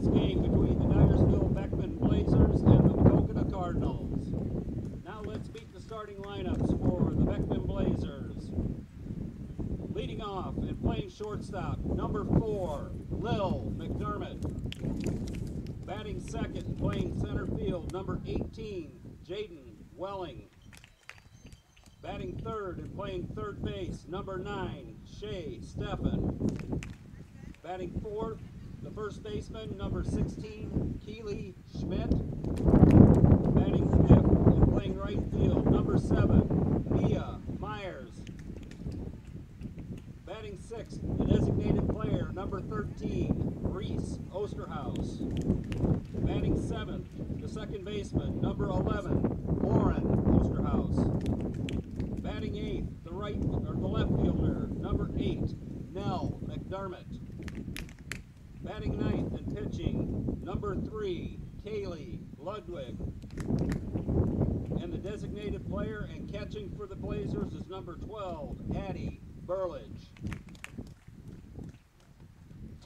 this game between the Dyersville-Beckman Blazers and the Maquoketa Cardinals. Now let's meet the starting lineups for the Beckman Blazers. Leading off and playing shortstop, number 4, Lil McDermott. Batting second and playing center field, number 18, Jaden Welling. Batting third and playing third base, number 9, Shay Steffen. Batting fourth, the first baseman, number 16, Keely Schmidt. Batting fifth and playing right field, number 7, Mia Myers. Batting sixth, the designated player, number 13, Reese Osterhaus. Batting seventh, the second baseman, number 11, Lauren Osterhaus. Batting eighth, the left fielder, number 8, Nell McDermott. Batting ninth and pitching, number 3, Kaylee Ludwig. And the designated player and catching for the Blazers is number 12, Addie Burlage.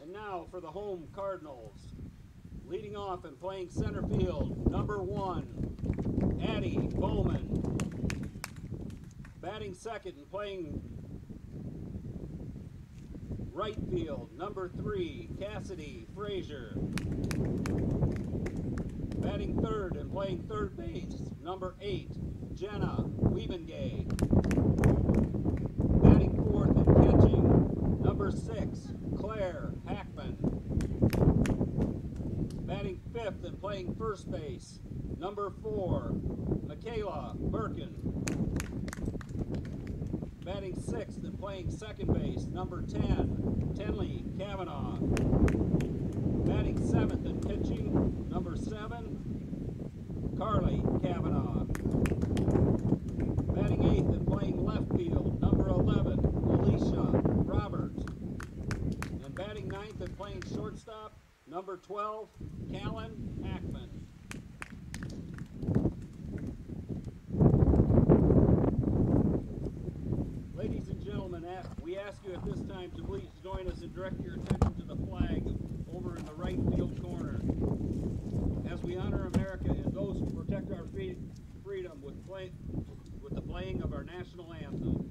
And now for the home Cardinals. Leading off and playing center field, number 1, Addie Bowman. Batting second and playing right field, number 3, Cassidy Frazier. Batting third and playing third base, number 8, Jenna Wiebengay. Batting fourth and catching, number 6, Claire Hackman. Batting fifth and playing first base, number 4, Michaela Birkin. Batting sixth and playing second base, number 10, Tenley Kavanaugh. Batting seventh and pitching, number 7, Carly Kavanaugh. Batting eighth and playing left field, number 11, Alicia Roberts. And batting ninth and playing shortstop, number 12, Callan Hackman. Ladies and gentlemen, we ask you at this time to please join us and direct your attention to the flag over in the right field corner as we honor America and those who protect our freedom with the playing of our national anthem.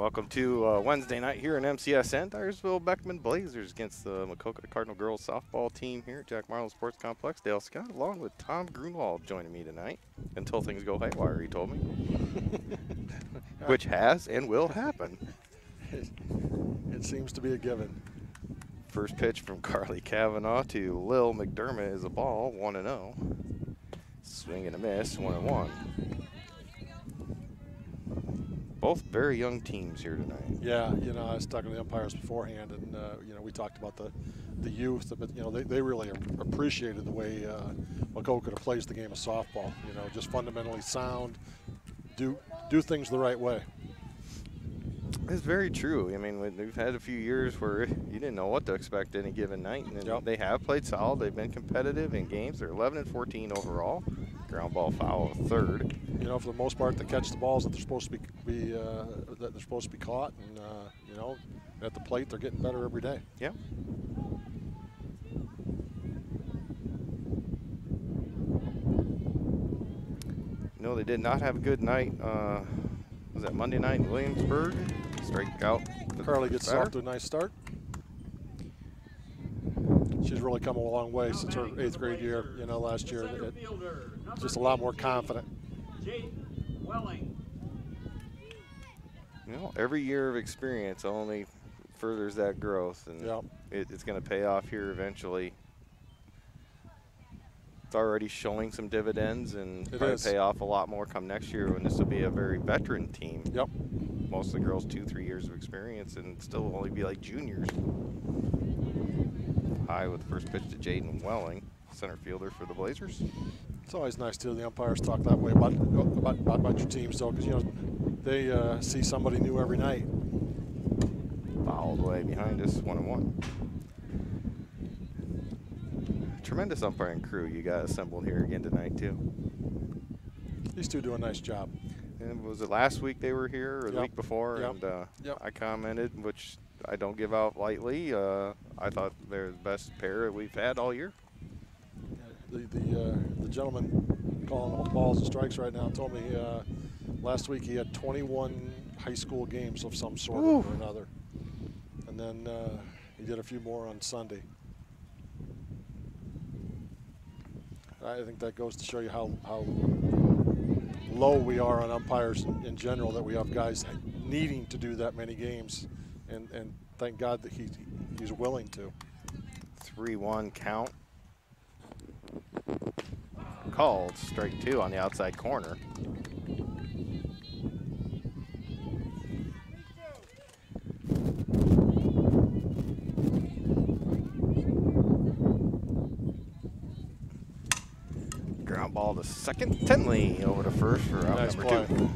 Welcome to Wednesday night here in MCSN. Dyersville-Beckman Blazers against the Maquoketa Cardinal girls softball team here at Jack Marlowe Sports Complex. Dale Scott along with Tom Grunwald joining me tonight until things go haywire, he told me. Which has and will happen. It seems to be a given. First pitch from Carly Kavanaugh to Lil McDermott is a ball, 1-0. Swing and a miss, 1-1. Both very young teams here tonight. Yeah, you know, I was talking to the umpires beforehand, and you know, we talked about the youth, but you know, they really appreciated the way Maquoketa plays the game of softball. You know, just fundamentally sound, do things the right way. It's very true. I mean, we've had a few years where you didn't know what to expect any given night, and they have played solid. They've been competitive in games. They're 11-14 overall. Ground ball foul of third. You know, for the most part, they catch the balls that they're supposed to be caught, and you know, at the plate, they're getting better every day. Yeah. No, they did not have a good night. Was that Monday night in Williamsburg? Strike out. Carly gets off to a nice start. She's really come a long way since her 8th grade year. You know, last year, just a lot more confident. You know, every year of experience only furthers that growth, and it's going to pay off here eventually. It's already showing some dividends, and probably pay off a lot more come next year when this will be a very veteran team. Yep. Most of the girls 2-3 years of experience, and still only be like juniors. High with the first pitch to Jaden Welling, center fielder for the Blazers. It's always nice to hear the umpires talk that way about your teams, though, because you know they see somebody new every night. Fouled away behind us, 1-1. Tremendous umpiring crew you got assembled here again tonight too. These two do a nice job. And was it last week they were here, or the week before? And I commented, which I don't give out lightly. I thought they're the best pair that we've had all year. The gentleman calling balls and strikes right now told me last week he had 21 high school games of some sort or another, and then he did a few more on Sunday. I think that goes to show you how low we are on umpires in general, that we have guys needing to do that many games, and thank God that he's willing to. 3-1 count. Called strike 2 on the outside corner. Ground ball to second. Tenley over to first for out nice number play. 2.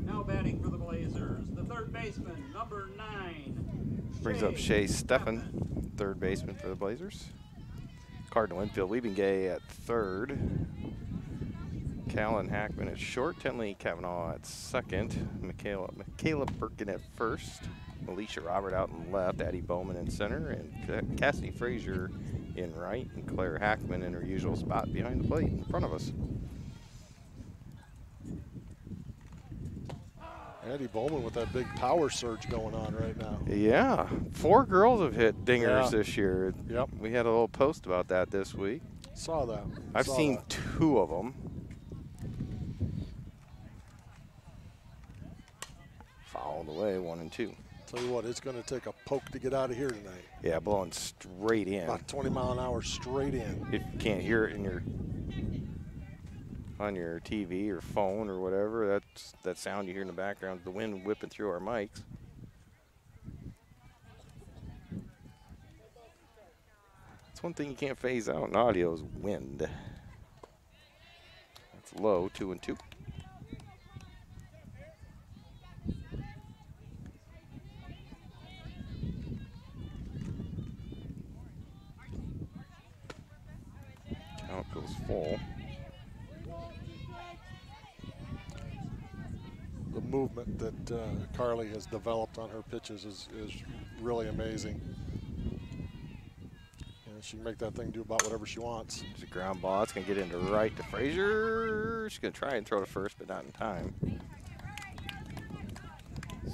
Now batting for the Blazers, the third baseman, number 9. Brings up Shea Steffen, third baseman for the Blazers. Cardinal infield, Liebengay at third. Callan Hackman at short. Tenley Kavanaugh at second. Michaela Birkin at first. Alicia Robert out in left. Addie Bowman in center. And Cassidy Frazier in right. And Claire Hackman in her usual spot behind the plate in front of us. Addie Bowman with that big power surge going on right now. Yeah, 4 girls have hit dingers this year. Yep. We had a little post about that this week. Saw that. I've seen 2 of them. Fouled away, 1-2. Tell you what, it's going to take a poke to get out of here tonight. Yeah, blowing straight in. About 20 mile an hour straight in. If you can't hear it on your TV or phone or whatever, that's that sound you hear in the background, the wind whipping through our mics. That's one thing you can't phase out in audio is wind. That's low, 2-2. Count goes full. The movement that Carly has developed on her pitches is really amazing. And she can make that thing do about whatever she wants. It's a ground ball. It's going to get into right to Frazier. She's going to try and throw to first, but not in time.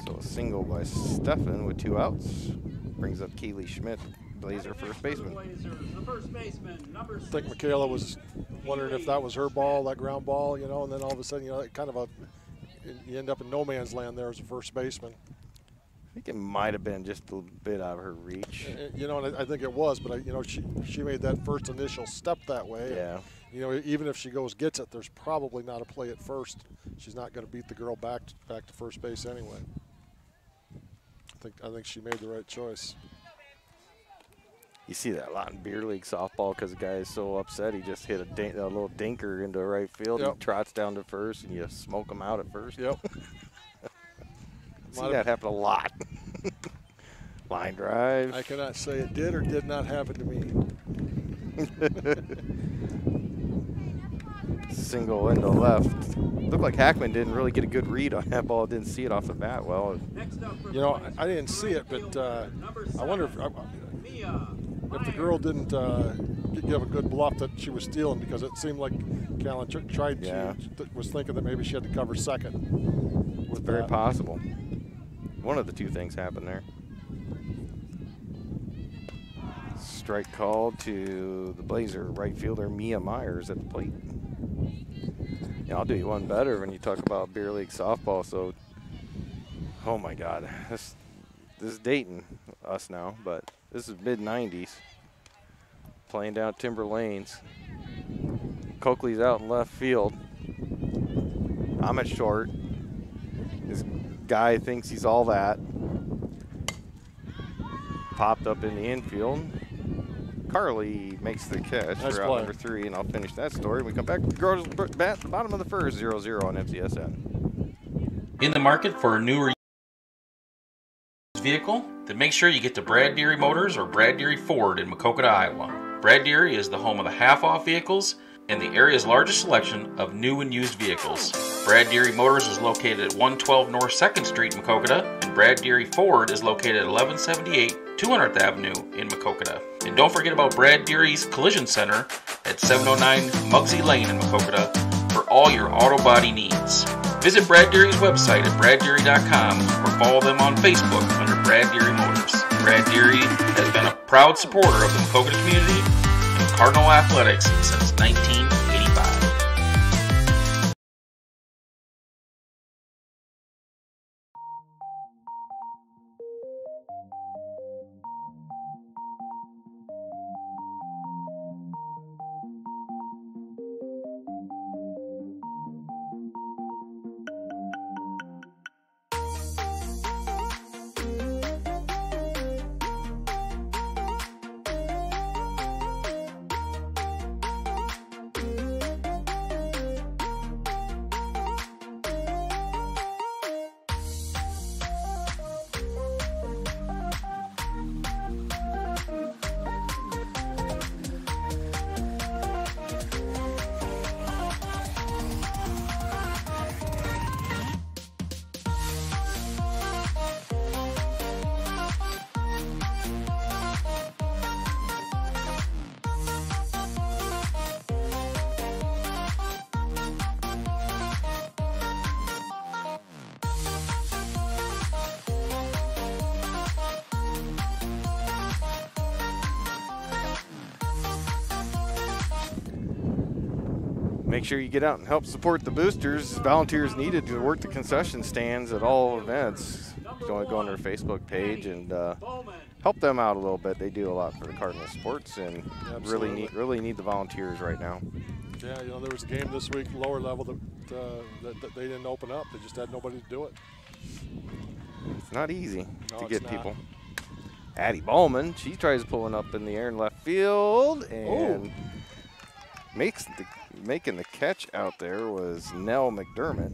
So a single by Steffen with 2 outs. Brings up Keely Schmidt, Blazer first baseman. I think Michaela was wondering if that was her ball, that ground ball, you know, and then all of a sudden, you know, kind of you end up in no man's land there as a first baseman. I think it might have been just a little bit out of her reach. You know, and I think it was, but, you know, she made that first initial step that way. Yeah. And, you know, even if she gets it, there's probably not a play at first. She's not going to beat the girl back to first base anyway. I think she made the right choice. You see that a lot in beer league softball because the guy is so upset. He just hit a little dinker into right field. Yep. He trots down to first, and you smoke him out at first. Yep. See that happen a lot. Line drive. I cannot say it did or did not happen to me. Single into left. Looked like Hackman didn't really get a good read on that ball. Didn't see it off the bat well. You know, I didn't see it, but I wonder if the girl didn't give a good bluff that she was stealing, because it seemed like Callan was thinking that maybe she had to cover second. It's very possible. One of the two things happened there. Strike called to the Blazer right fielder Mia Myers at the plate. Yeah, I'll do you one better when you talk about beer league softball. So, oh my God, this is dating us now, but this is mid-90s. Playing down Timber Lanes. Coakley's out in left field. I'm at short. This guy thinks he's all that. Popped up in the infield. Carly makes the catch for out number 3, and I'll finish that story. We come back to the girls' bat, the bottom of the first, 0-0 on FCSN. In the market for a newer vehicle? Then make sure you get to Brad Deary Motors or Brad Deary Ford in Maquoketa, Iowa. Brad Deary is the home of the half-off vehicles and the area's largest selection of new and used vehicles. Brad Deary Motors is located at 112 North 2nd Street in Maquoketa, and Brad Deary Ford is located at 1178 200th Avenue in Maquoketa. And don't forget about Brad Deary's Collision Center at 709 Muggsy Lane in Maquoketa for all your auto body needs. Visit Brad Deary's website at braddeary.com or follow them on Facebook under Brad Deary Motors. Brad Deary has been a proud supporter of the Maquoketa community and Cardinal athletics since 1985. Make sure you get out and help support the boosters. Volunteers needed to work the concession stands at all events. You want to go on their Facebook page and help them out a little bit. They do a lot for the Cardinal sports, and really need the volunteers right now. Yeah, you know, there was a game this week, lower level, that they didn't open up. They just had nobody to do it. It's not easy to get people. Addie Bowman, she tries pulling up in the air in left field, and making the catch out there was Nell McDermott.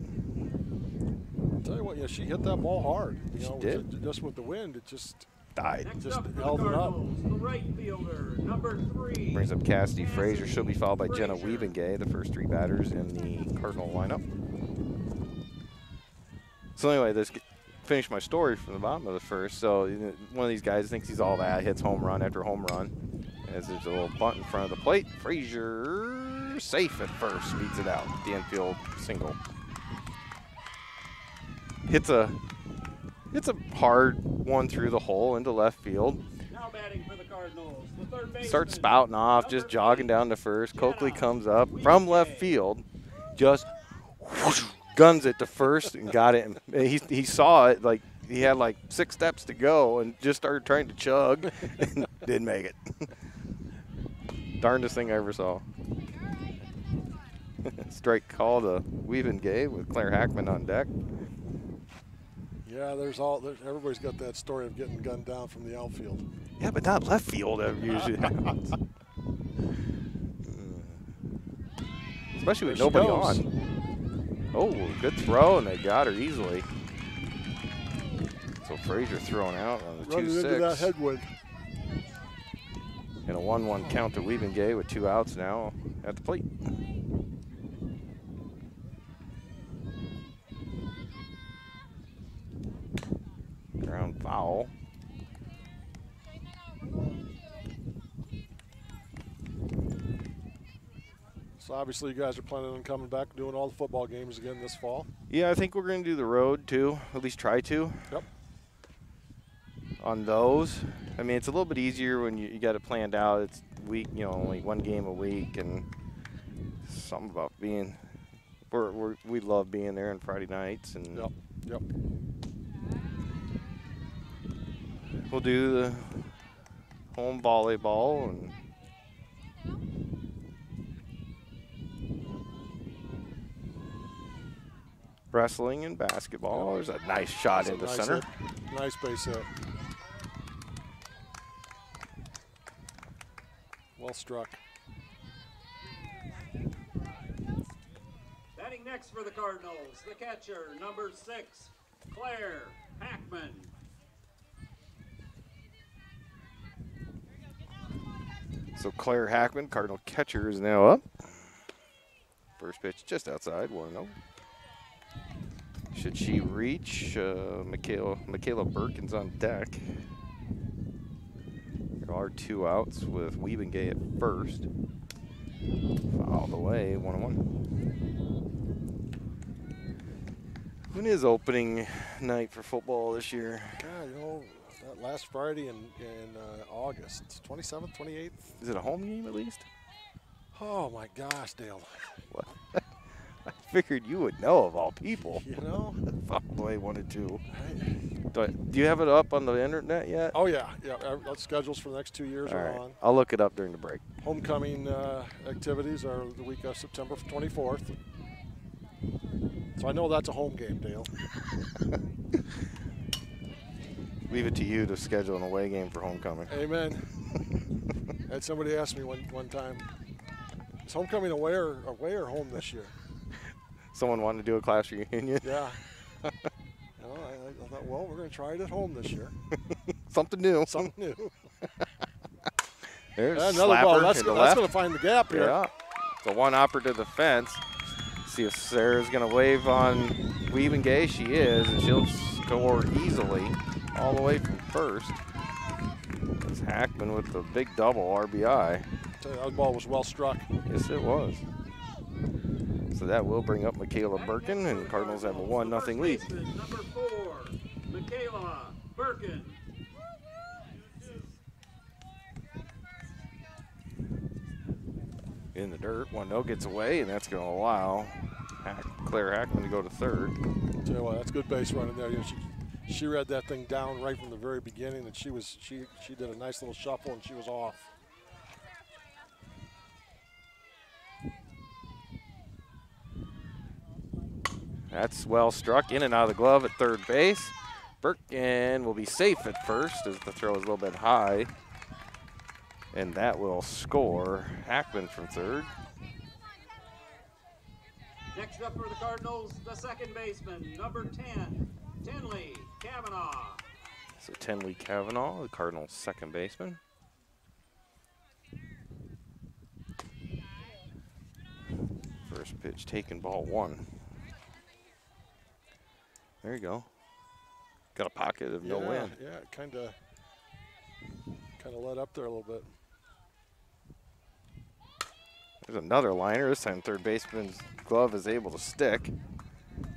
I'll tell you what, yeah, she hit that ball hard. She did. Just with the wind, it just died. Just held it up. The right fielder, number 3. Brings up Cassidy Frazier. She'll be followed by Jenna Wiebengay, the first 3 batters in the Cardinal lineup. So anyway, let's finish my story from the bottom of the first. So one of these guys thinks he's all that, hits home run after home run, As there's a little bunt in front of the plate. Frazier safe at first, beats it out. The infield single. Hits a hard one through the hole into left field. Now batting for the Cardinals, the third baseman. Starts spouting off, just jogging down to first. Coakley comes up from left field, just whoosh, guns it to first and got it. And he saw it, like he had like 6 steps to go and just started trying to chug and didn't make it. Darndest thing I ever saw. Strike call to Weavengay with Claire Hackman on deck. Yeah, everybody's got that story of getting gunned down from the outfield. Yeah, but not left field. That usually happens. Especially with nobody on. Oh, good throw, and they got her easily. So Frazier thrown out on the 2-6. Running into that headwind. And a 1-1 count to Weavengay with 2 outs now at the plate. Ground foul. So obviously you guys are planning on coming back and doing all the football games again this fall? Yeah, I think we're going to do the road too, at least try to. Yep. On those. I mean, it's a little bit easier when you got it planned out. It's week, only 1 game a week, and something about being, we love being there on Friday nights. And Yep. We'll do the home volleyball and wrestling and basketball. There's a nice shot into center. Hit. Nice base hit. Well struck. Batting next for the Cardinals, the catcher, number 6, Claire Hackman. So Claire Hackman, Cardinal catcher, is now up. First pitch just outside, 1-0. Should she reach? Michaela Birkin's on deck. There are 2 outs with Weavengay at first. Fouled away, 1-1. When is opening night for football this year? Yeah, that last Friday in August, 27th, 28th. Is it a home game at least? Oh my gosh, Dale. What? I figured you would know of all people. Fouled away 1-2. Right. Do you have it up on the internet yet? Oh yeah. Our schedules for the next 2 years are on. I'll look it up during the break. Homecoming activities are the week of September 24th. So I know that's a home game, Dale. Leave it to you to schedule an away game for homecoming. Amen. I had somebody ask me one time, is homecoming away or home this year? Someone wanted to do a class reunion? Yeah. I thought, well, we're going to try it at home this year. Something new. Something new. There's another ball. That's going to find the gap here. Yeah. It's a 1-hopper to the fence. See if Sarah's going to wave on Weavengay. She is, and she'll score easily all the way from first. It's Hackman with the big double RBI. That ball was well struck. Yes, it was. So that will bring up Michaela Birkin, and the Cardinals have a 1-0 lead. Number 4, Michaela Birkin. In the dirt, 1-0 gets away, and that's going to allow Claire Hackman to go to third. Tell you what, that's good base running there. She read that thing down right from the very beginning, and she did a nice little shuffle, and she was off. That's well struck, in and out of the glove at third base. Birkin will be safe at first as the throw is a little bit high. And that will score Hackman from third. Next up for the Cardinals, the second baseman, number 10, Tenley Kavanaugh. So Tenley Kavanaugh, the Cardinals' second baseman. First pitch taken, ball 1. There you go. Got a pocket of no win. Yeah, kind of let up there a little bit. There's another liner. This time third baseman's glove is able to stick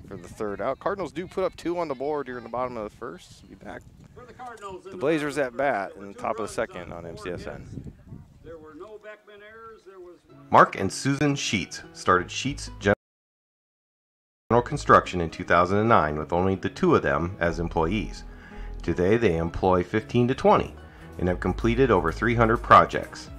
for the third out. Cardinals do put up 2 on the board here in the bottom of the first. Be back. For the Cardinals, The Blazers at bat in the top of the second on MCSN. There were no Beckman errors. There was Mark and Susan Sheets started Sheets General Construction in 2009 with only the 2 of them as employees. Today they employ 15 to 20 and have completed over 300 projects.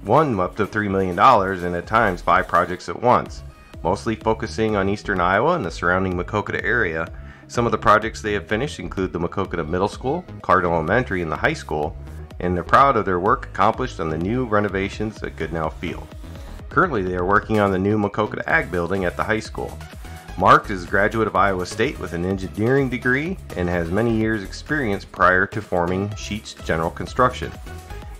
One up to $3 million and at times 5 projects at once, mostly focusing on eastern Iowa and the surrounding Maquoketa area. Some of the projects they have finished include the Maquoketa Middle School, Cardinal Elementary, and the high school, and they're proud of their work accomplished on the new renovations at Goodnow Field. Currently they are working on the new Maquoketa Ag building at the high school. Mark is a graduate of Iowa State with an engineering degree and has many years experience prior to forming Sheets General Construction,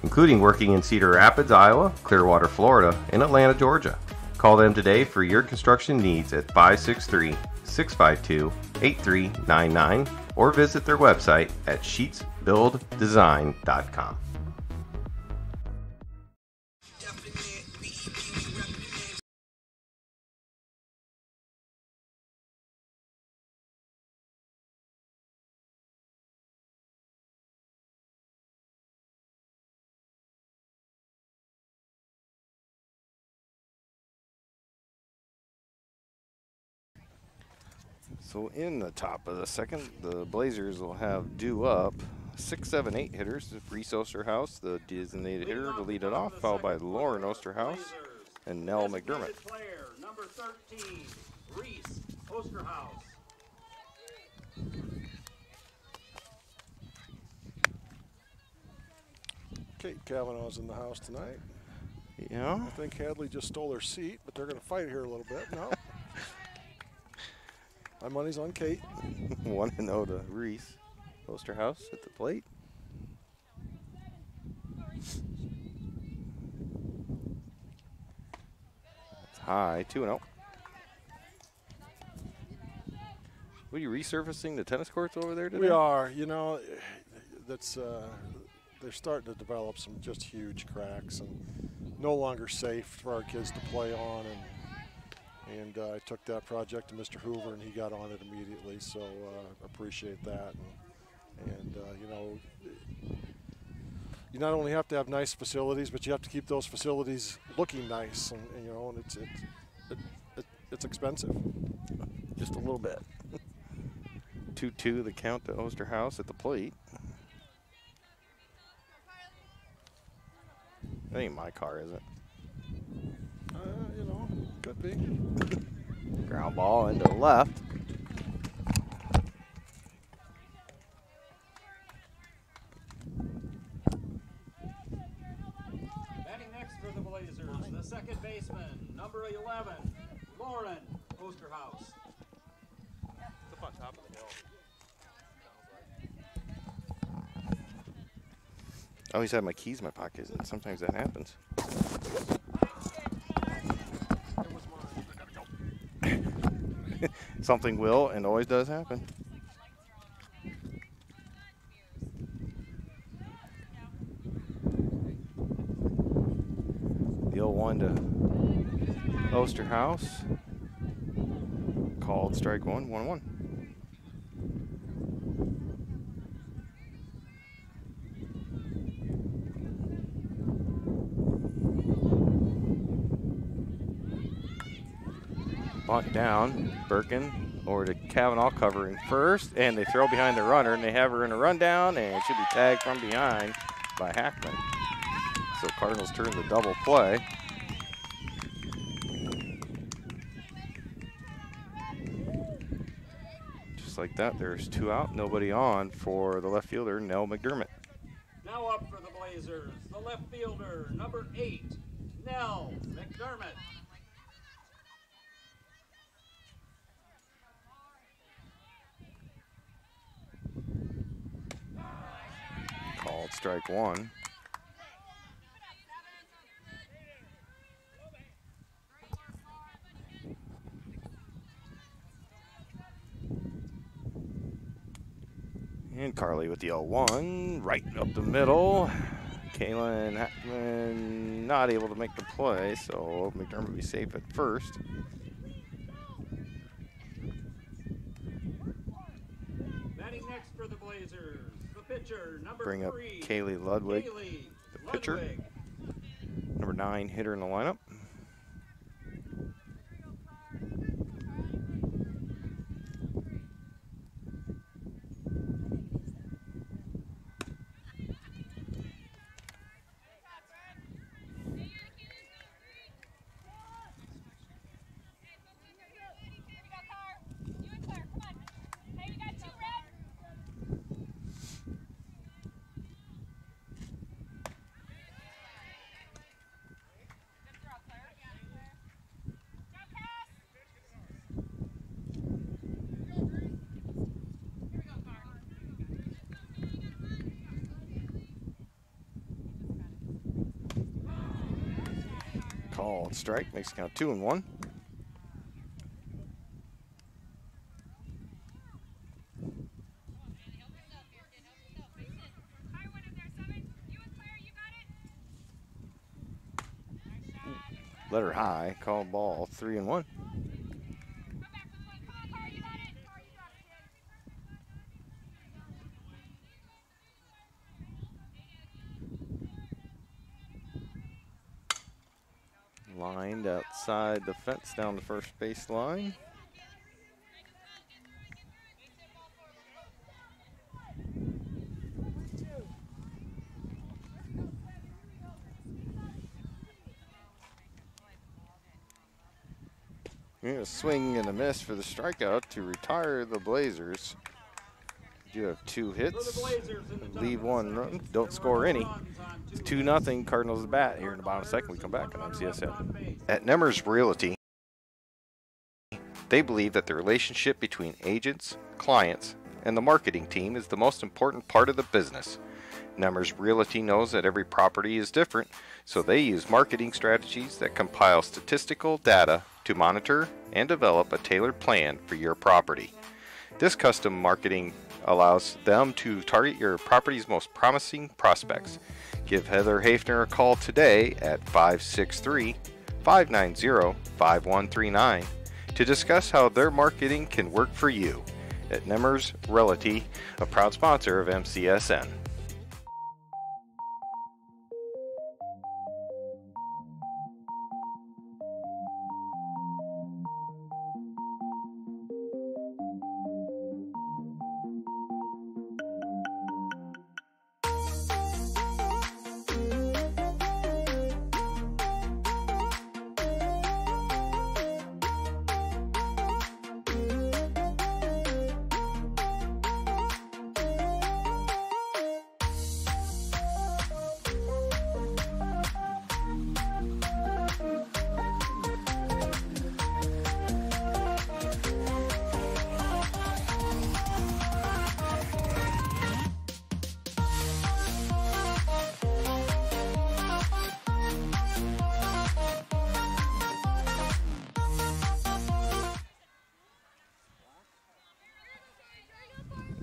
including working in Cedar Rapids, Iowa, Clearwater, Florida, and Atlanta, Georgia. Call them today for your construction needs at 563-652-8399 or visit their website at sheetsbuilddesign.com. So in the top of the second, the Blazers will have due up 6, 7, 8 hitters. Reese Osterhaus, the designated hitter, to lead it off, followed by Lauren Osterhaus and Nell McDermott. Player, number 13, Reese Osterhaus. Kate Kavanaugh's in the house tonight. Yeah. I think Hadley just stole her seat, but they're going to fight here a little bit. No. My money's on Kate. 1-0 to Reese Osterhaus at the plate. It's high, 2-0. Were you resurfacing the tennis courts over there today? We are. You know, that's they're starting to develop some just huge cracks and no longer safe for our kids to play on. And I took that project to Mr. Hoover, and he got on it immediately. So appreciate that. And you know, you not only have to have nice facilities, but you have to keep those facilities looking nice. And you know, and it's expensive. Just a little bit. 2-2 the count to Osterhaus at the plate. That ain't my car, is it? You know, could be. Ground ball into the left. Batting next for the Blazers, the second baseman, number 11, Lauren Osterhaus. It's up on top of the hill. I always have my keys in my pocket, and sometimes that happens. Something will and always does happen. The 0-1 to Osterhaus. Called strike 1, 1-1. Bunt down, Birkin over to Kavanaugh covering first, and they throw behind the runner, and they have her in a rundown, and it should be tagged from behind by Hackman. So Cardinals turn the double play. Just like that, there's 2 out, nobody on for the left fielder, Nell McDermott. Now up for the Blazers, the left fielder, number 8, Nell McDermott. Called strike 1. And Carly with the 0-1, right up the middle. Kayla and Hackman not able to make the play, so McDermott will be safe at first. Batting next for the Blazers, the pitcher, number Bring up 3. Kaylee Ludwig, Kaylee the pitcher. Ludwig. Number 9 hitter in the lineup. Called strike, makes it count 2-1. Let her high, call ball 3-1. Lined outside the fence down the first base line. A swing and a miss for the strikeout to retire the Blazers. You have 2 hits, leave 1 run, don't score any. It's 2-0 Cardinals at bat. Here in the bottom of the second, we come back on MCSN. At Nemers Realty, they believe that the relationship between agents, clients, and the marketing team is the most important part of the business. Nemers Realty knows that every property is different, so they use marketing strategies that compile statistical data to monitor and develop a tailored plan for your property. This custom marketing allows them to target your property's most promising prospects. Give Heather Hafner a call today at 563-590-5139 to discuss how their marketing can work for you. At Nemers Realty, a proud sponsor of MCSN.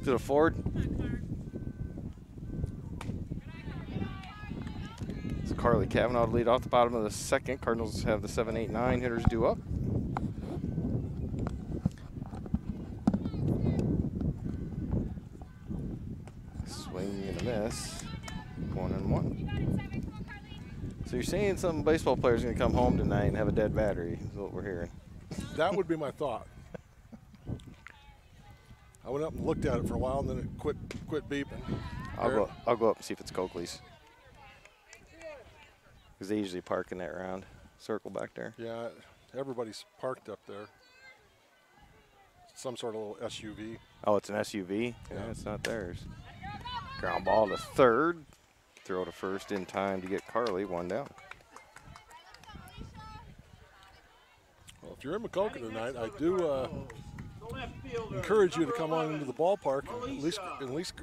To the forward. So Carly Kavanaugh to lead off the bottom of the second. Cardinals have the 7, 8, 9 hitters due up. Swing and a miss. 1-1. So you're saying some baseball player's going to come home tonight and have a dead battery, is what we're hearing. That would be my thought. I went up and looked at it for a while, and then it quit beeping. I'll go up and see if it's Coakley's, because they usually park in that round circle back there. Yeah, everybody's parked up there. Some sort of little SUV. Oh, it's an SUV? Yeah, it's not theirs. Ground ball to third. Throw to first in time to get Carly 1 down. Well, if you're in Maquoketa tonight, I do encourage you to come on into the ballpark and at least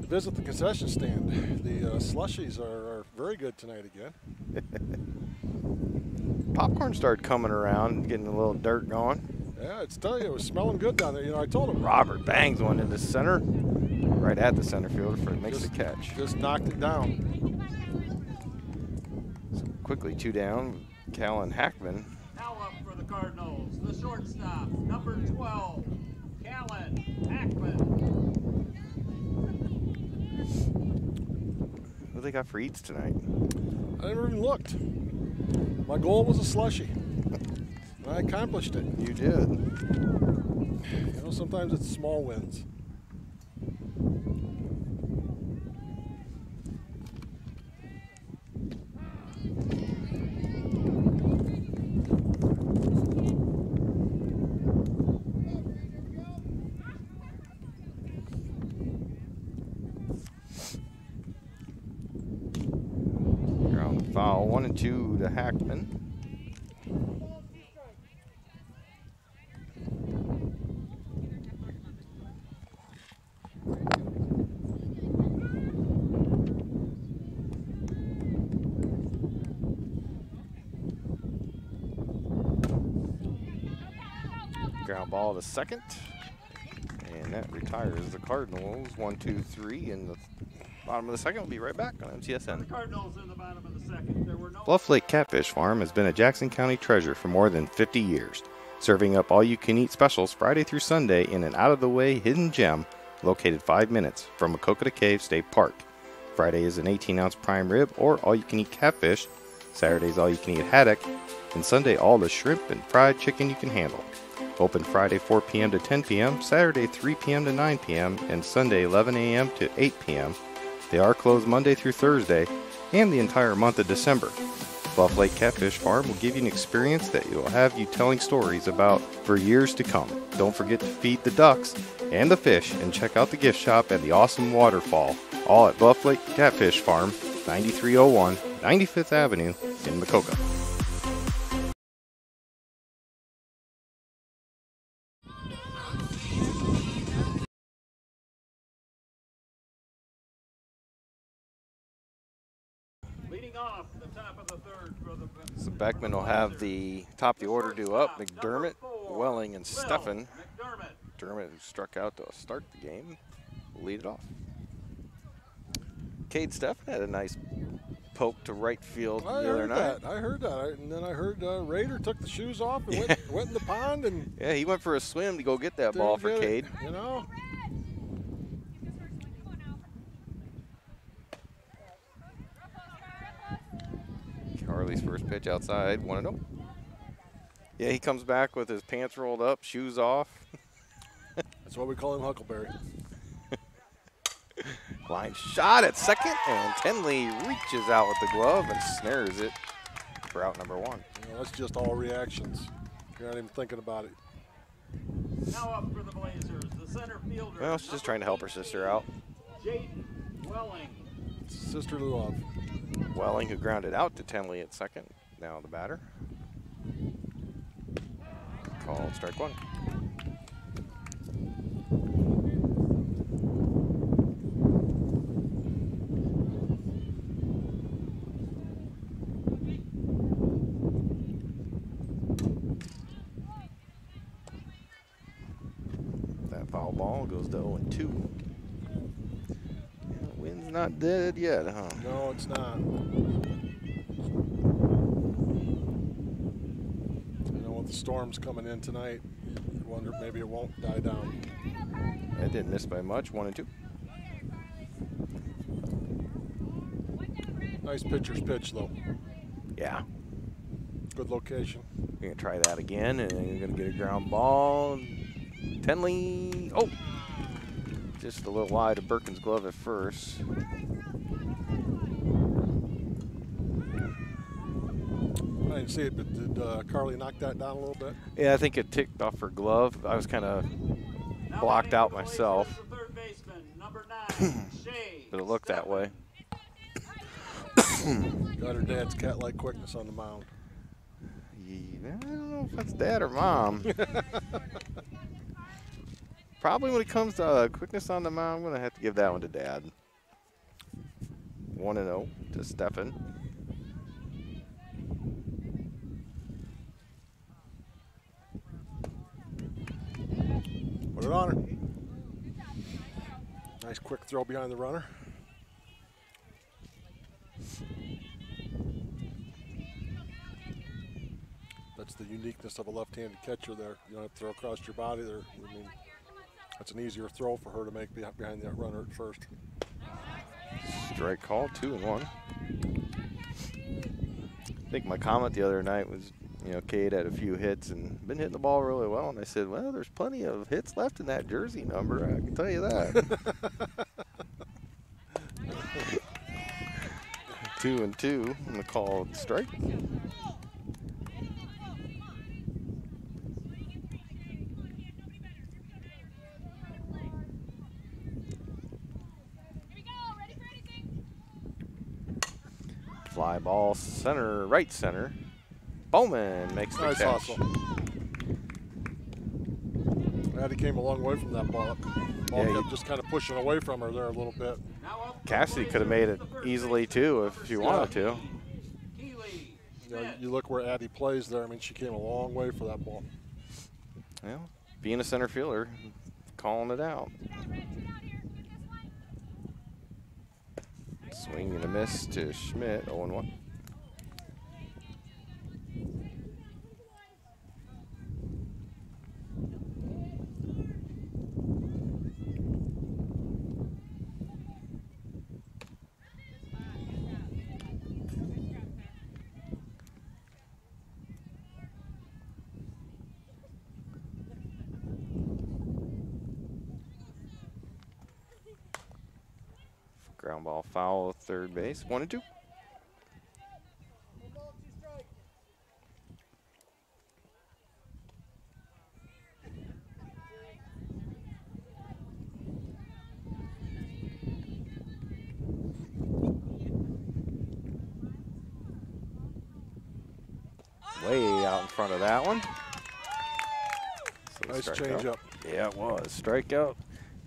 visit the concession stand. The slushies are very good tonight again. Popcorn started coming around, getting a little dirt going. Yeah, it's telling you, it was smelling good down there. You know, I told him. Robert bangs one into center, right at the center fielder for makes the catch. Just knocked it down. quickly 2 down. Callan Hackman. Now up for the Cardinals, the shortstop, number 12, Callan Hackman. What do they got for eats tonight? I never even looked. My goal was a slushie. And I accomplished it. You did. You know, sometimes it's small wins. Ground foul, 1 and 2 to Hackman. Ground ball to second. And that retires the Cardinals. 1, 2, 3 in the bottom of the second. We'll be right back on MTSN. The Cardinals in the bottom of the second. There were no Bluff Lake Catfish Farm has been a Jackson County treasure for more than 50 years, serving up all-you-can-eat specials Friday through Sunday in an out-of-the-way hidden gem located 5 minutes from Maquoketa Cave State Park. Friday is an 18-ounce prime rib or all-you-can-eat catfish. Saturday is all-you-can-eat haddock, and Sunday all the shrimp and fried chicken you can handle. Open Friday 4 p.m. to 10 p.m., Saturday 3 p.m. to 9 p.m., and Sunday 11 a.m. to 8 p.m. They are closed Monday through Thursday and the entire month of December. Bluff Lake Catfish Farm will give you an experience that will have you telling stories about for years to come. Don't forget to feed the ducks and the fish and check out the gift shop and the awesome waterfall, all at Bluff Lake Catfish Farm, 9301 95th Avenue in Maquoketa. leading off the top of the third for the So Beckman will have the top of the order due up. McDermott, Welling, and Steffen. McDermott, who struck out to start the game, will lead it off. Cade Steffen had a nice poke to right field the other night. I heard that. And then I heard Raider took the shoes off and went in the pond. And yeah, he went for a swim to go get that ball for Cade. You know? Harley's first pitch outside, 1-0. Yeah, he comes back with his pants rolled up, shoes off. That's why we call him Huckleberry. Line shot at second, and Tenley reaches out with the glove and snares it for out number 1. You know, that's just all reactions. You're not even thinking about it. Now up for the Blazers, the center fielder. Well, she's just trying to help her sister out. Jaden Welling. Sister love. Welling, who grounded out to Tenley at second. Now the batter. Called strike 1. That foul ball goes to 0-2. Wind's not dead yet, huh? No, it's not. You know, with the storms coming in tonight, you wonder if maybe it won't die down. It didn't miss by much, 1-2. Nice pitcher's pitch, though. Yeah. Good location. We're going to try that again, and then you're going to get a ground ball. Tenley, oh! Just a little wide of Birkin's glove at first. I didn't see it, but did Carly knock that down a little bit? Yeah, I think it ticked off her glove. I was kind of blocked out myself. But it looked that way. Got her dad's cat-like quickness on the mound. Yeah, I don't know if that's dad or mom. Probably when it comes to quickness on the mound, I'm going to have to give that one to Dad. 1-0 to Steffen. Put it on her. Nice quick throw behind the runner. that's the uniqueness of a left-handed catcher there. You don't have to throw across your body there. I mean, that's an easier throw for her to make behind that runner at first. Strike call, 2-1. I think my comment the other night was, you know, Cade had a few hits and been hitting the ball really well. And I said, well, there's plenty of hits left in that jersey number. I can tell you that. 2-2, and the called strike. Fly ball, center, right center. Bowman makes the Nice catch. hustle. Addie came a long way from that ball. Ball Yeah, kept just kind of pushing away from her there a little bit. Cassidy could have made it easily too if she wanted to. You know, you look where Addie plays there. I mean, she came a long way for that ball. Well, being a center fielder, calling it out. Swing and a miss to Schmidt, 0-1. Ground ball foul, third base, 1-2. Way out in front of that one. So Nice strikeout. change up. Yeah, it was. Strikeout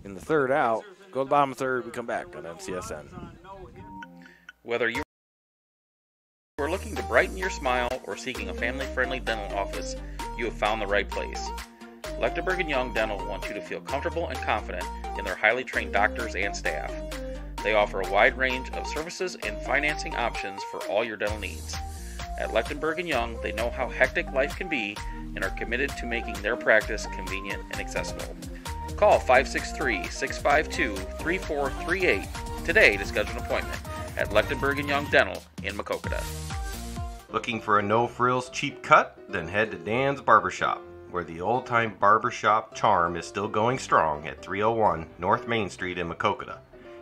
in the third out. Go to the bottom of the third, we come back on MCSN. Whether you are looking to brighten your smile or seeking a family-friendly dental office, you have found the right place. Lechtenberg & Young Dental wants you to feel comfortable and confident in their highly trained doctors and staff. They offer a wide range of services and financing options for all your dental needs. At Lechtenberg & Young, they know how hectic life can be and are committed to making their practice convenient and accessible. Call 563-652-3438 today to schedule an appointment at Lechtenberg & Young Dental in Maquoketa. Looking for a no-frills cheap cut? Then head to Dan's Barbershop, where the old-time barbershop charm is still going strong at 301 North Main Street in Maquoketa.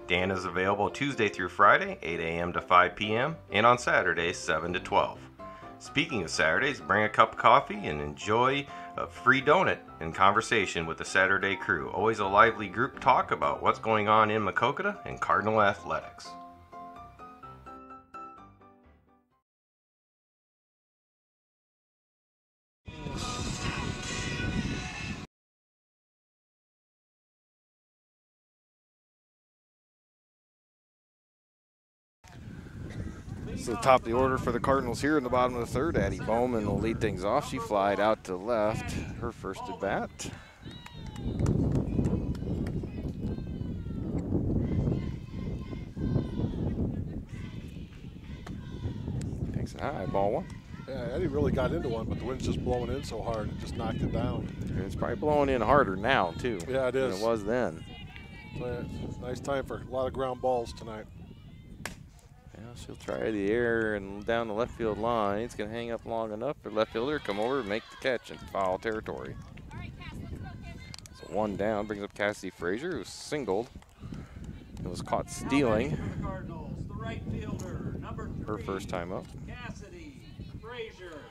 Dan is available Tuesday through Friday, 8 a.m. to 5 p.m., and on Saturdays, 7 to 12. Speaking of Saturdays, bring a cup of coffee and enjoy a free donut and conversation with the Saturday crew. Always a lively group talk about what's going on in Maquoketa and Cardinal athletics. So the top of the order for the Cardinals here in the bottom of the third. Addie Bowman will lead things off. She flied out to left, her first at bat. Takes it high, ball one. Yeah, Eddie really got into one, but the wind's just blowing in so hard, it just knocked it down. It's probably blowing in harder now, too. Yeah, it is. Than it was then. Nice time for a lot of ground balls tonight. Yeah, she'll try the air and down the left field line. It's going to hang up long enough for left fielder to come over and make the catch in foul territory. So one down brings up Cassidy Frazier, who singled and was caught stealing. Her first time up. Cassidy Frazier.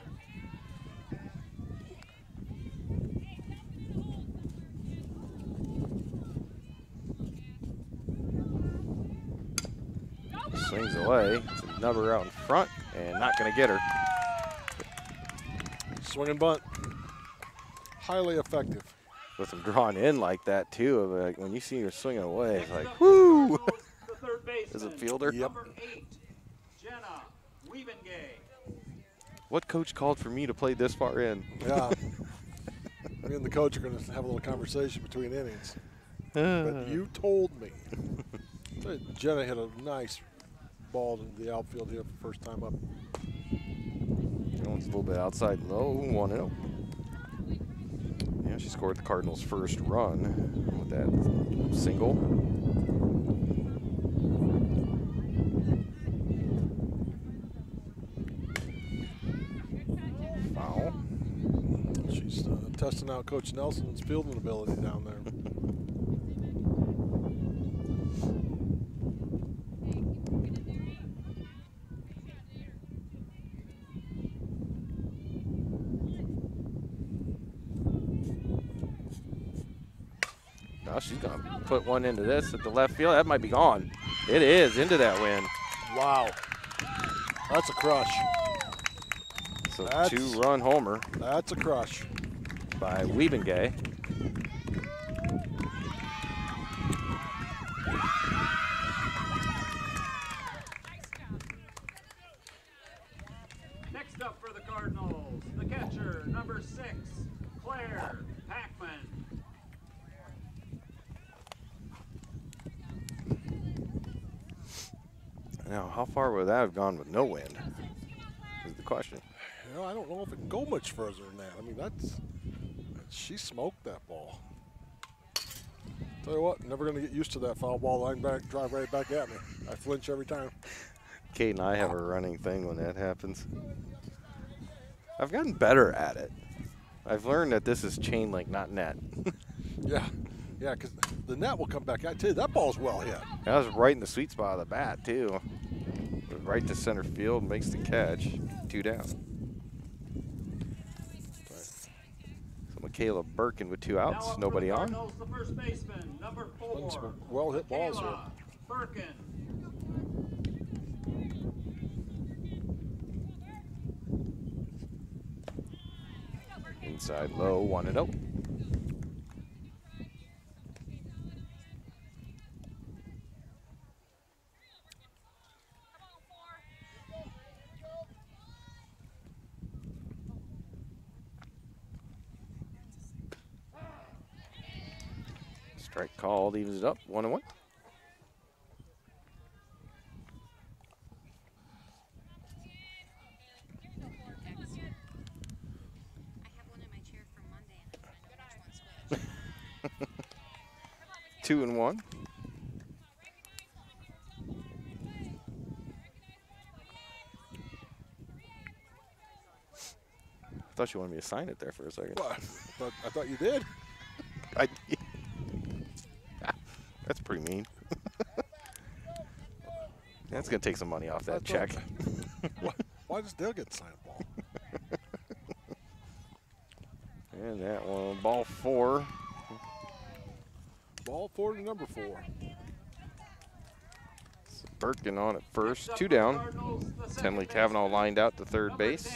Swings away. It's a number out in front and not going to get her. Swing and bunt. Highly effective. With them drawn in like that, too. Like when you see her swinging away, it's like, whoo! As a fielder. Yep. Number 8, Jenna Wiebengay. What coach called for me to play this far in? Yeah. Me and the coach are going to have a little conversation between innings. But you told me. Jenna hit a nice ball into the outfield here for the first time up. Jones a little bit outside low, 1-0. Yeah, she scored the Cardinals' first run with that single. Foul. She's testing out Coach Nelson's fielding ability down there. Now she's going to put one into this at the left field. That might be gone. It is into that wind. Wow. That's a crush. So 2-run homer That's a crush. by Wiebengay. Next up for the Cardinals, the catcher, number 6, Claire Packman. Now, how far would that have gone with no wind? Is the question. You know, I don't know if it can go much further than that. I mean, she smoked that ball. Tell you what, never going to get used to that foul ball line back, drive right back at me. I flinch every time. Kate and I have a running thing when that happens. I've gotten better at it. I've learned that this is chain link, not net. Yeah, because the net will come back. I tell you, that ball's well hit. That was right in the sweet spot of the bat, too. Right to center field, makes the catch. 2 down. So Michaela Birkin with 2 outs, nobody on. Cardinals, the first baseman, number 4. Some well hit balls here. Michaela Birkin. Inside low, 1-0. Strike called, evens it up, 1-1. Two and one. I thought you wanted me to sign it there for a second. What? I thought you did. That's pretty mean. That's going to take some money off that check. Why does Dale get signed a ball? And that one, ball 4. Ball 4 to number 4. So Birkin on at first, 2 down. Tenley Cavanaugh lined out to third base.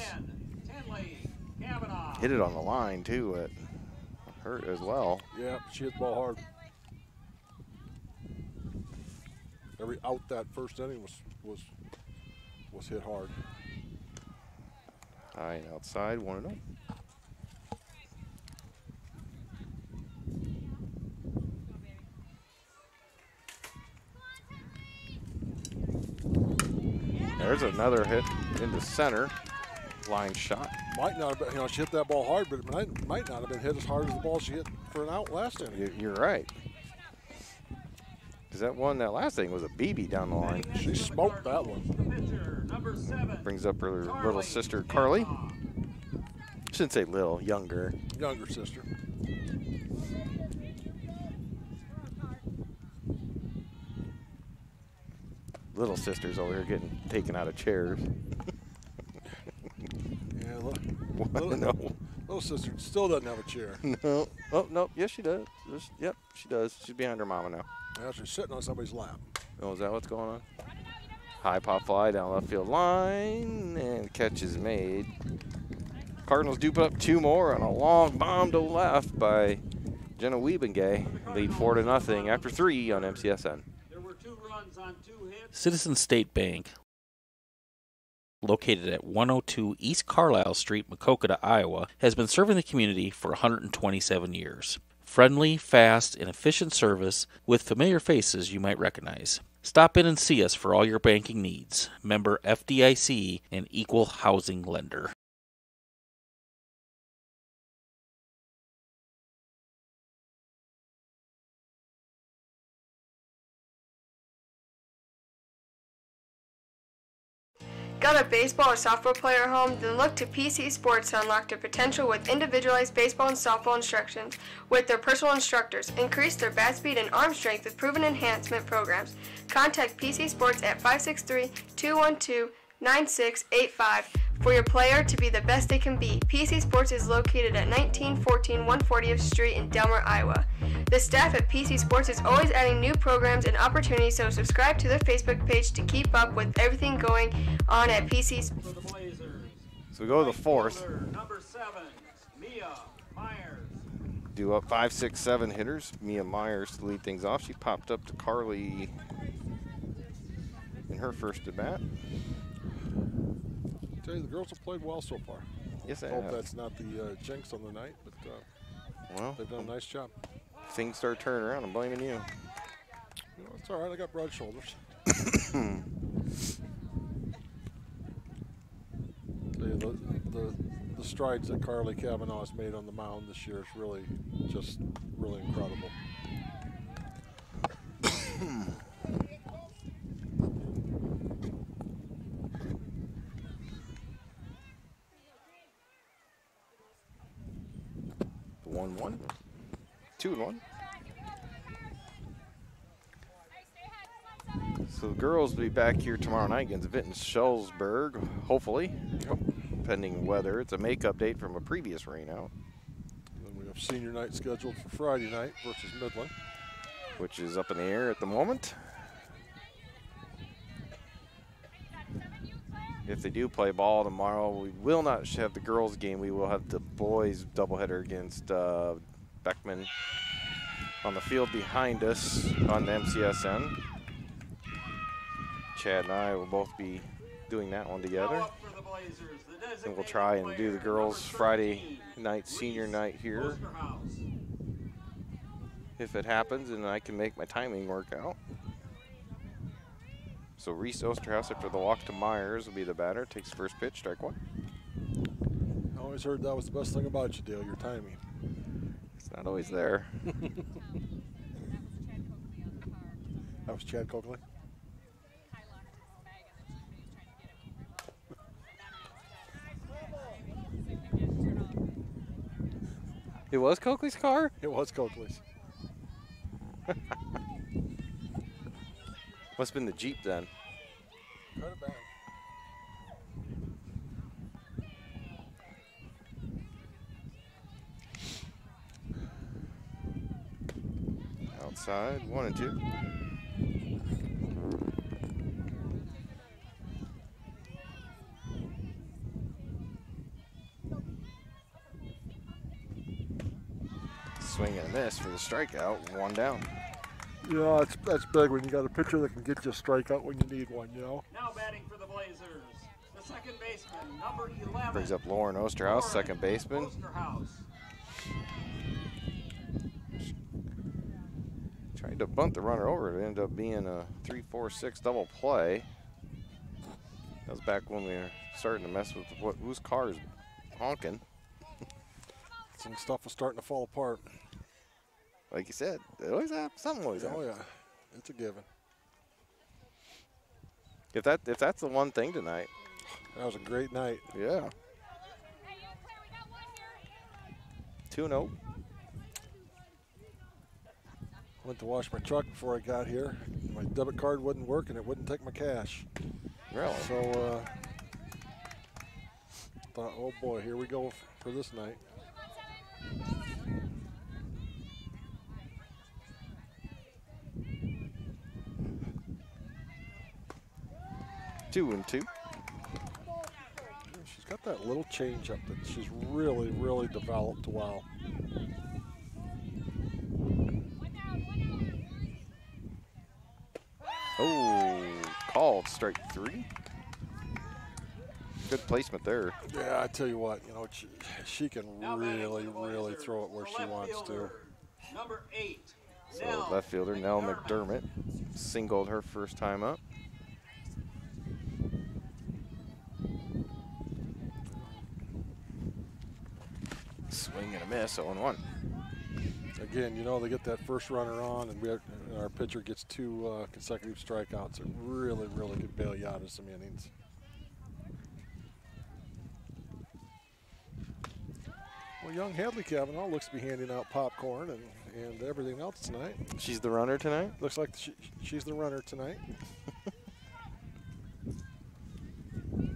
Hit it on the line too. It hurt as well. Yeah, she hit the ball hard. Every out that first inning was hit hard. High and outside, 1-0. There's another hit into center. Line shot. Might not have been, she hit that ball hard, but it might not have been hit as hard as the ball she hit for an out last inning. You're right. Because that last thing was a BB down the line. She smoked that one. Brings up her little sister, Carly. Shouldn't say little, younger. Younger sister. Little sister's over here getting taken out of chairs. Yeah, little No. sister still doesn't have a chair. No. Oh, no. Yes, she does. Yep, she does. She's behind her mama now. Now she's sitting on somebody's lap. Oh, is that what's going on? High pop fly down left field line, and catch is made. Cardinals do put up 2 more on a long bomb to left by Jenna Wiebengay. Lead 4-0 after 3 on MCSN. There were 2 runs on 2 hits. Citizen State Bank, located at 102 East Carlisle Street, Maquoketa, Iowa, has been serving the community for 127 years. Friendly, fast, and efficient service with familiar faces you might recognize. Stop in and see us for all your banking needs. Member FDIC and equal housing lender. Got a baseball or softball player at home? Then look to PC Sports to unlock their potential with individualized baseball and softball instructions with their personal instructors. Increase their bat speed and arm strength with proven enhancement programs. Contact PC Sports at 563-212-9685 for your player to be the best they can be. PC Sports is located at 1914 140th Street in Delmer, Iowa. The staff at PC Sports is always adding new programs and opportunities, so subscribe to their Facebook page to keep up with everything going on at PC Sports. For the Blazers. So we go to the fourth. Fielder, number 7, Mia Myers. Do up 5, 6, 7 hitters. Mia Myers to lead things off. She popped up to Carly in her first at bat. Tell you, the girls have played well so far. Yes, they Hope have. that's not the jinx on the night, but Well, they've done a nice job. things start turning around. I'm blaming you. You know, it's all right. I got broad shoulders. Tell you, the strides that Carly Cavanaugh has made on the mound this year is really, just really incredible. The 1-1. 2-1. So the girls will be back here tomorrow night against Vinton-Schellsburg, hopefully, pending weather. It's a makeup date from a previous rainout, Then we have senior night scheduled for Friday night versus Midland. which is up in the air at the moment. If they do play ball tomorrow, we will not have the girls' game. We will have the boys' doubleheader against Beckman on the field behind us on the MCSN. Chad and I will both be doing that one together. Now up for the Blazers, the And designated we'll try and do the player, girls' number Friday 13, night, senior night here, Osterhaus. if it happens and I can make my timing work out. So Reese Osterhaus, after the walk to Myers, will be the batter. Takes first pitch, strike one. I always heard that was the best thing about you, Dale, your timing. It's not always there. That was Chad Coakley. It was Coakley's car? It was Coakley's. Must have been the Jeep then. Could have been. Outside, 1 and 2. Swing and a miss for the strikeout, 1 down. Yeah, that's big when you got a pitcher that can get you a strikeout when you need one, you know. Now batting for the Blazers, the second baseman, number 11. Brings up Lauren Osterhaus, second baseman. Osterhaus. Tried to bunt the runner over. It ended up being a 3-4-6 double play. That was back when we were starting to mess with whose car is honking. Some stuff was starting to fall apart. Like you said, it always happens. Something always happens. Oh yeah, it's a given. If that's the one thing tonight, That was a great night. yeah. 2-0. Went to wash my truck before I got here. My debit card wouldn't work and it wouldn't take my cash. Really? So thought, oh boy, here we go for this night. Two and two. She's got that little changeup that she's really, really developed well. Oh, called strike 3. Good placement there. Yeah, I tell you what, you know, she can Now batting for really, the really Blazers, throw it where the she left wants to. fielder, Number 8. So Nell left fielder Nell McDermott singled her first time up. Swing and a miss, 0-1. Again, you know, they get that first runner on, and our pitcher gets 2 consecutive strikeouts. It really, really could bail you out of some innings. young Hadley Cavanaugh looks to be handing out popcorn and everything else tonight. She's the runner tonight? Looks like she's the runner tonight.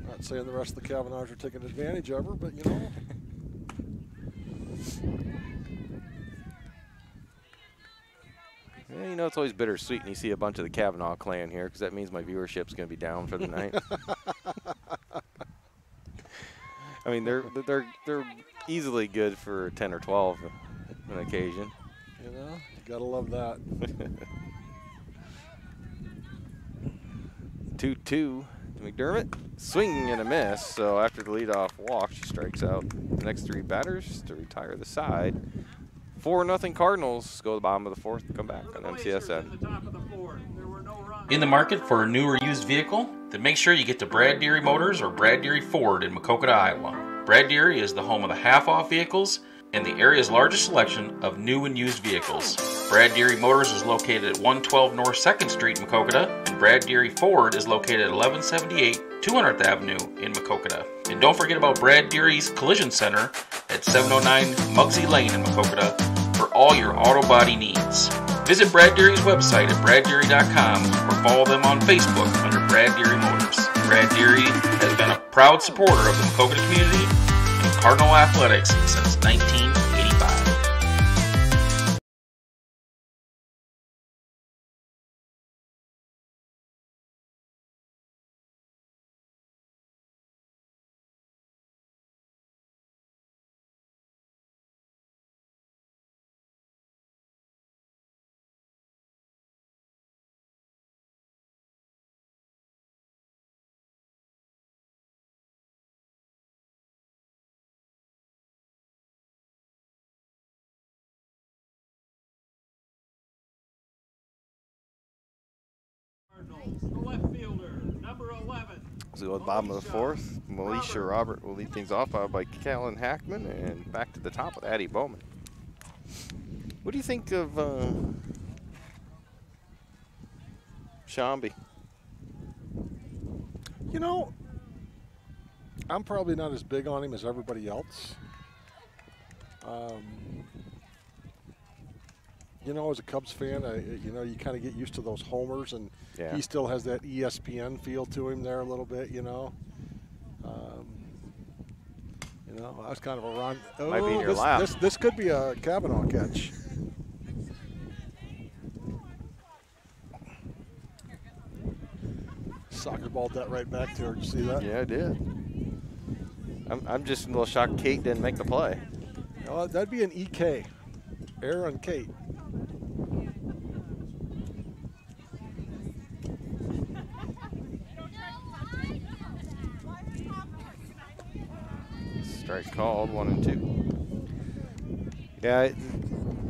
Not saying the rest of the Cavanaughs are taking advantage of her, but you know. Yeah, you know, it's always bittersweet when you see a bunch of the Kavanaugh clan here, because that means my viewership's going to be down for the night. I mean, they're easily good for 10 or 12 on occasion. You know, you gotta love that. 2-2 to McDermott. Swing and a miss. So after the leadoff walk, she strikes out the next 3 batters to retire the side. 4-0 Cardinals go to the bottom of the 4th and come back on MCSN. In the market for a new or used vehicle? Then make sure you get to Brad Deary Motors or Brad Deary Ford in Maquoketa, Iowa. Brad Deary is the home of the half-off vehicles and the area's largest selection of new and used vehicles. Brad Deary Motors is located at 112 North 2nd Street in Maquoketa, and Brad Deary Ford is located at 1178 200th Avenue in Maquoketa. And don't forget about Brad Deary's Collision Center at 709 Muggsy Lane in Maquoketa for all your auto body needs. Visit Brad Deary's website at braddeary.com or follow them on Facebook under Brad Deary Motors. Brad Deary has been a proud supporter of the Maquoketa community and Cardinal athletics since 1985. The left fielder, number 11. So at the bottom of the 4th, Alicia Robert will lead things off by Callan Hackman, and back to the top with Addie Bowman. What do you think of Shambi? You know, I'm probably not as big on him as everybody else. You know, as a Cubs fan, you know, you kind of get used to those homers, and Yeah. he still has that ESPN feel to him there a little bit, you know. You know, I was kind of a run. Might be in your lap. This could be a Cavanaugh catch. Soccer balled that right back to her. Did you see that? Yeah, I did. I'm just a little shocked Kate didn't make the play. Oh, that'd be an EK. Error on Kate. Strike called, 1 and 2. Yeah,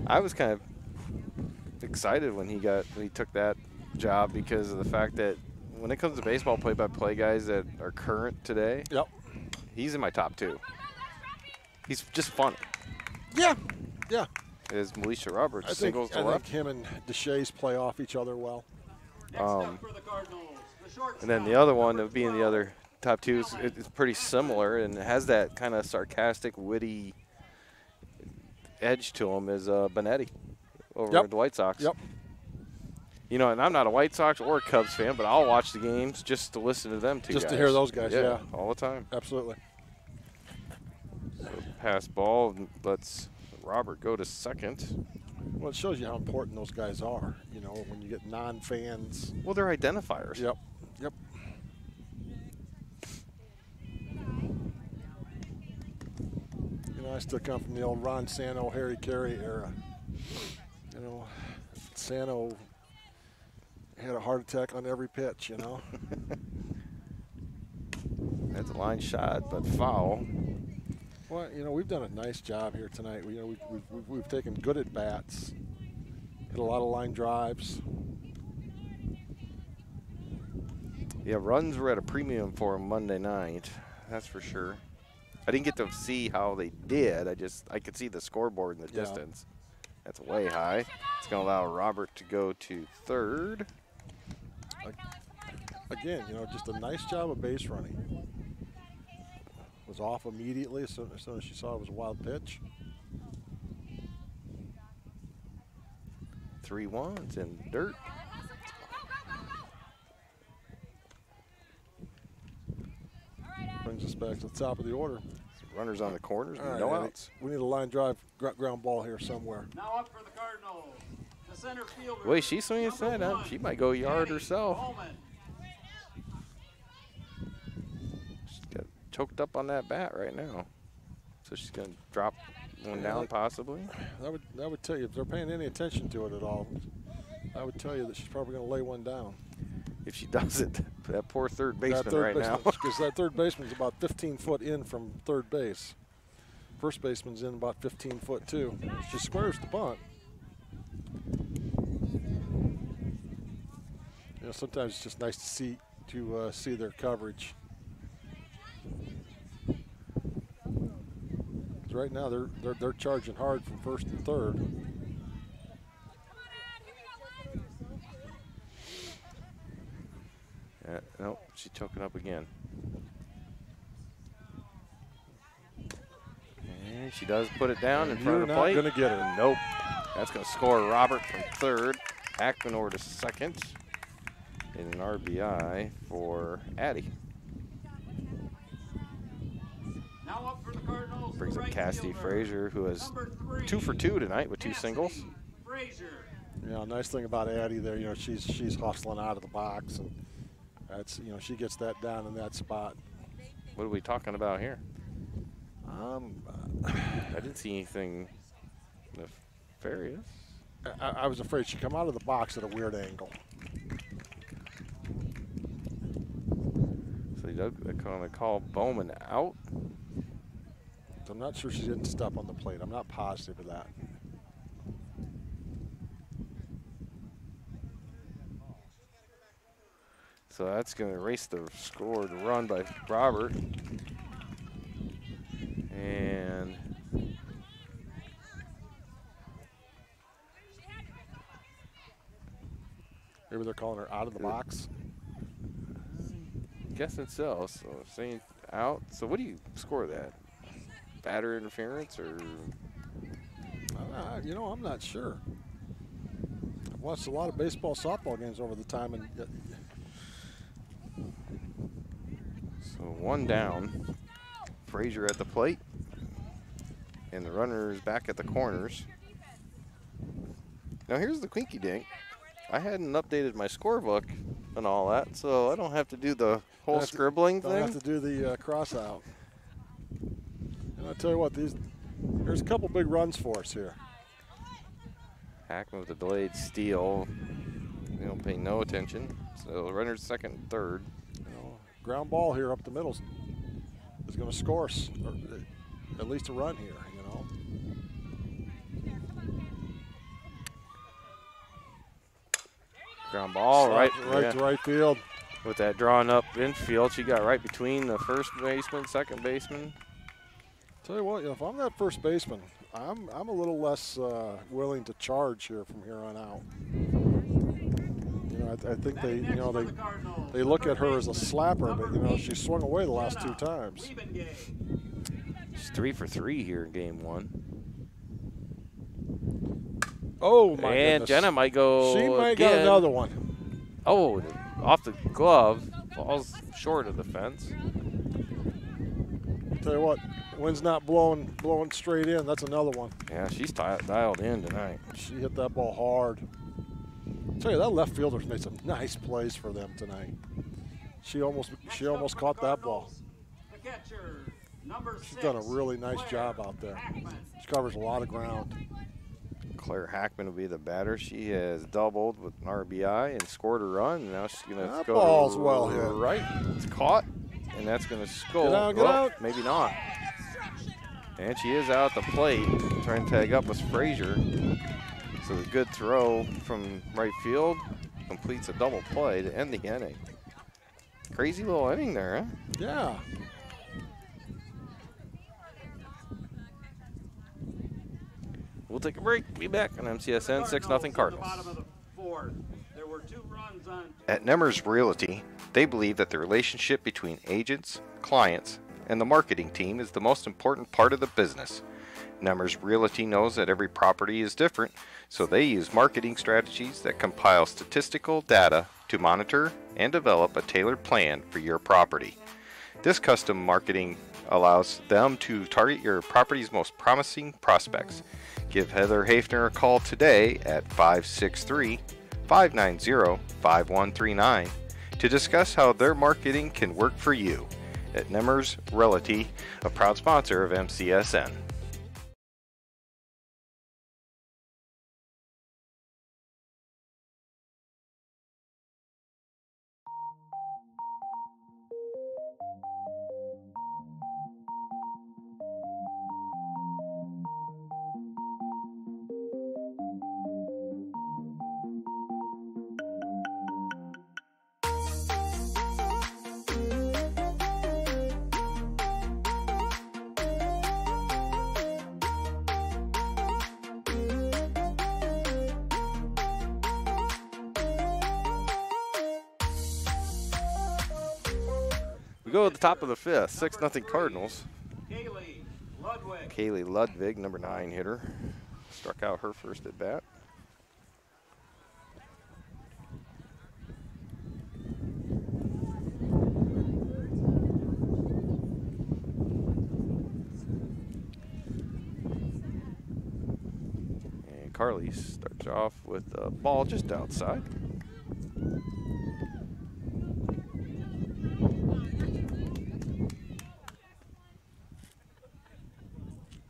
I was kind of excited when he took that job because of the fact that when it comes to baseball play-by-play guys that are current today, Yep. he's in my top 2. He's just funny. Yeah. Yeah. Is Alicia Roberts I singles think to left. him and Deshays play off each other well. Next up for the Cardinals, the shortstop. And then the other one, of being the other top 2, it's pretty similar and has that kind of sarcastic, witty edge to him is Benetti over Yep. at the White Sox. Yep. You know, and I'm not a White Sox or a Cubs fan, but I'll watch the games just to listen to them two Just guys. to hear those guys, yeah. all the time. Absolutely. So pass ball lets Robert go to second. Well, it shows you how important those guys are, you know, when you get non-fans. Well, they're identifiers. Yep. Yep. You know, I still come from the old Ron Sano, Harry Carey era. You know, Sano had a heart attack on every pitch, you know. That's a line shot, but foul. Well, you know, we've done a nice job here tonight. We've taken good at bats, hit a lot of line drives. Yeah, runs were at a premium for him Monday night. That's for sure. I didn't get to see how they did. I could see the scoreboard in the distance. That's way high. It's going to allow Robert to go to third. Again, you know, just a nice job of base running. was off immediately as soon as she saw it was a wild pitch. 3-1s in dirt. Brings us back to the top of the order. Runners on the corners, All right, no Eddie, outs. we need a line drive ground ball here somewhere. Now up for the Cardinals. The center fielder. Wait, she's swinging his head up. She might go yard herself. Bowman. She's got choked up on that bat right now. So she's going to drop one down possibly. That would tell you, if they're paying any attention to it at all, I would tell you that she's probably going to lay one down. If she does it, that poor third baseman now. Because that third baseman's about 15 foot in from third base. First baseman's in about 15 foot too. She squares the bunt. You know, sometimes it's just nice to see their coverage. 'Cause right now they're charging hard from first and third. Nope, she's choking up again. And she does put it down in front of the plate. You're not going to get her. Nope. That's going to score Robert from third. Hackman over to second. And an RBI for Addie. Now up for the Cardinals. Brings the up right Cassidy fielder. Frazier, who has Number 3, 2 for 2 tonight with 2 singles. Frazier. Yeah, nice thing about Addie there, you know, she's hustling out of the box, and that's, you know, she gets that down in that spot. What are we talking about here? I didn't see anything nefarious. I was afraid she'd come out of the box at a weird angle. So they're going to call Bowman out. I'm not sure she didn't step on the plate. I'm not positive of that. So that's going to erase the scored run by Robert. And maybe they're calling her out of the box. guessing so. So saying out. So what do you score that? Batter interference or? You know, I'm not sure. I've watched a lot of baseball, softball games over the time, and so one down. Frazier at the plate, and the runner is back at the corners. Now here's the quinky dink. I hadn't updated my scorebook and all that, so I don't have to do the whole scribbling thing. Don't have to do the cross out. And I'll tell you what, there's a couple big runs for us here. Hackman with a delayed steal. They don't pay no attention. So runner's second and third. You know, ground ball here up the middle is going to score us, or at least a run here, you know. Ground ball right to right field. With that drawn up infield, she got right between the first baseman, second baseman. Tell you what, you know, if I'm that first baseman, I'm a little less willing to charge here from here on out. You know, I think they look at her as a slapper, but you know, she swung away the last two times. She's 3 for 3 here in game one. Oh my And goodness. Jenna might go. She might again. get another one. Oh, off the glove, falls short of the fence. Tell you what, wind's not blowing straight in. That's another one. Yeah, she's dialed in tonight. She hit that ball hard. Tell you, that left fielder's made some nice plays for them tonight. She almost caught that ball. The catcher, number 6. She's done a really nice job out there. She covers a lot of ground. Claire Hackman will be the batter. She has doubled with an RBI and scored a run. And now she's going to go ball's well hit. Right. It's caught, and that's going to score. Get out. Maybe not. And she is out at the plate, trying to tag up with Frazier. So a good throw from right field completes a double play to end the inning. Crazy little inning there, huh? Yeah. We'll take a break. Be back on MCSN 6-0 Cardinals. At Nemers Realty, they believe that the relationship between agents, clients, and the marketing team is the most important part of the business. Nemers Realty knows that every property is different, so they use marketing strategies that compile statistical data to monitor and develop a tailored plan for your property. This custom marketing allows them to target your property's most promising prospects. Give Heather Hafner a call today at 563-590-5139 to discuss how their marketing can work for you. At Nemers Realty, a proud sponsor of MCSN. We go to the top of the fifth, 6-0 Cardinals. Kaylee Ludwig, number 9 hitter, struck out her first at bat. And Carly starts off with a ball just outside.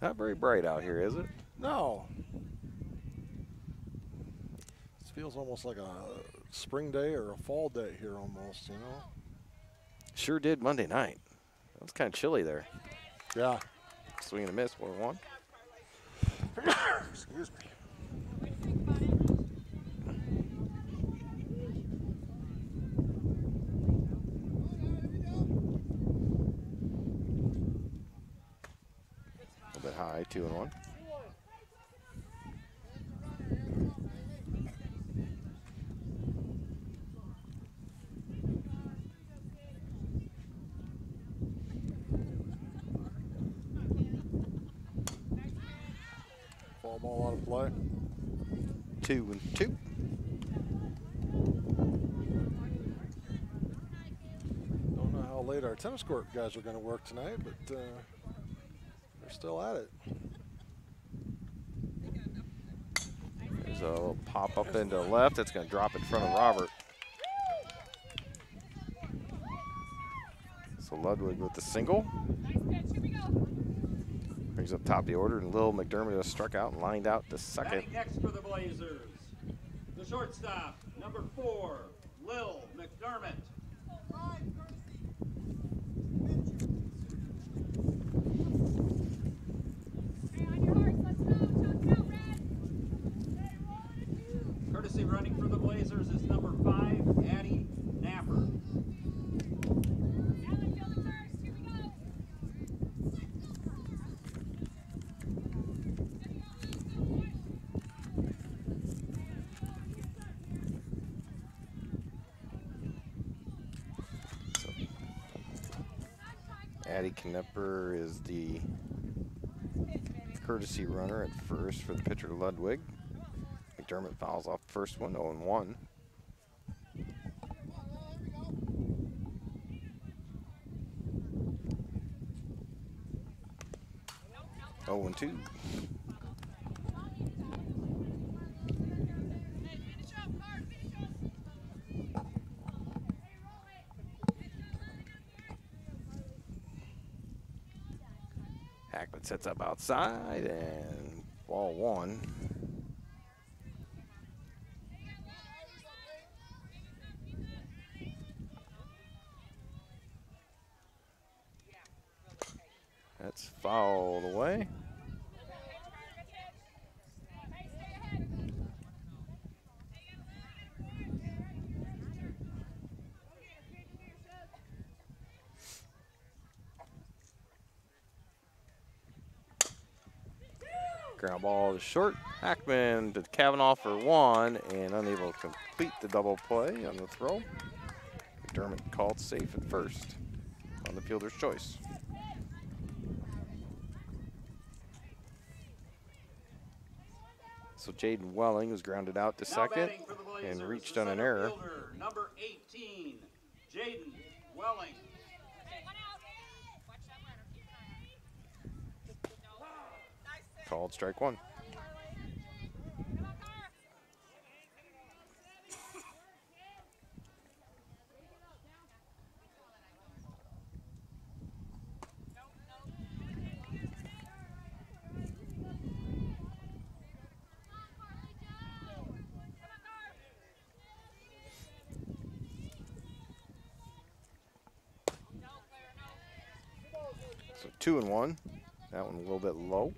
Not very bright out here, is it? No. This feels almost like a spring day or a fall day here almost, you know? Sure did Monday night. It was kind of chilly there. Yeah. Swing and a miss, 1-1. Excuse me. A bit high, 2-1. Fall ball out of play. 2-2. Don't know how late our tennis court guys are going to work tonight, but they're still at it. There's a little pop up into left. That's going to drop in front of Robert. So Ludwig with the single. Brings up top of the order, and Lil McDermott has struck out and lined out to second. Batting next for the Blazers, the shortstop, number 4, Lil McDermott. Courtesy running for the Blazers is number 5, Addie Napper. Addie Knepper is the courtesy runner at first for the pitcher Ludwig. McDermott fouls off the first one, 0-1. Oh, and 2. Hackman sets up outside and ball 1. That's fouled away. Ground ball is short. Hackman to Kavanaugh for 1 and unable to complete the double play on the throw. McDermott called safe at first on the fielder's choice. So Jaden Welling was grounded out to Now second batting for the Blazers, and reached the on an center error. fielder, number 18, Jaden Welling. Called strike one. So 2-1. That one a little bit low.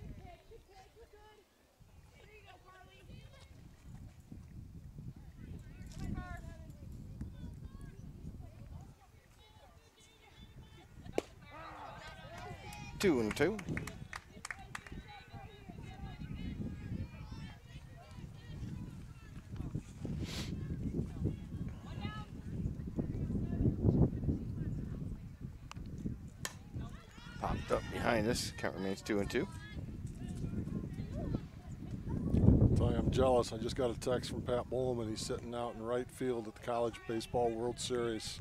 Two and two. Popped up behind us. Count remains 2-2. Tell you, I'm jealous. I just got a text from Pat Bowman. He's sitting out in right field at the College Baseball World Series.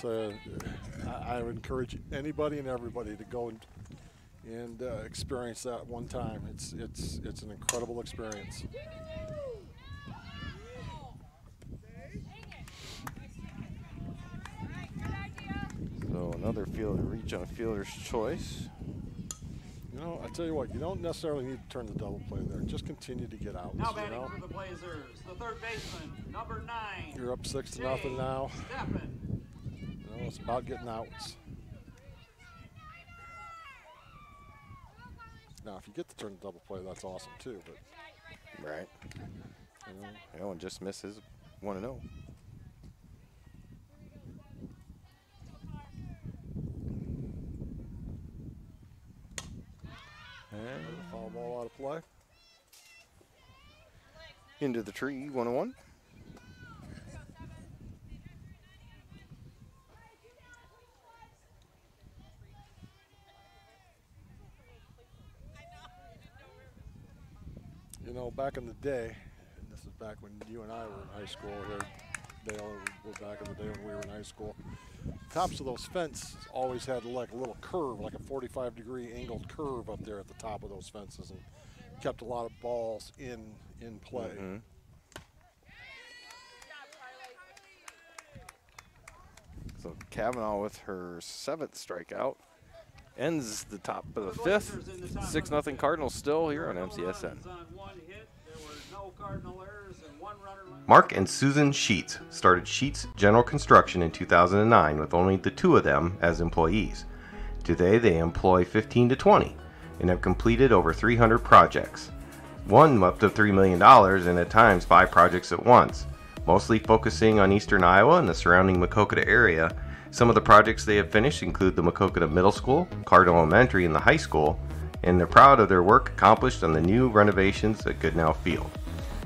I would encourage anybody and everybody to go and experience that one time. It's an incredible experience. So another fielder reach on a fielder's choice. You know, I tell you what, you don't necessarily need to turn the double play there. Just continue to get out. Now You know? batting for the Blazers, the third baseman, number 9. You're up 6-0 now. Steffen. You know, it's about getting outs. Now, if you get to turn the double play, that's awesome too. But Right. you know, That one just misses 1-0. And foul ball out of play. into the tree, 1-1. You know, back in the day, and this is back when you and I were in high school here, Dale, we're back in the day when we were in high school. Tops of those fences always had like a little curve, like a 45-degree angled curve up there at the top of those fences, and kept a lot of balls in play. Mm-hmm. So Kavanaugh with her 7th strikeout ends the top of the 5th. 6-0 Cardinals still here on MCSN. Mark and Susan Sheets started Sheets General Construction in 2009 with only the 2 of them as employees. Today they employ 15 to 20 and have completed over 300 projects. One up to $3 million and at times 5 projects at once, mostly focusing on eastern Iowa and the surrounding Maquoketa area. Some of the projects they have finished include the Maquoketa Middle School, Cardinal Elementary, and the high school, and they're proud of their work accomplished on the new renovations at Goodnow Field.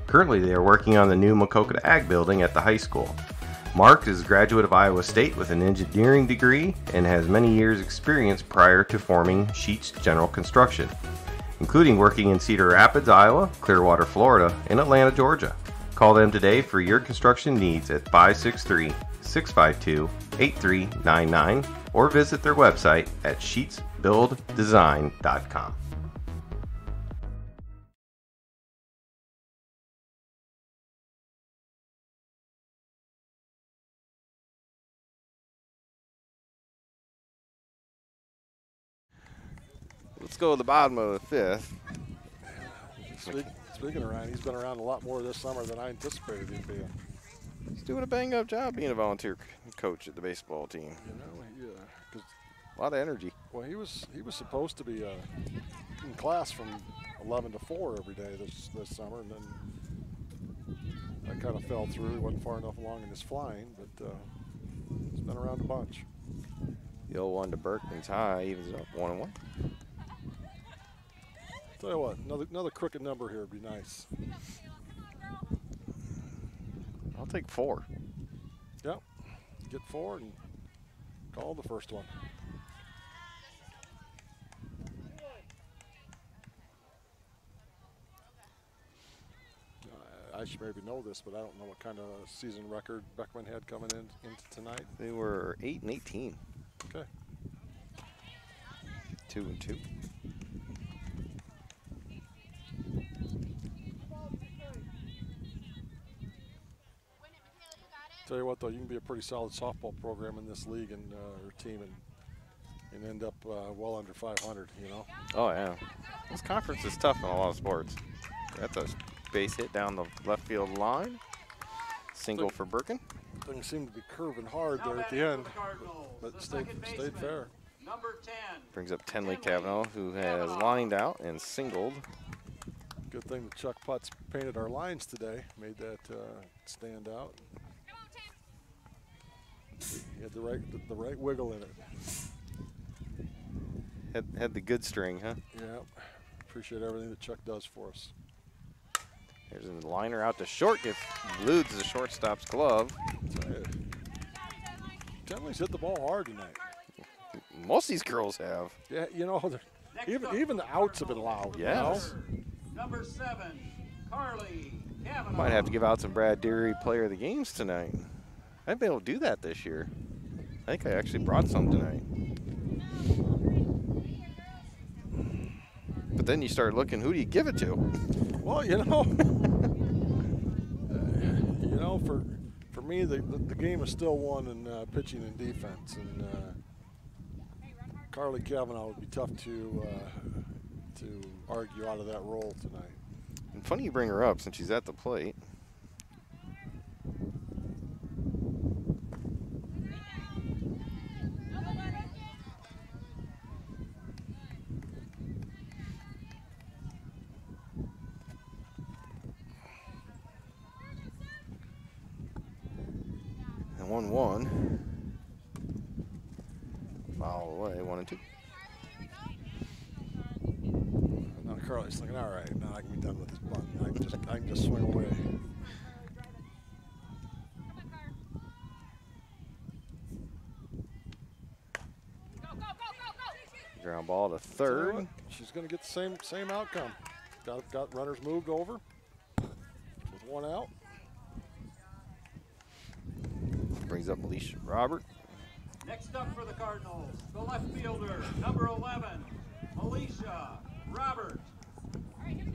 Currently, they are working on the new Maquoketa Ag building at the high school. Mark is a graduate of Iowa State with an engineering degree and has many years' experience prior to forming Sheets General Construction, including working in Cedar Rapids, Iowa, Clearwater, Florida, and Atlanta, Georgia. Call them today for your construction needs at 563-652-8399 or visit their website at sheetsbuilddesign.com. Let's go to the bottom of the 5th. Speaking of Ryan, he's been around a lot more this summer than I anticipated he'd be. He's doing a bang-up job being a volunteer coach at the baseball team. You know, yeah, 'cause, A lot of energy. well, he was supposed to be in class from 11 to 4 every day this summer, and then that kind of fell through. He wasn't far enough along in his flying, but he's been around a bunch. The old one to Berkman's high evens up 1-1. Tell you what, another crooked number here would be nice. I'll take 4. Yep, get 4 and call the first one. guys should maybe know this, but I don't know what kind of season record Beckman had coming into tonight. They were 8-18. Okay. 2-2. Tell you what, though, you can be a pretty solid softball program in this league and or team and end up well under 500. You know. Oh yeah, this conference is tough in a lot of sports. That's a base hit down the left field line. Single for Birkin. Things seem to be curving hard there at the end, but stayed fair. Number 10. Brings up Tenley Cavanaugh, who has lined out and singled. Good thing that Chuck Putz painted our lines today, made that stand out. He had the right wiggle in it. Had the good string, huh? Yeah. Appreciate everything that Chuck does for us. There's a liner out to short. It eludes the shortstop's glove. Tenley's hit the ball hard tonight. Most of these girls have. Yeah, you know, even the outs have been loud. Yes. You know? Number 7, Carly Cavanaugh. Might have to give out some Brad Deary Player of the Games tonight. I've been able to do that this year. I think I actually brought some tonight. But then you start looking, who do you give it to? Well, you know, for me, the game is still won in pitching and defense, and Carly Cavanaugh would be tough to argue out of that role tonight. And funny you bring her up since she's at the plate. And 1-1. Foul away, 1-2. Now Carly's thinking, all right, now I can be done with this bunt. I can just swing away. Ground ball to third. She's going to get the same outcome. Got runners moved over with one out. Brings up Alicia Robert. Next up for the Cardinals, the left fielder, number 11, Alicia Robert. I'd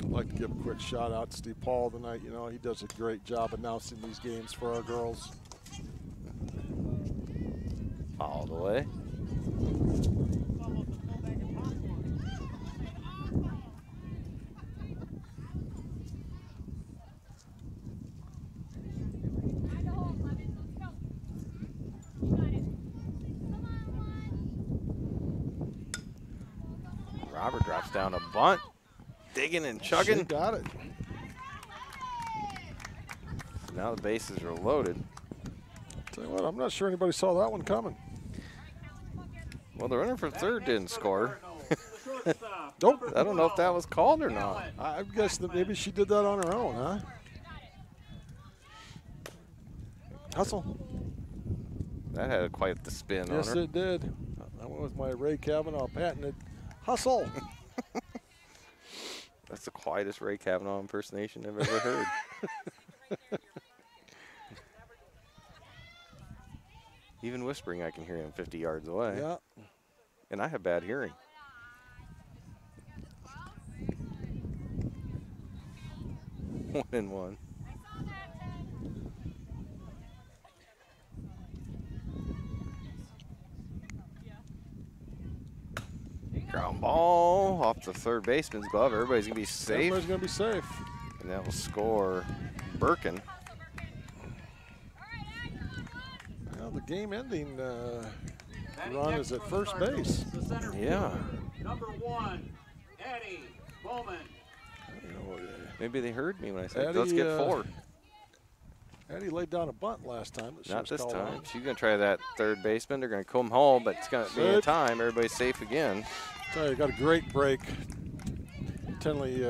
like to give a quick shout out to Steve Paul tonight. You know, he does a great job announcing these games for our girls. Fouled away. Robert drops down a bunt, digging and chugging. She got it. Now the bases are loaded. Tell you what, I'm not sure anybody saw that one coming. Well, the runner for third didn't score. Nope. I don't know if that was called or not. I guess that maybe she did that on her own, huh? Hustle. That had quite the spin Yes, on her. it did. I went with my Ray Kavanaugh patented hustle. That's the quietest Ray Kavanaugh impersonation I've ever heard. Even whispering, I can hear him 50 yards away. Yeah. And I have bad hearing. One and one. Ground ball off the third baseman's glove. Everybody's going to be safe. Everybody's going to be safe. And that will score Birkin. Well, the game-ending run is at first base. Yeah. Number 1, Eddie Bowman. Maybe they heard me when I said, Eddie, let's get 4. Eddie laid down a bunt last time. Not this time. She's going to try that third baseman. They're going to come home, but it's going to be in time. Everybody's safe again. Tell you, got a great break. Tenley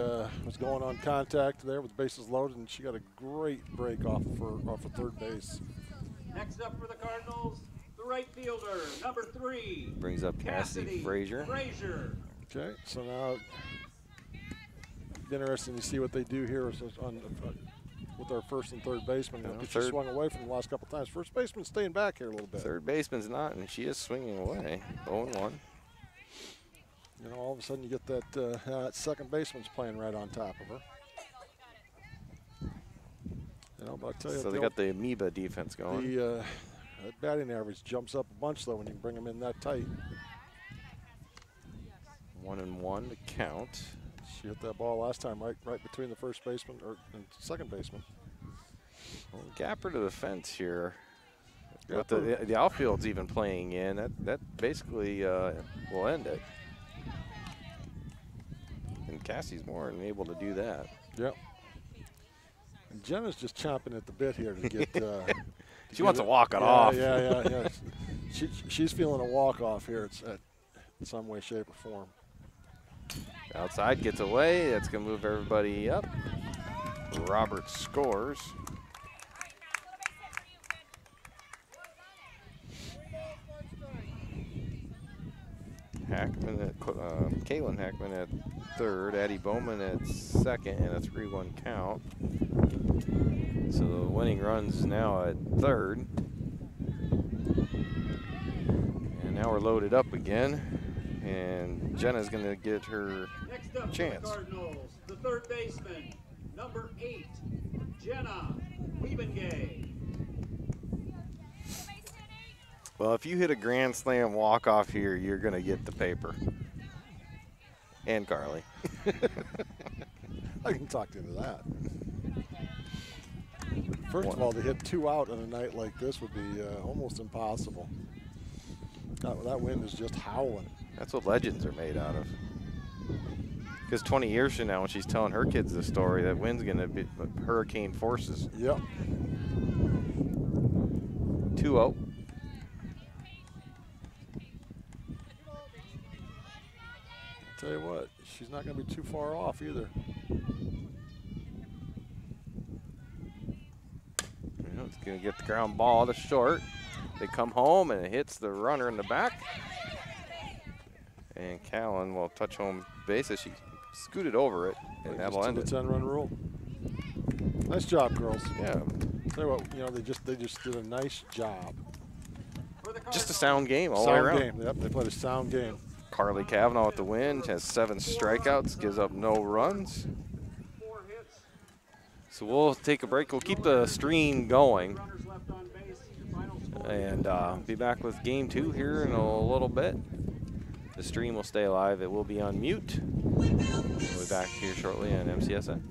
was going on contact there with bases loaded, and she got a great break off of third base. Next up for the Cardinals, the right fielder, number 3. Brings up Cassidy Frazier. Okay, so now interesting to see what they do here with our first and third baseman. She swung away from the last couple times. First baseman's staying back here a little bit. Third baseman's not, and she is swinging away. 0-1. You know, all of a sudden you get that second baseman's playing right on top of her. You know, but I tell you, so they got the amoeba defense going. That batting average jumps up a bunch though when you bring them in that tight. 1-1 to count. She hit that ball last time right between the first baseman and second baseman. Well, gapper to the fence here. But the outfield's even playing in. That basically will end it. And Cassie's more than able to do that. Yep. And Jenna's just chomping at the bit here to get. She wants to walk it off. Yeah. She's feeling a walk off here. It's in some way, shape, or form. Outside gets away. That's going to move everybody up. Roberts scores. Hackman at Kaylin Hackman at third, Addie Bowman at second, and a 3-1 count. So the winning run's now at third. And now we're loaded up again, and Jenna's going to get her Next up chance. For the Cardinals, the third baseman, number 8, Jenna Wiebengay. Well, if you hit a grand slam walk-off here, you're going to get the paper. And Carly. I can talk to you to that. First of all, to hit 2 out on a night like this would be almost impossible. That wind is just howling. That's what legends are made out of. Because 20 years from now, when she's telling her kids the story, that wind's going to be hurricane forces. Yep. 2-0. Tell you what, she's not going to be too far off either. It's going to get the ground ball to short. They come home and it hits the runner in the back. And Callan will touch home base as she scooted over it, and that'll end it. The 10-run rule. Nice job, girls. Yeah. Tell you what, you know, they just did a nice job. Just a sound game all the way around. Sound game. Yep, they played a sound game. Carly Cavanaugh with the win, has 7 strikeouts, gives up no runs. So we'll take a break. We'll keep the stream going and be back with game 2 here in a little bit. The stream will stay alive. It will be on mute. We'll be back here shortly on MCSN.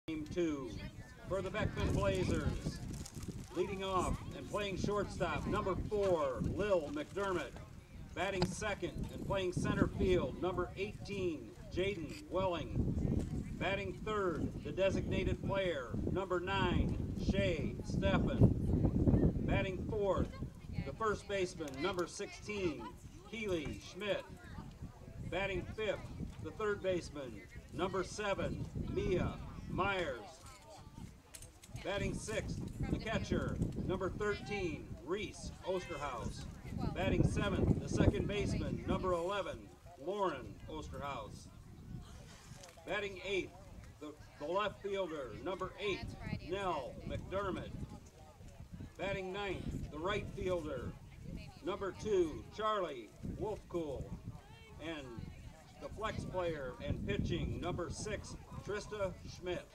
Game 2 for the Beckman Blazers. Leading off and playing shortstop, number 4, Lil McDermott. Batting second and playing center field, number 18, Jaden Welling. Batting third, the designated player, number 9, Shay Steffen. Batting fourth, the first baseman, number 16, Keely Schmidt. Batting fifth, the third baseman, number 7, Mia Myers. Batting sixth, the catcher, number 13, Reese Osterhaus. Batting seventh, the second baseman, number 11, Lauren Osterhaus. Batting eighth, the left fielder, number 8, Nell McDermott. Batting ninth, the right fielder, number 2, Charlie Wolfcool. And the flex player and pitching, number 6, Trista Schmidt.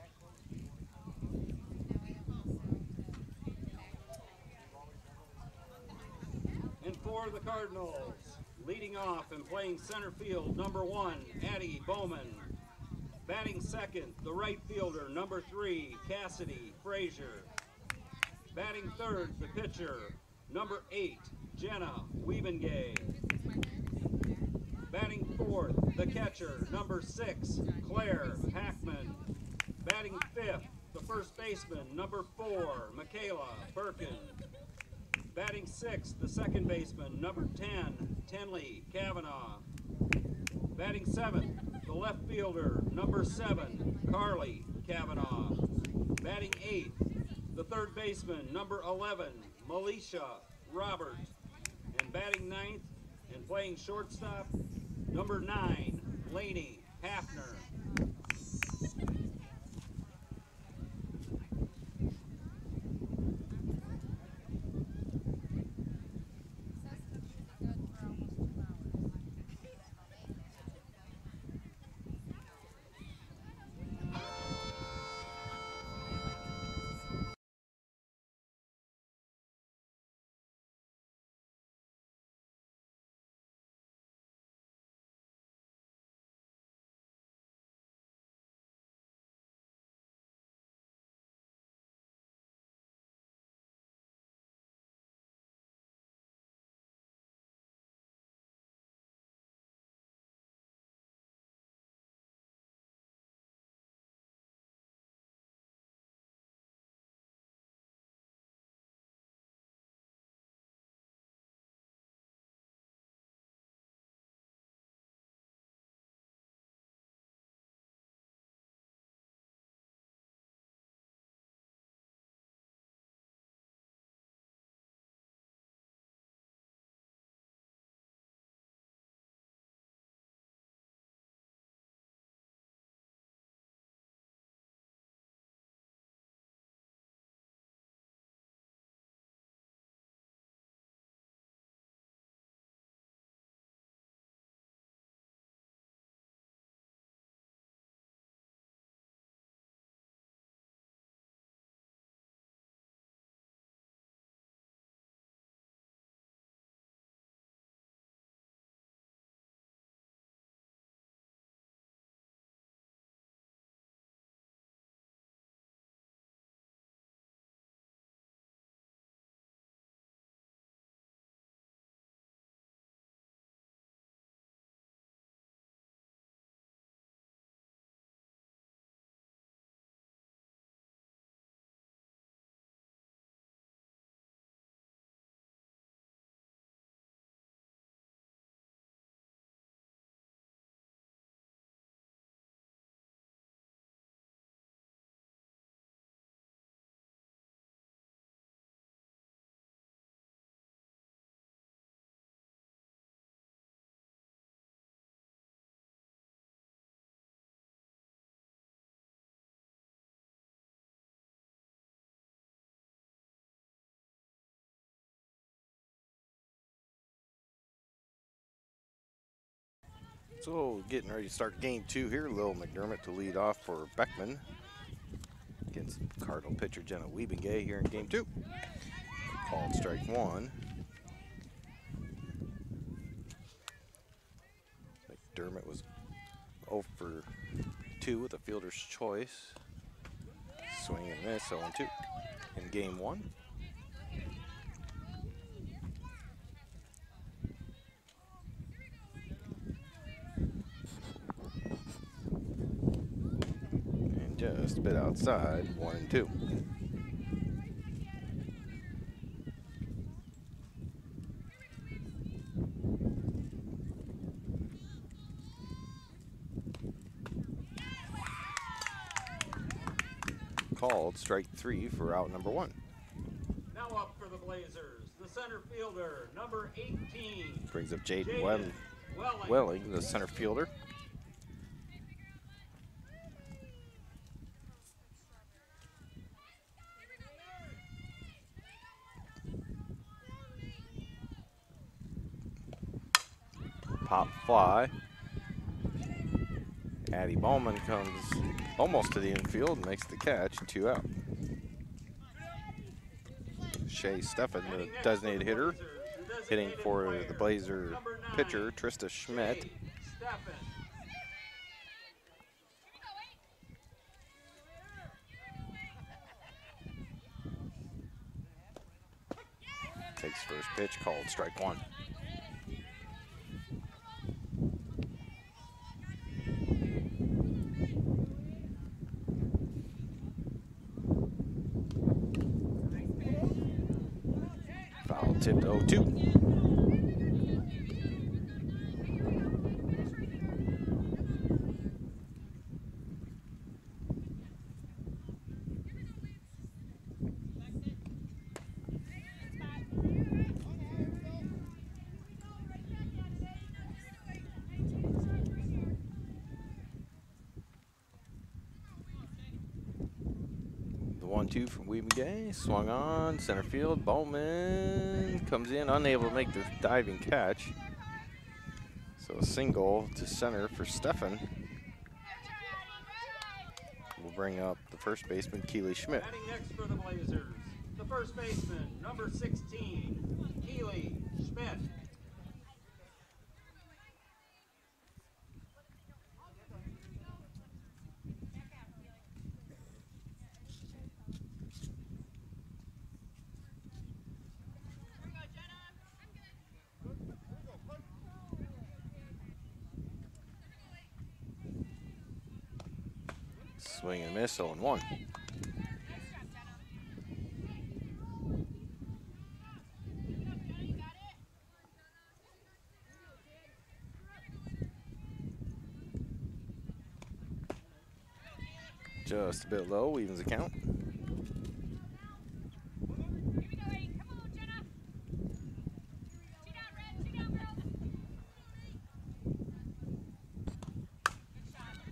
And for the Cardinals, leading off and playing center field, number 1, Addie Bowman. Batting second, the right fielder, number 3, Cassidy Frazier. Batting third, the pitcher, number 8, Jenna Wiebengay. Batting fourth, the catcher, number 6, Claire Hackman. Batting fifth, the first baseman, number 4, Michaela Birkin. Batting sixth, the second baseman, number 10, Tenley Kavanaugh. Batting seventh, the left fielder, number 7, Carly Kavanaugh. Batting eighth, the third baseman, number 11, Melisha Robert. And batting ninth and playing shortstop, number 9, Lainey Hafner. So getting ready to start game 2 here. Lil McDermott to lead off for Beckman against Cardinal pitcher Jenna Wiebengay here in game 2. Called strike 1. McDermott was 0 for 2 with a fielder's choice. Swing and miss, 0-2 in game 1. And just a bit outside, 1-2. Called strike 3 for out number 1. Now up for the Blazers, the center fielder, number 18. Brings up Jaden Welling. Welling, the center fielder. Pop fly. Addie Bowman comes almost to the infield and makes the catch, 2 out. Shea Steffen, the designated hitter, hitting for the Blazer pitcher, Trista Schmidt. Takes first pitch, called strike 1. Foul tipped 0-2. The 1-2 from Weebegay, swung on, center field, Bowman comes in, unable to make the diving catch. So a single to center for Steffen. We'll bring up the first baseman, Keely Schmidt. Batting next for the Blazers, the first baseman, number 16, Keely Schmidt. Swing and miss, 0-1. Just a bit low, evens the count.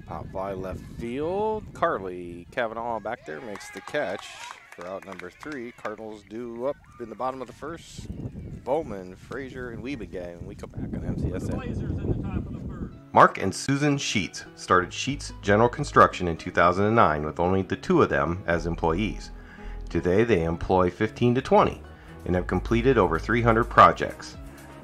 Pop fly left field. Carly Kavanaugh back there makes the catch for out number 3. Cardinals due up in the bottom of the first. Bowman, Frazier, and Weebegay. And we come back on MCSN. Blazers in the top of the first. Mark and Susan Sheets started Sheets General Construction in 2009 with only the 2 of them as employees. Today they employ 15 to 20 and have completed over 300 projects.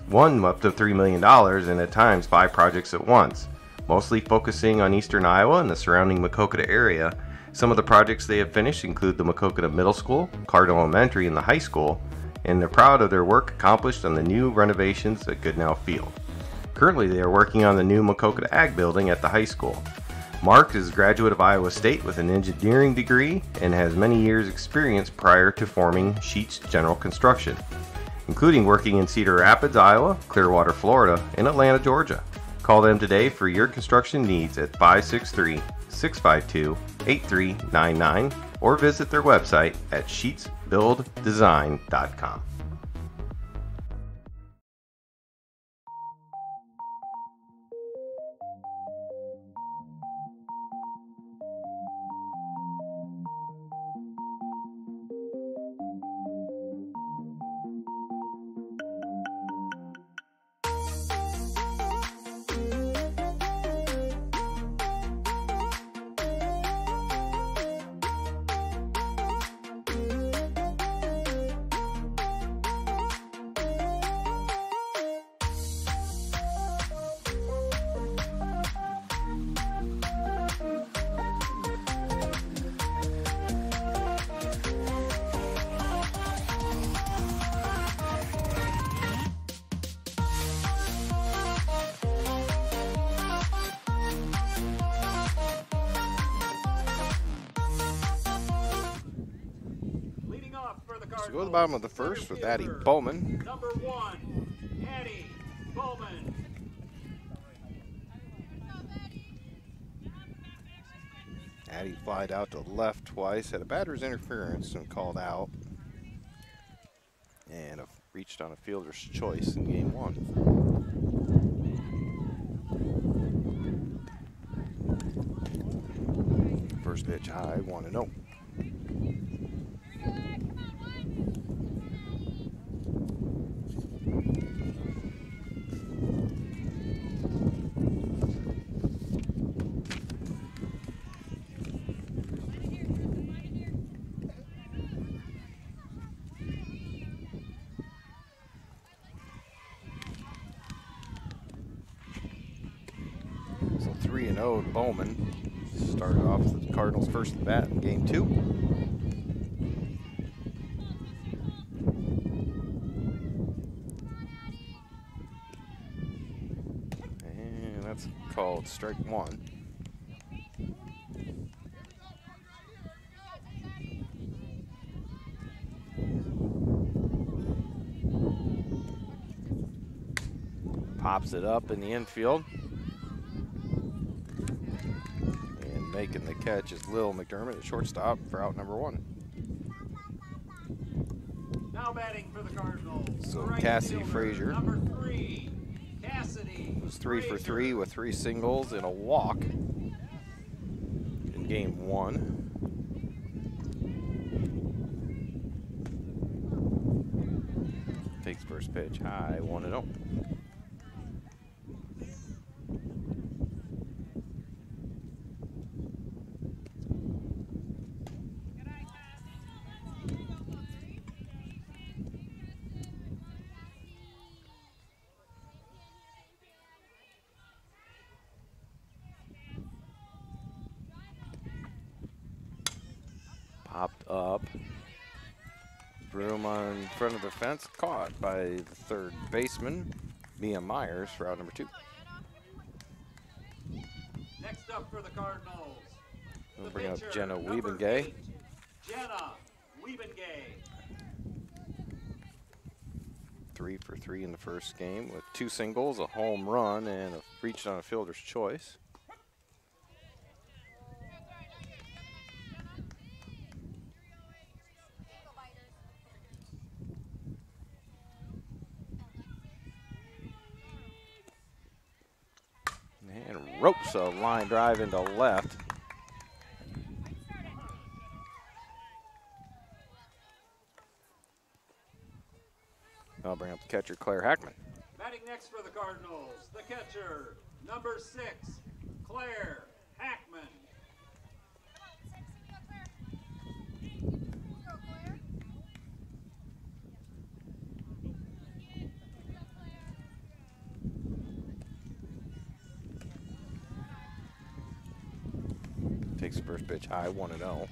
One up to $3 million and at times 5 projects at once, mostly focusing on eastern Iowa and the surrounding Maquoketa area. Some of the projects they have finished include the Maquoketa Middle School, Cardinal Elementary, and the high school, and they're proud of their work accomplished on the new renovations at Goodnow Field. Currently, they are working on the new Maquoketa Ag Building at the high school. Mark is a graduate of Iowa State with an engineering degree and has many years' experience prior to forming Sheets General Construction, including working in Cedar Rapids, Iowa, Clearwater, Florida, and Atlanta, Georgia. Call them today for your construction needs at 563-652-8399 or visit their website at sheetsbuilddesign.com. off for the So Cardinals. go to the bottom of the first with Addie Bowman. Number 1, Addie Bowman. Addie flied out to left twice, had a batter's interference and called out. And reached on a fielder's choice in game 1. First pitch high, 1-0. So 3-0 to Bowman. Started off the Cardinals' first at bat in game 2. And that's called strike 1. Pops it up in the infield. Making the catch is Lil McDermott at shortstop for out number 1. Now batting for the Cardinals. So right Cassie fielder, Frazier number 3, Cassidy. was 3 for Frazier. 3 with 3 singles and a walk in game 1. Takes first pitch high, 1-0. Popped up. Broom on front of the fence, caught by the third baseman, Mia Myers, for out number 2. Next up for the Cardinals. We'll the bring up pitcher, Jenna number Wiebengay. 8, Jenna Wiebengay. 3 for 3 in the first game with 2 singles, a home run, and reached on a fielder's choice. And ropes a line drive into left. I'll bring up the catcher, Claire Hackman. Batting next for the Cardinals, the catcher, number 6, Claire Hackman. Takes the first pitch high, 1-0.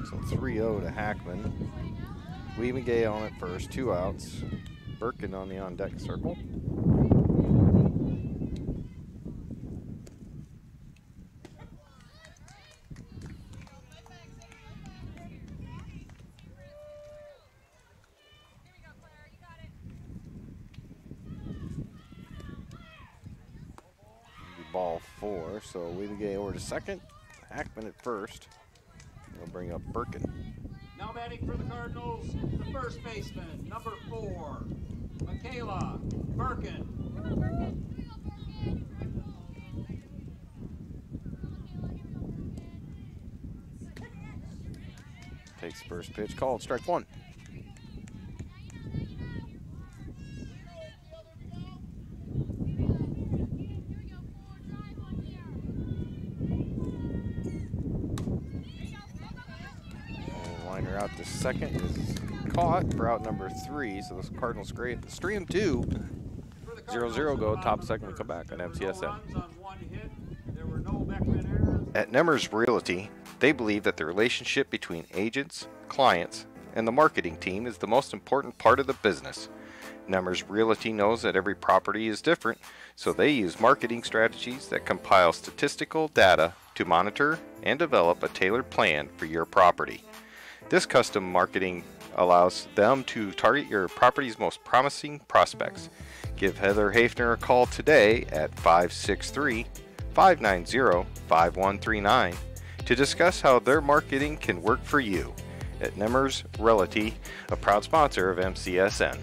So 3-0 to Hackman. Wiebengay on at first, 2 outs. Birkin on the on-deck circle. Ball 4, so Wiebengay over to second. Hackman at first. We'll bring up Birkin. Now batting for the Cardinals, the first baseman, number 4, Michaela Birkin. Takes the first pitch, called strike 1. Liner out to second is caught for out number 3. So this Cardinals great. It's 3-2. 0-0 go, top second, we come back on MCSN. Runs on one hit. There were no Beckman errors. At Nemers Realty, they believe that the relationship between agents, clients, and the marketing team is the most important part of the business. Nemers Realty knows that every property is different, so they use marketing strategies that compile statistical data to monitor and develop a tailored plan for your property. This custom marketing allows them to target your property's most promising prospects. Give Heather Hafner a call today at 563-590-5139 to discuss how their marketing can work for you. At Nemers Realty, a proud sponsor of MCSN.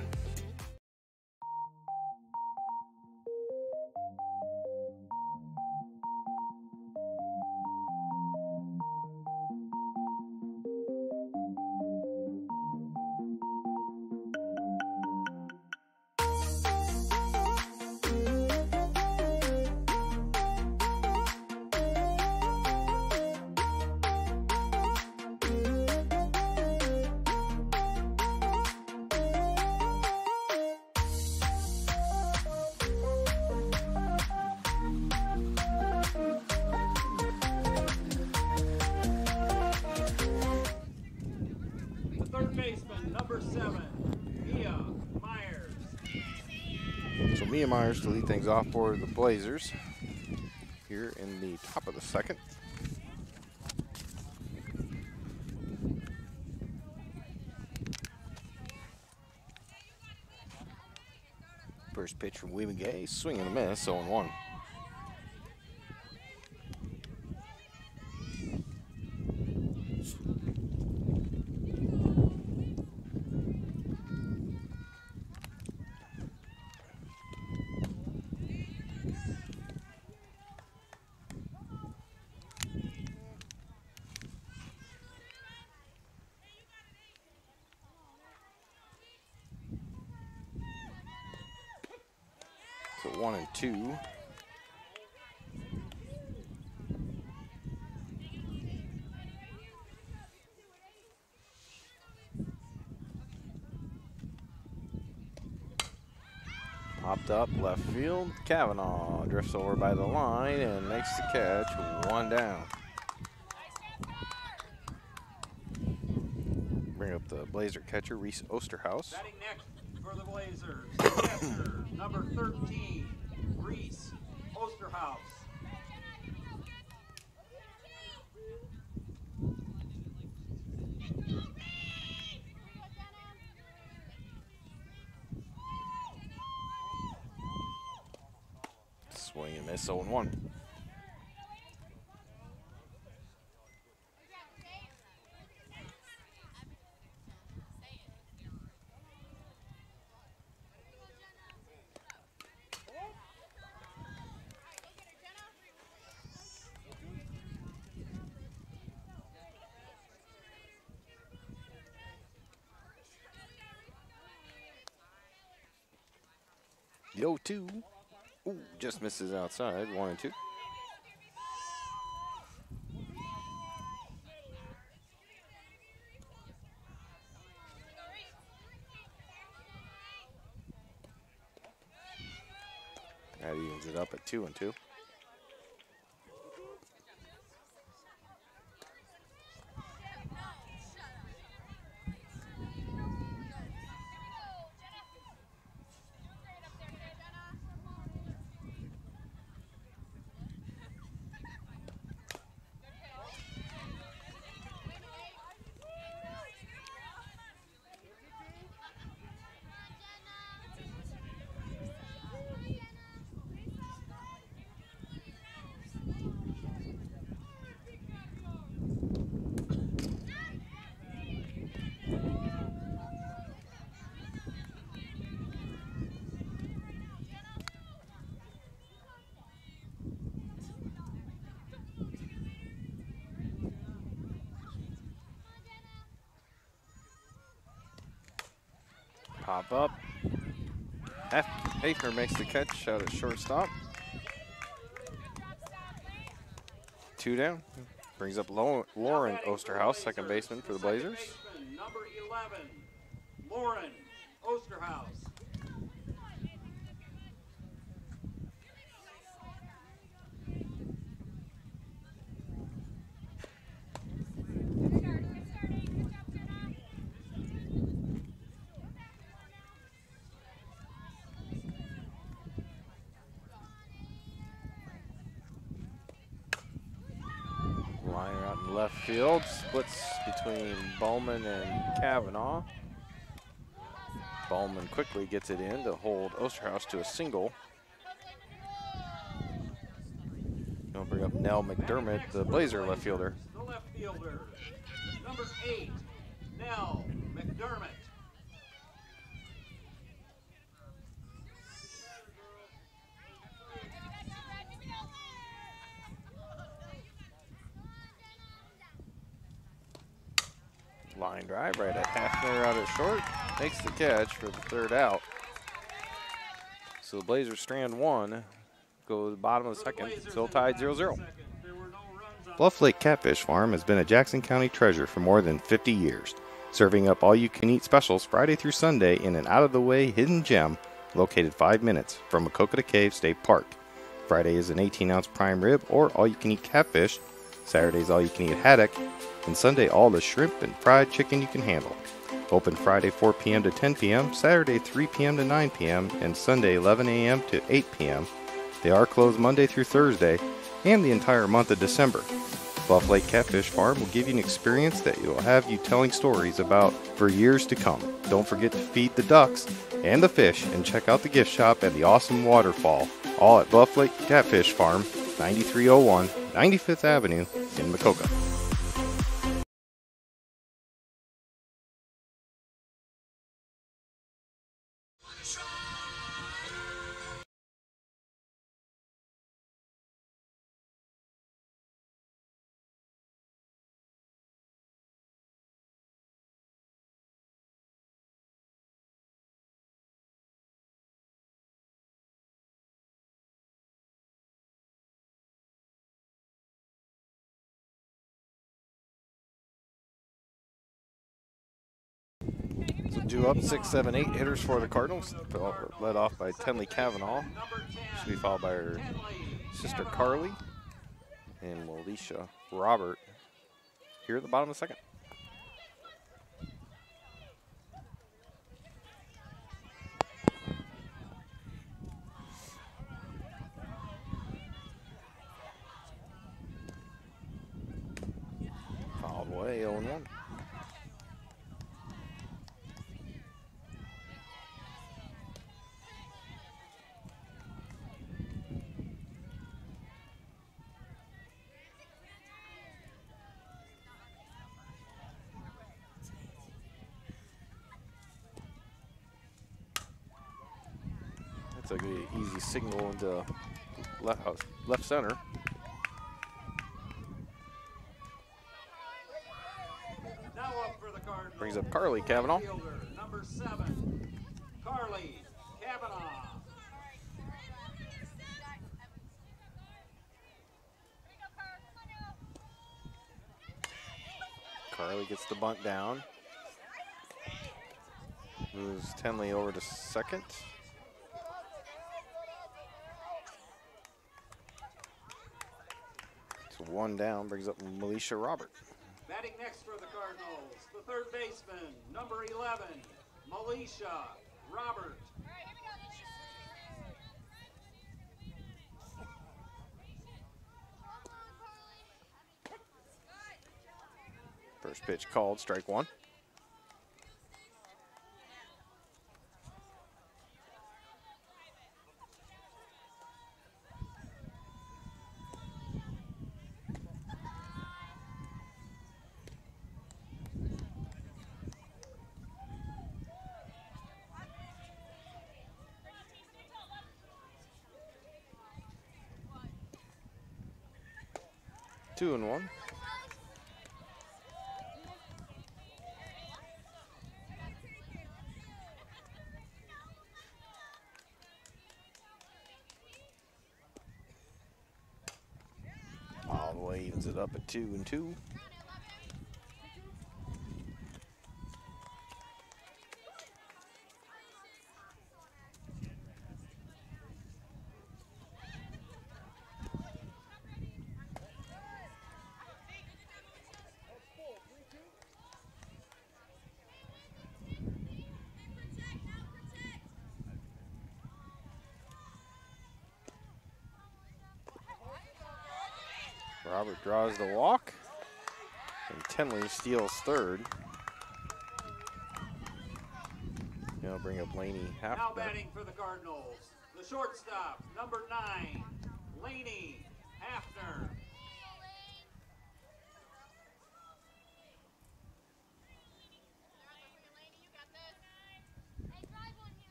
Third baseman, number 7, Mia Myers. So Mia Myers to lead things off for the Blazers here in the top of the second. First pitch from Weeman Gay, swing and a miss, 0-1. So 1-2. Popped up left field. Kavanaugh drifts over by the line and makes the catch. 1 down. Bring up the Blazer catcher, Reese Osterhaus. Batting next for the Blazers, catcher, number 13, Reese Osterhaus. Swing and miss, 0-1. The 0-2. Ooh, just misses outside. 1-2. That evens it up at 2-2. Pop up. Hafner makes the catch out at shortstop. 2 down. Brings up Lauren Osterhaus, second baseman for the Blazers. Number 11, Lauren Osterhaus. left field. Splits between Bowman and Kavanaugh. Bowman quickly gets it in to hold Osterhaus to a single. Don't bring up Nell McDermott, the Blazer left fielder. The left fielder, number 8, Nell McDermott. Line drive right at Hafner out at short. Makes the catch for the third out. So the Blazers strand one. Go to the bottom of the second. Still tied 0-0. Bluff Lake Catfish Farm has been a Jackson County treasure for more than 50 years, serving up all-you-can-eat specials Friday through Sunday in an out-of-the-way hidden gem located 5 minutes from Maquoketa Cave State Park. Friday is an 18-ounce prime rib or all-you-can-eat catfish. Saturday's all-you-can-eat haddock, and Sunday all the shrimp and fried chicken you can handle. Open Friday 4 p.m. to 10 p.m., Saturday 3 p.m. to 9 p.m., and Sunday 11 a.m. to 8 p.m. They are closed Monday through Thursday and the entire month of December. Bluff Lake Catfish Farm will give you an experience that will have you telling stories about for years to come. Don't forget to feed the ducks and the fish and check out the gift shop and the awesome waterfall, all at Bluff Lake Catfish Farm, 9301 95th Avenue in Maquoketa. Due up 6, 7, 8 hitters for the Cardinals, led off by Tenley Kavanaugh. Should be followed by her sister Carly and Alicia Robert here at the bottom of the second. Fouled away, 0-1. It's an easy signal into left center. Now up for the Cardinals. Brings up Carly Kavanaugh. Number 7, Carly Kavanaugh. Carly gets the bunt down. Moves Tenley over to second. So one down, brings up Alicia Robert. Batting next for the Cardinals, the third baseman, number 11, Alicia Robert. First pitch called, strike one. Two and one. All the way evens it up at 2 and 2. Robert draws the walk. Tenley steals third. Now bring up Laney half. Now batting for the Cardinals, the shortstop, number 9, Laney Hafner.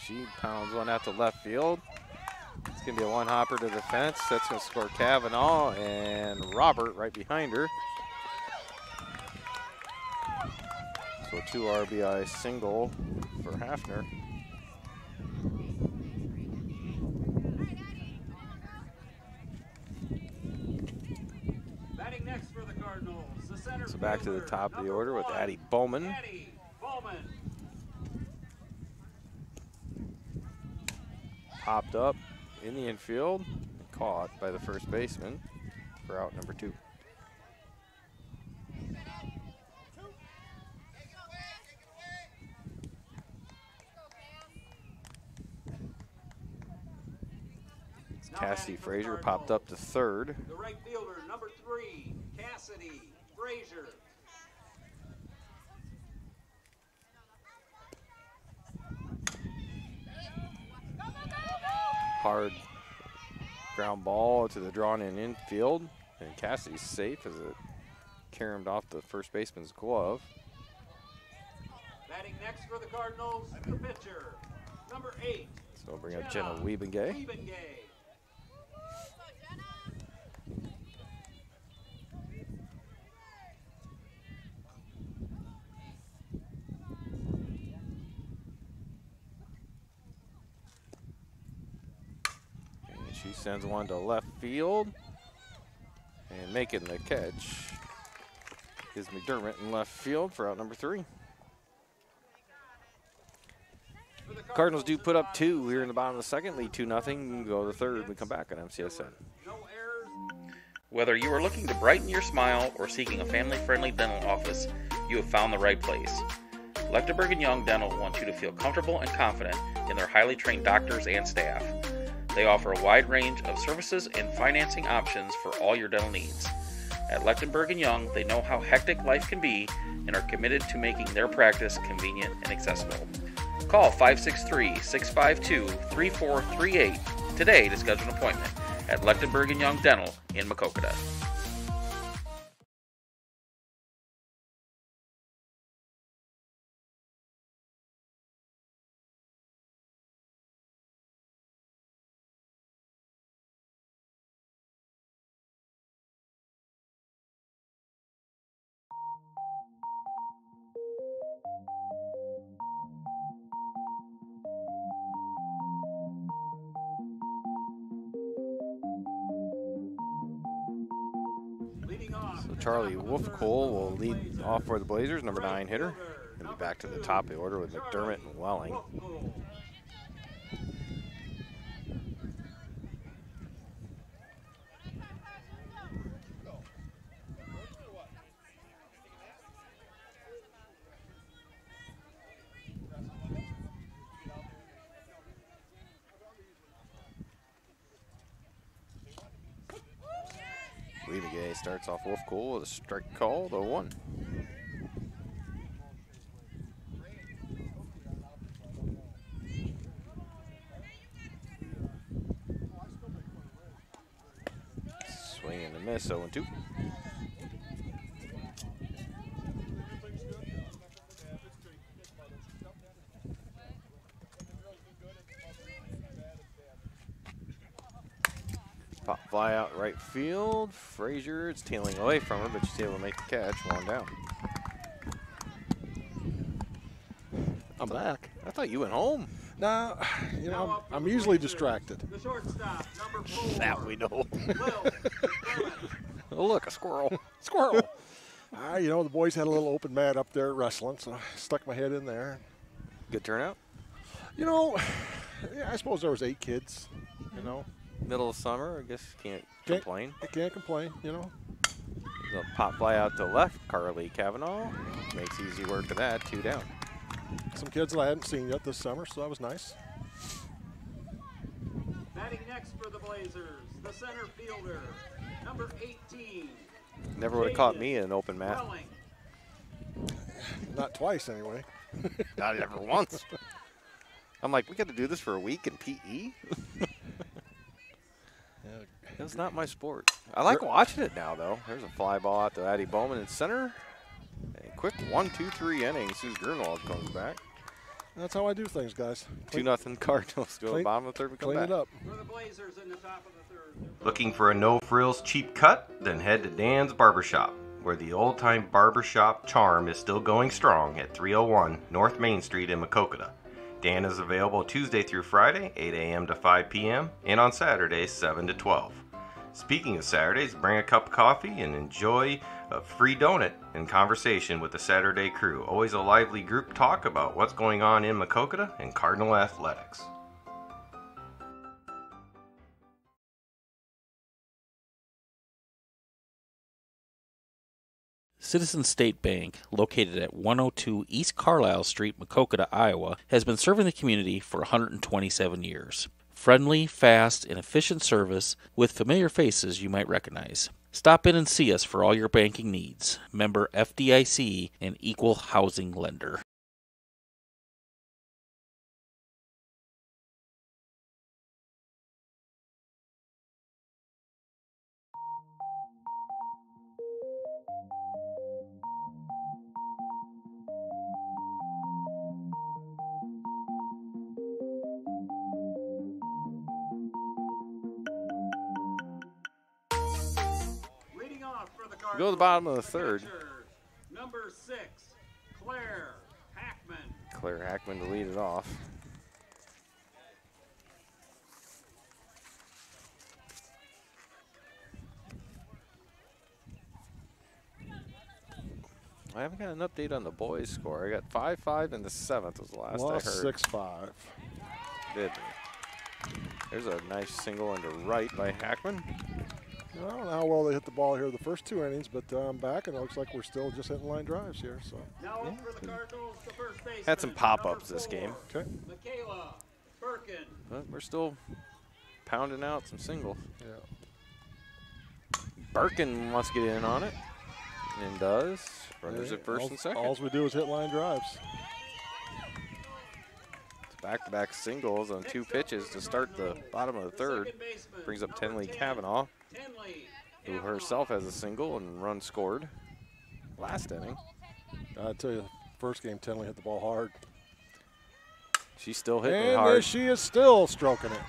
She pounds one out to left field. It's going to be a one-hopper to the fence. That's going to score Kavanaugh and Robert right behind her. So 2 RBI single for Hafner. Batting next for the Cardinals, the center So back to the fielder, top of the number order with 1, Addie Bowman. Addie Bowman. Popped up in the infield, caught by the first baseman for out number 2. Cassidy Frazier popped up to third. The right fielder, number 3, Cassidy Frazier. Hard ground ball to the drawn-in infield, and Cassidy's safe as it caromed off the first baseman's glove. Batting next for the Cardinals, the pitcher, number 8. So we'll bring up Jenna Wiebengay. She sends one to left field, and making the catch is McDermott in left field for out number 3. Cardinals do put up 2 here in the bottom of the second, lead 2-0. Go to the third. We come back on MCSN. Whether you are looking to brighten your smile or seeking a family-friendly dental office, you have found the right place. Lechtenberg & Young Dental wants you to feel comfortable and confident in their highly trained doctors and staff. They offer a wide range of services and financing options for all your dental needs. At Lechtenberg & Young, they know how hectic life can be and are committed to making their practice convenient and accessible. Call 563-652-3438 today to schedule an appointment at Lechtenberg & Young Dental in Maquoketa. So Charlie Wolfcole will lead off for the Blazers, number 9 hitter. And be back to the top of the order with McDermott and Welling. Wiebegay starts off Wolfcole with a strike call to 1. Swing and a miss, 0-2. Pop fly out right field. Frazier, it's tailing away from her, but she's able to make the catch. 1 down. I'm back. I thought you went home. Nah, you know, I'm usually distracted. The shortstop, number 4. That we know. Will. Oh, look, a squirrel. Squirrel. You know, the boys had a little open mat up there wrestling, so I stuck my head in there. Good turnout. You know, yeah, I suppose there was 8 kids, you know. Middle of summer, I guess can't complain. I can't complain, you know. The pop fly out to left, Carly Kavanaugh. Makes easy work of that, 2 down. Some kids that I hadn't seen yet this summer, so that was nice. Batting next for the Blazers, the center fielder, number 18, Never would have caught me in an open mat. Welling. Not twice, anyway. Not ever once. I'm like, we got to do this for a week in PE? That's not my sport. I like watching it now, though. There's a fly ball out to Addie Bowman in center. A quick 1-2-3 inning. Suze Grunwald comes back. That's how I do things, guys. 2-0 Cardinals. Go to the bottom of the third and come Clean back. it up. For the Blazers in the top of the third. Looking for a no-frills cheap cut? Then head to Dan's Barbershop, where the old-time barbershop charm is still going strong at 301 North Main Street in Maquoketa. Dan is available Tuesday through Friday, 8 a.m. to 5 p.m., and on Saturdays, 7 to 12. Speaking of Saturdays, bring a cup of coffee and enjoy a free donut and conversation with the Saturday crew. Always a lively group talk about what's going on in Maquoketa and Cardinal athletics. Citizen State Bank, located at 102 East Carlisle Street, Maquoketa, Iowa, has been serving the community for 127 years. Friendly, fast, and efficient service with familiar faces you might recognize. Stop in and see us for all your banking needs. Member FDIC and equal housing lender. We go to the bottom of the third. Number 6, Claire Hackman. Claire Hackman to lead it off. I haven't got an update on the boys' score. I got 5-5 in the 7th was the last Lost I heard. 6-5. Did we? There's a nice single into right by Hackman. I don't know how well they hit the ball here the first 2 innings, but I'm back, and it looks like we're still just hitting line drives here. So Now up for the Cardinals, the first baseman, Had some pop-ups number this 4, game. okay. Michaela Birkin. But we're still pounding out some singles. Yeah. Birkin wants to get in on it, and does. Runners at first and second. All we do is hit line drives. Back-to-back singles on 2 pitches to start the bottom of the third. Brings up Tenley Cavanaugh, who herself has a single and run scored last inning. I tell you, first game, Tenley hit the ball hard. She's still hitting it And hard. she is still stroking it.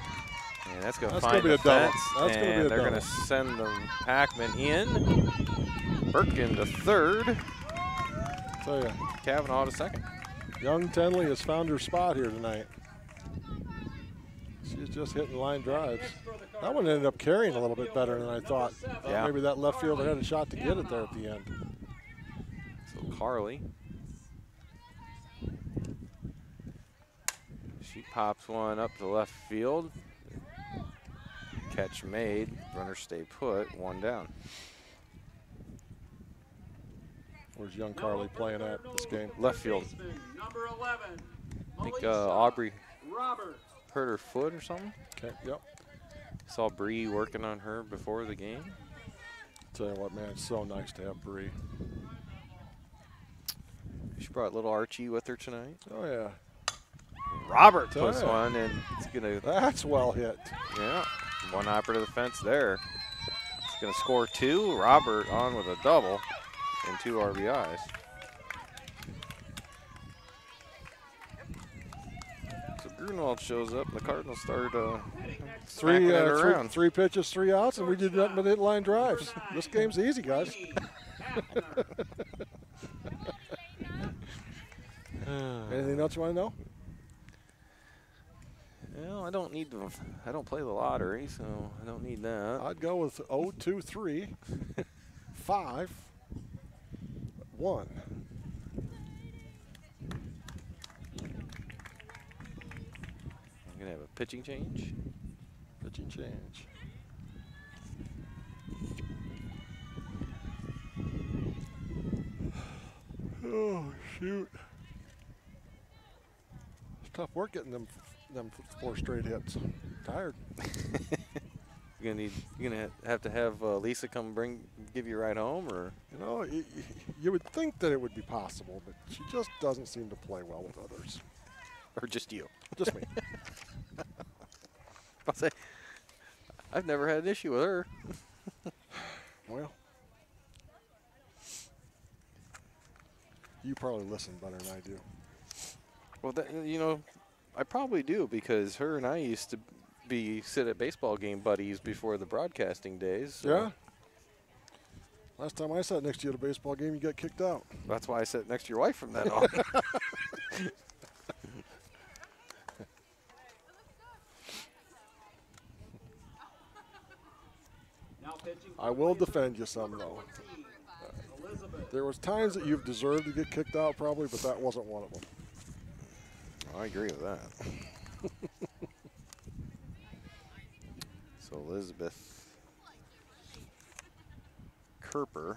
And that's going to That's find gonna be the a double. fence, That's gonna be and a they're going to double. send the Hackman in. Birkin to third. Tell you, Cavanaugh to second. young Tenley has found her spot here tonight. She's just hitting line drives. That one ended up carrying a little bit better than I thought. Yeah. Maybe that left fielder had a shot to get it there at the end. So Carly. She pops one up to left field. Catch made. Runner stay put. 1 down. Where's young Carly playing at this game? Left field. Number 11, I think Melissa Aubrey Roberts. hurt her foot or something. Okay, yep. Saw Bree working on her before the game. Tell you what, man, it's so nice to have Bree. She brought little Archie with her tonight. Oh, yeah. Robert Tell puts ya. one, and it's going to, That's well hit. yeah, one hopper to the fence there. It's going to score 2. Robert on with a double and 2 RBIs. So Grunwald shows up, and the Cardinals start smacking it around. Three pitches, 3 outs, and we did nothing but hit line drives. This game's easy, guys. Anything else you want to know? Well, I don't need to. I don't play the lottery, so I don't need that. I'd go with 0, 2, 3, 5, 1. I'm gonna have a pitching change. Pitching change. Oh, shoot. It's tough work getting them 4 straight hits. Tired. You're gonna have to have Lisa come give you a ride home, or? You know, you would think that it would be possible, but she just doesn't seem to play well with others. Or just you? Just me. I'll say, I've never had an issue with her. Well, you probably listen better than I do. Well, you know, I probably do, because her and I used to sit at baseball game buddies before the broadcasting days. So Yeah? Last time I sat next to you at a baseball game, you got kicked out. that's why I sat next to your wife from then on. Now pitching for I will Blazers, defend you some, number though. 14, Elizabeth. There was times that you've deserved to get kicked out, probably, but that wasn't one of them. I agree with that. So Elizabeth Kerper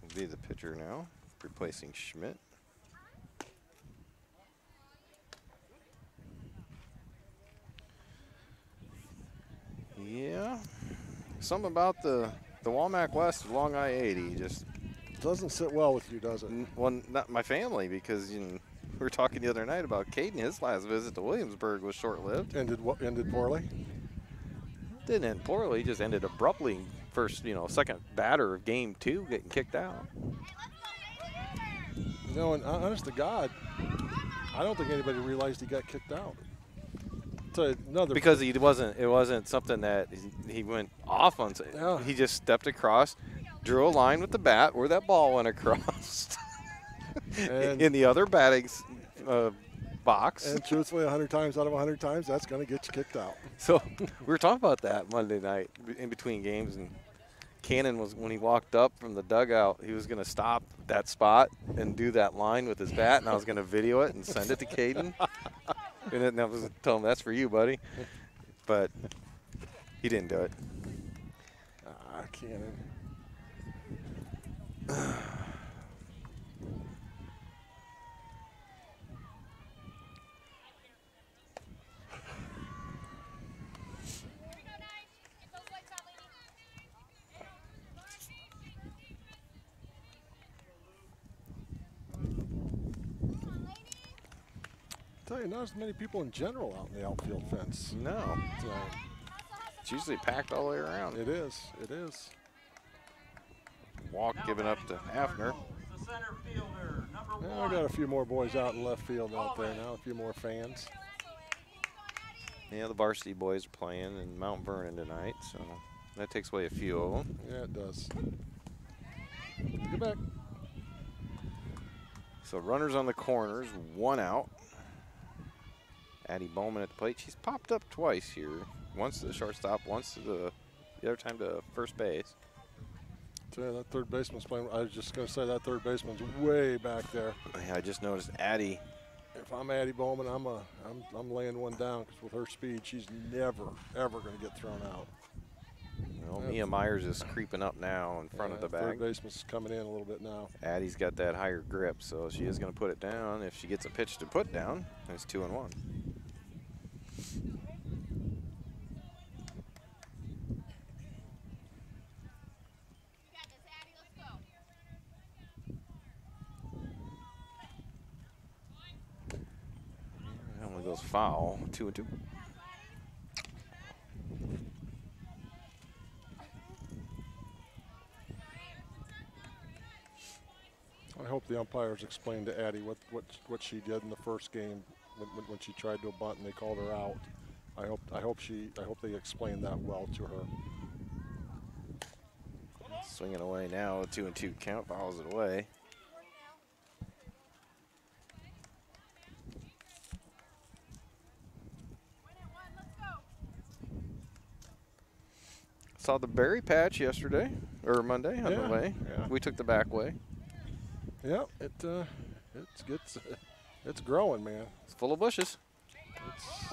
will be the pitcher now, replacing Schmidt. Yeah, something about the Walmack West along I-80 just Doesn't sit well with you, does it? well, not my family, because you know, we were talking the other night about Caden. His last visit to Williamsburg was short-lived. Ended poorly? Didn't end poorly, just ended abruptly. First, second batter of game 2 getting kicked out. You know, and honest to God, I don't think anybody realized he got kicked out. Because it wasn't something that he went off on. Yeah. He just stepped across, drew a line with the bat where that ball went across And- in the other batting box. And truthfully, 100 times out of 100 times, that's going to get you kicked out. So we were talking about that Monday night in between games, and Cannon was, when he walked up from the dugout, he was going to stop that spot and do that line with his bat, and I was going to video it and send it to Caden. And I was telling him, that's for you, buddy. But he didn't do it. Cannon. Tell you, not as many people in general out in the outfield fence. No. tonight. It's usually packed all the way around. It is. It is. Walk given up to Hafner. The center fielder, number Now I 1. got a few more boys out in left field out there now. A few more fans. Yeah, the varsity boys are playing in Mount Vernon tonight, so that takes away a few of them. Yeah, it does. Get back. So runners on the corners, 1 out. Addie Bowman at the plate. She's popped up twice here. Once to the shortstop, once to the other time to first base. Tell you, that third baseman's playing. I was just going to say that third baseman's way back there. Yeah, I just noticed Addie. If I'm Addie Bowman, I'm laying one down because with her speed, she's never ever going to get thrown out. Well, Mia Myers is creeping up now in front of the Third bag. baseman's coming in a little bit now. Addie's got that higher grip, so she is going to put it down. If she gets a pitch to put down, it's 2-1. That only goes foul, 2-2. I hope the umpires explained to Addie what she did in the first game when she tried to bunt and they called her out. I hope they explained that well to her. Swinging away now, a 2-2 count, fouls it away. Saw the berry patch yesterday, or Monday on the way. Yeah. We took the back way. Yeah, it's growing, man. It's full of bushes. It's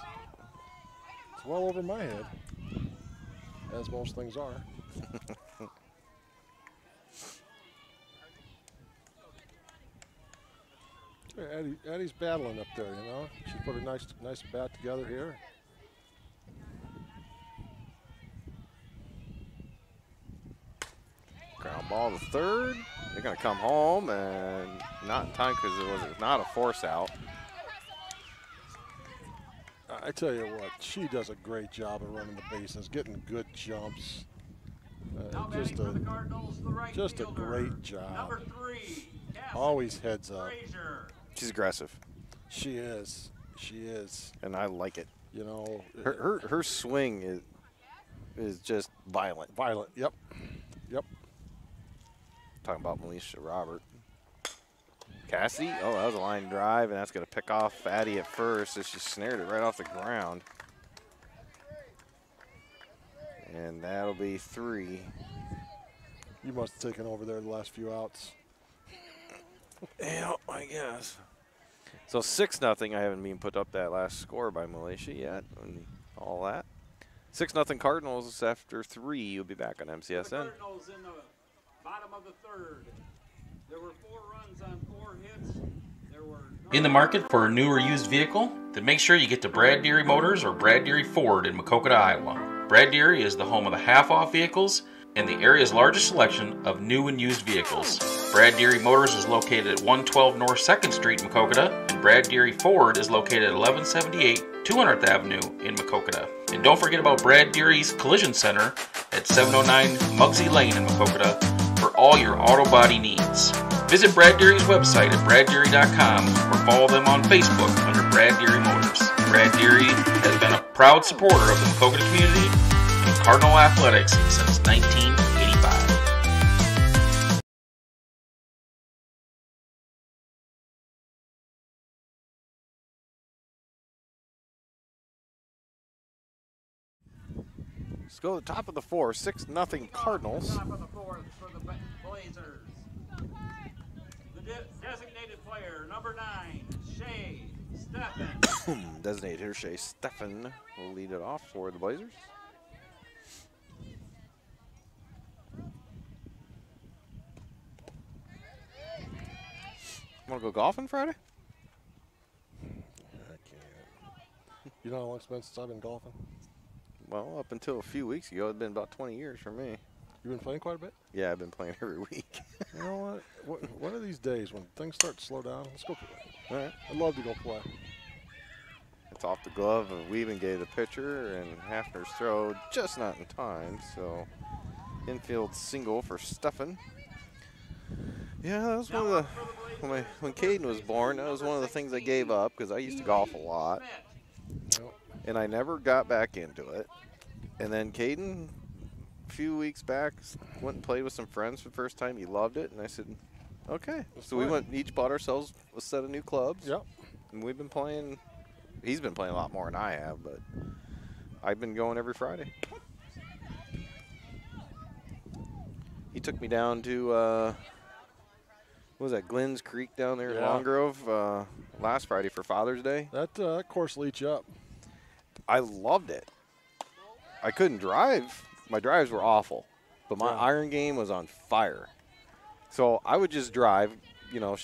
well over my head, as most things are. Addie's battling up there, you know. She put a nice bat together here. Ground ball to third. They're going to come home, and not in time because it was not a force out. I tell you what, she does a great job of running the bases, getting good jumps. Just a great job. Number 3, always heads up. She's aggressive. She is. She is. And I like it. You know, her swing is just violent. Violent. Yep. Yep. Talking about Melissa Robert. Cassie, oh, that was a line drive, and that's going to pick off Addie at first as she snared it right off the ground. And that'll be 3. You must have taken over there the last few outs. Yeah, I guess. So 6-0. I haven't even put up that last score by Malaysia yet, and all that. 6-0 Cardinals after 3. You'll be back on MCSN. The Cardinals in the bottom of the 3rd. There were 4 runs on 4 hits. There were In the market for a new or used vehicle? Then make sure you get to Brad Deary Motors or Brad Deary Ford in Maquoketa, Iowa. Brad Deary is the home of the half-off vehicles and the area's largest selection of new and used vehicles. Brad Deary Motors is located at 112 North 2nd Street in Maquoketa, and Brad Deary Ford is located at 1178 200th Avenue in Maquoketa. And don't forget about Brad Deary's Collision Center at 709 Muggsy Lane in Maquoketa for all your auto body needs. Visit Brad Deary's website at braddeary.com or follow them on Facebook under Brad Deary Motors. Brad Deary has been a proud supporter of the Maquoketa community and Cardinal athletics since 1985. Let's go to the top of the 4, 6-0 Cardinals. Top of the 4th for the Blazers. The designated player, number 9, Shea Steffen. Designated hitter Shea Steffen will lead it off for the Blazers. Want to go golfing Friday? I can't. You know how long it's been since I've been golfing? Well, up until a few weeks ago, it's been about 20 years for me. You've been playing quite a bit? Yeah, I've been playing every week. You know what? One of these days when things start to slow down, let's go play. All right. I'd love to go play. It's off the glove of Weaven gave the pitcher, and Hafner's throw just not in time. So infield single for Steffen. Yeah, that was one of the when Caden was born. That was one of the things I gave up because I used to golf a lot, and I never got back into it. And then Caden, a few weeks back, went and played with some friends for the first time. He loved it, and I said, okay. So we went, each bought ourselves a set of new clubs. Yep. And we've been playing. He's been playing a lot more than I have, but I've been going every Friday. He took me down to, what was that, Glenn's Creek down there in Long Grove last Friday for Father's Day. That course will eat you up. I loved it. I couldn't drive. My drives were awful, but my iron game was on fire. So I would just drive, you know,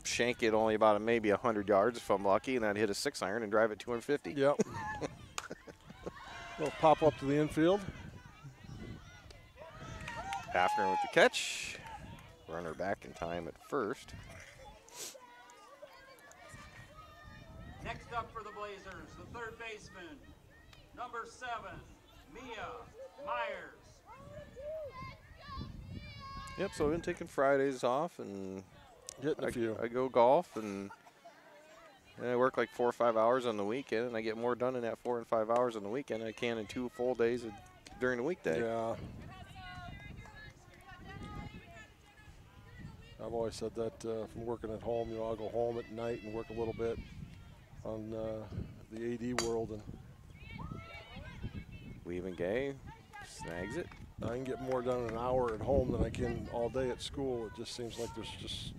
shank it only about maybe 100 yards if I'm lucky, and I'd hit a 6-iron and drive it 250. Yep. We'll pop up to the infield. Hafner with the catch. Runner back in time at first. Next up for the Blazers, the third baseman, number 7, Mia Myers. Yep, so I've been taking Fridays off, and Getting a few. I go golf, and I work like 4 or 5 hours on the weekend, and I get more done in that 4 and 5 hours on the weekend than I can in 2 full days during the weekday. Yeah. I've always said that from working at home, you know, I'll go home at night and work a little bit on the AD world, and Weaving Gay snags it. I can get more done in an hour at home than I can all day at school. It just seems like there's just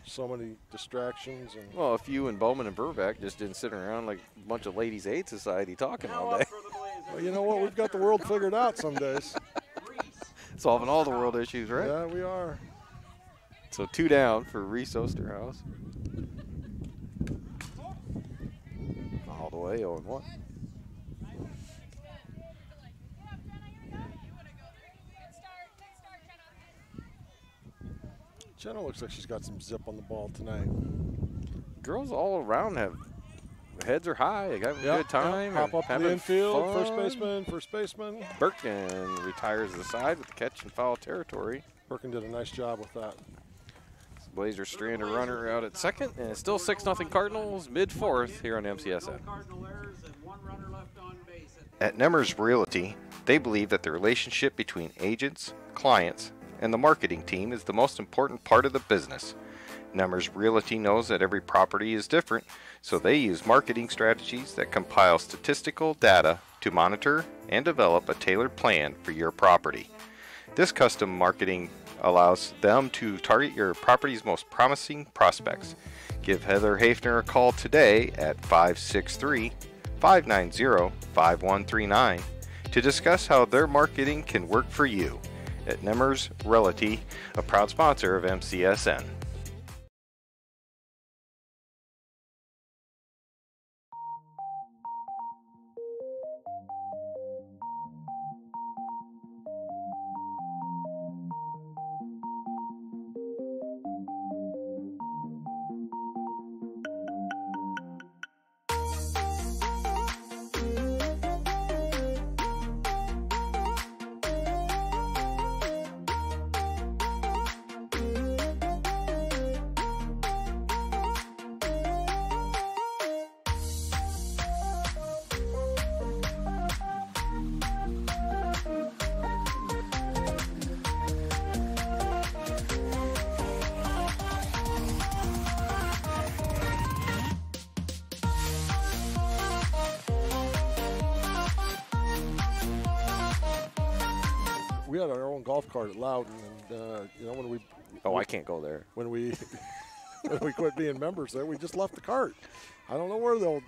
so many distractions. And Well, if you and Bowman and Burbeck just didn't sit around like a bunch of ladies' aid society talking all day. well, you know what? We've got the world figured out some days. Solving all the world issues, right? Yeah, we are. So 2 down for Reese Osterhaus. All the way 0-1. Jenna looks like she's got some zip on the ball tonight. Girls all around have heads are high. They got a good time. Pop up in the infield. First baseman. Birkin retires to the side with the catch and foul territory. Birkin did a nice job with that. Blazers strand a runner out at second, and it's still 6-0 Cardinals, mid-4th here on MCSN. At Nemers Realty, they believe that the relationship between agents, clients, and the marketing team is the most important part of the business. Nemers Realty knows that every property is different, so they use marketing strategies that compile statistical data to monitor and develop a tailored plan for your property. This custom marketing allows them to target your property's most promising prospects. Give Heather Hafner a call today at 563-590-5139 to discuss how their marketing can work for you. At Nemers Realty, a proud sponsor of MCSN. We had our own golf cart at Loudon, and you know, when we I can't go there. When we quit being members there, we just left the cart. I don't know where the old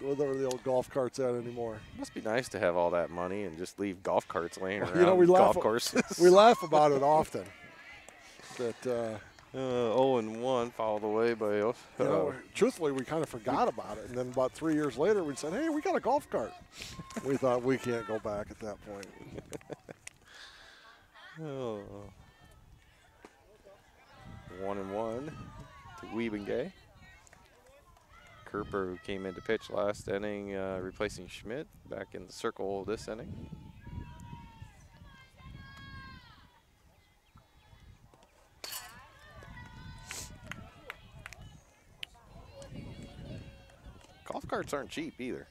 golf cart's at anymore. Must be nice to have all that money and just leave golf carts laying around. You know, we golf laugh, courses. We laugh about it often. That 0-1 fouled away by you know, truthfully, we kind of forgot about it, and then about 3 years later, we said, "Hey, we got a golf cart." We thought we can't go back at that point. 1-1 to Wiebengay. Kerper, who came in to pitch last inning, replacing Schmidt, back in the circle this inning. Golf carts aren't cheap either.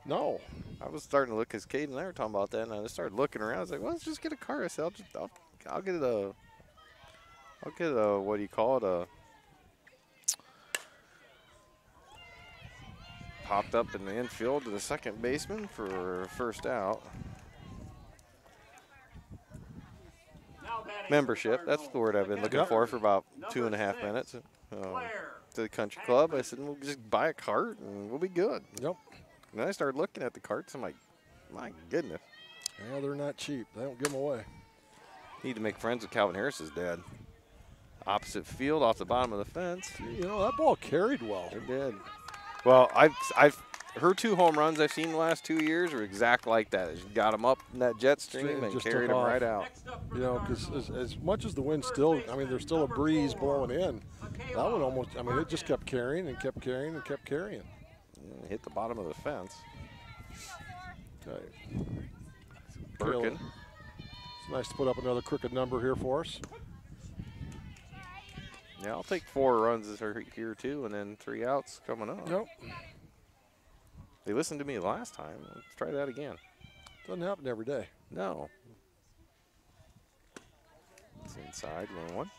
No. I was starting to look, because Cade and I were talking about that, and I just started looking around. I was like, well, let's just get a cart. I said, I'll get a, what do you call it, popped up in the infield to the second baseman for first out. Membership, that's the word I've been looking for about 2.5 minutes. To the country club, I said, we'll just buy a cart and we'll be good. Yep. And then I started looking at the carts. I'm like, my goodness. Yeah, they're not cheap. They don't give them away. Need to make friends with Calvin Harris's dad. Opposite field, off the bottom of the fence. You know, that ball carried well. It did. Well, her 2 home runs I've seen the last 2 years are exact like that. She got them up in that jet stream and carried them right out. You know, because as much as the wind still, I mean, there's still a breeze blowing in. That one almost, I mean, it just kept carrying and kept carrying and kept carrying. Yeah, hit the bottom of the fence. Okay. Birkin. It's nice to put up another crooked number here for us. Yeah, I'll take 4 runs here too, and then 3 outs coming up. Yep. They listened to me last time. Let's try that again. Doesn't happen every day. No. It's inside, 1-1.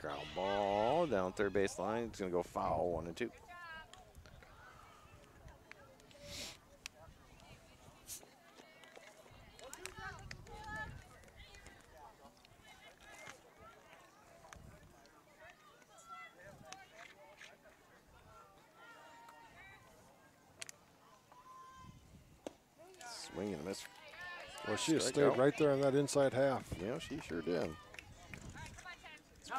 Ground ball down third base line. It's going to go foul, 1-2. Swing and a miss. Well, she has stayed right there in that inside half. Yeah, she sure did.